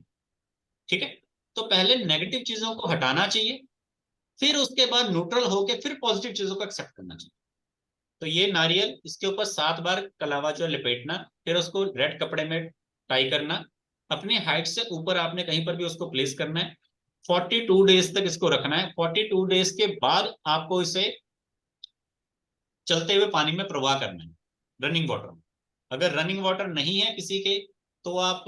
ठीक है। तो पहले नेगेटिव चीजों को हटाना चाहिए, फिर उसके बाद न्यूट्रल होके फिर पॉजिटिव चीजों को एक्सेप्ट करना चाहिए। तो ये नारियल, इसके ऊपर 7 बार कलावा जो लिपेटना, फिर उसको रेड कपड़े में टाई करना, अपनी हाइट से ऊपर आपने कहीं पर भी उसको प्लेस करना है, 42 डेज तक इसको रखना है। 42 डेज के बाद आपको इसे चलते हुए पानी में प्रवाह करना है, रनिंग वाटर में। अगर रनिंग वाटर नहीं है किसी के, तो आप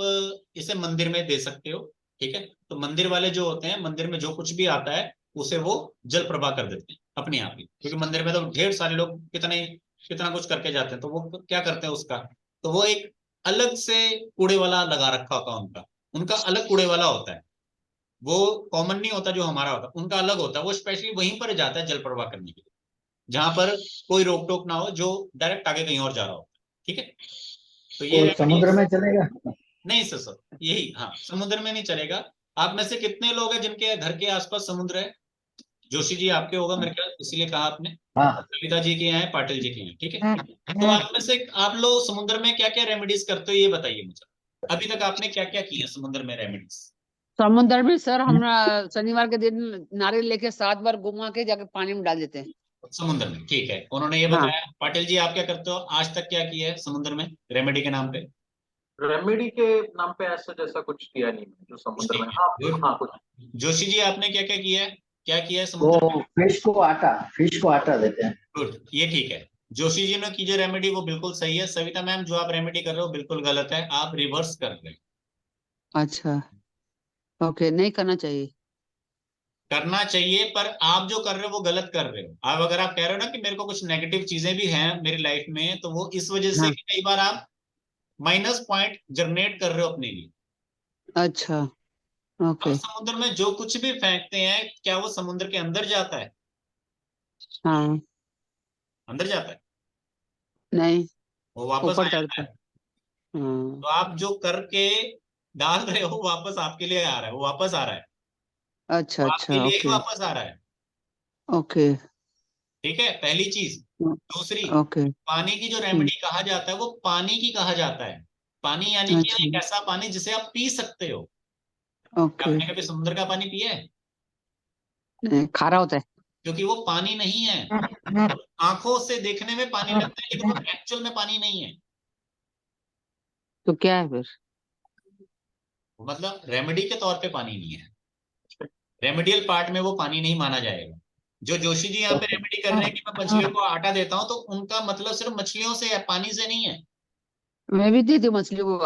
इसे मंदिर में दे सकते हो, ठीक है। तो मंदिर वाले जो होते हैं, मंदिर में जो कुछ भी आता है उसे वो जल प्रवाह कर देते हैं अपने आप ही, क्योंकि मंदिर में तो ढेर सारे लोग कितना कुछ करके जाते हैं, तो वो क्या करते हैं उसका, तो वो एक अलग से कूड़े वाला लगा रखा होता है उनका, उनका अलग कूड़े वाला होता है, वो कॉमन नहीं होता जो हमारा होता, उनका अलग होता है, वो स्पेशली वहीं पर जाता है जल प्रवाह करने के लिए, जहां पर कोई रोक टोक ना हो, जो डायरेक्ट आगे कहीं और जा रहा होता है, ठीक है। तो ये वो रेमेडी, समुद्र में चलेगा? नहीं सर यही, हाँ, समुद्र में नहीं चलेगा। आप में से कितने लोग हैं जिनके घर के आसपास समुद्र है? जोशी जी आपके होगा मेरे ख्याल, इसीलिए कहा आपने। हाँ, कविता जी के हैं, पाटिल जी के हैं, ठीक है। तो आप में से आप लोग समुद्र में क्या क्या रेमेडीज करते हो ये बताइए मुझे, अभी तक आपने क्या क्या किया समुद्र में रेमेडीज? समुद्र में सर हम शनिवार के दिन नारियल लेके 7 बार घुमा के जाके पानी में डाल देते हैं। समुद्र में, ठीक है, उन्होंने ये हाँ। बताया। पाटिल जी आप क्या करते हो, आज तक क्या किया है समुद्र में रेमेडी के नाम पे? रेमेडी के नाम पे ऐसा जैसा कुछ किया नहीं जो समुद्र में, हाँ। गुड। हाँ कुछ। जोशी जी आपने क्या क्या किया है, क्या किया है वो समुद्र में? फिश को आटा देते हैं। गुड, ये ठीक है। जोशी जी ने की जो रेमेडी वो बिल्कुल सही है। सविता मैम जो आप रेमेडी कर रहे हो बिल्कुल गलत है, आप रिवर्स कर रहे हो। अच्छा, ओके, नहीं करना चाहिए। करना चाहिए, पर आप जो कर रहे हो वो गलत कर रहे हो। आप अगर आप कह रहे हो ना कि मेरे को कुछ नेगेटिव चीजें भी हैं मेरी लाइफ में, तो वो इस वजह से हाँ। कि कई बार आप माइनस पॉइंट जनरेट कर रहे हो अपने लिए। अच्छा, अब ओके। समुद्र में जो कुछ भी फेंकते हैं, क्या वो समुद्र के अंदर जाता है? हाँ, अंदर जाता है? नहीं, वो वापस आ ऊपर जाता चढ़ता है। है। हाँ। तो आप जो करके डाल रहे हो वापस आपके लिए आ रहा है, वो वापस आ रहा है, अच्छा, वो आपके अच्छा, लिए ही ओके, वापस आ रहा है, ओके, ठीक है, पहली चीज। दूसरी, ओके। पानी की जो रेमेडी कहा जाता है वो पानी की कहा जाता है। पानी यानी कि अच्छा, एक ऐसा पानी जिसे आप पी सकते हो। ओके। आपने कभी समुद्र का पानी पिया है? नहीं, खारा होता है। क्योंकि वो पानी नहीं है। आंखों से देखने में पानी लगता है, लेकिन वो एक्चुअल में पानी नहीं है। तो क्या है फिर? मतलब रेमेडी के तौर पे पानी नहीं है, रेमेडियल पार्ट में वो पानी नहीं माना जाएगा। जो जोशी जी यहाँ पे रेमेडी कर रहे हैं कि मैं मछलियों को आटा देता हूँ, तो उनका मतलब सिर्फ मछलियों से है, पानी से नहीं है। मैं भी दी थी मछली को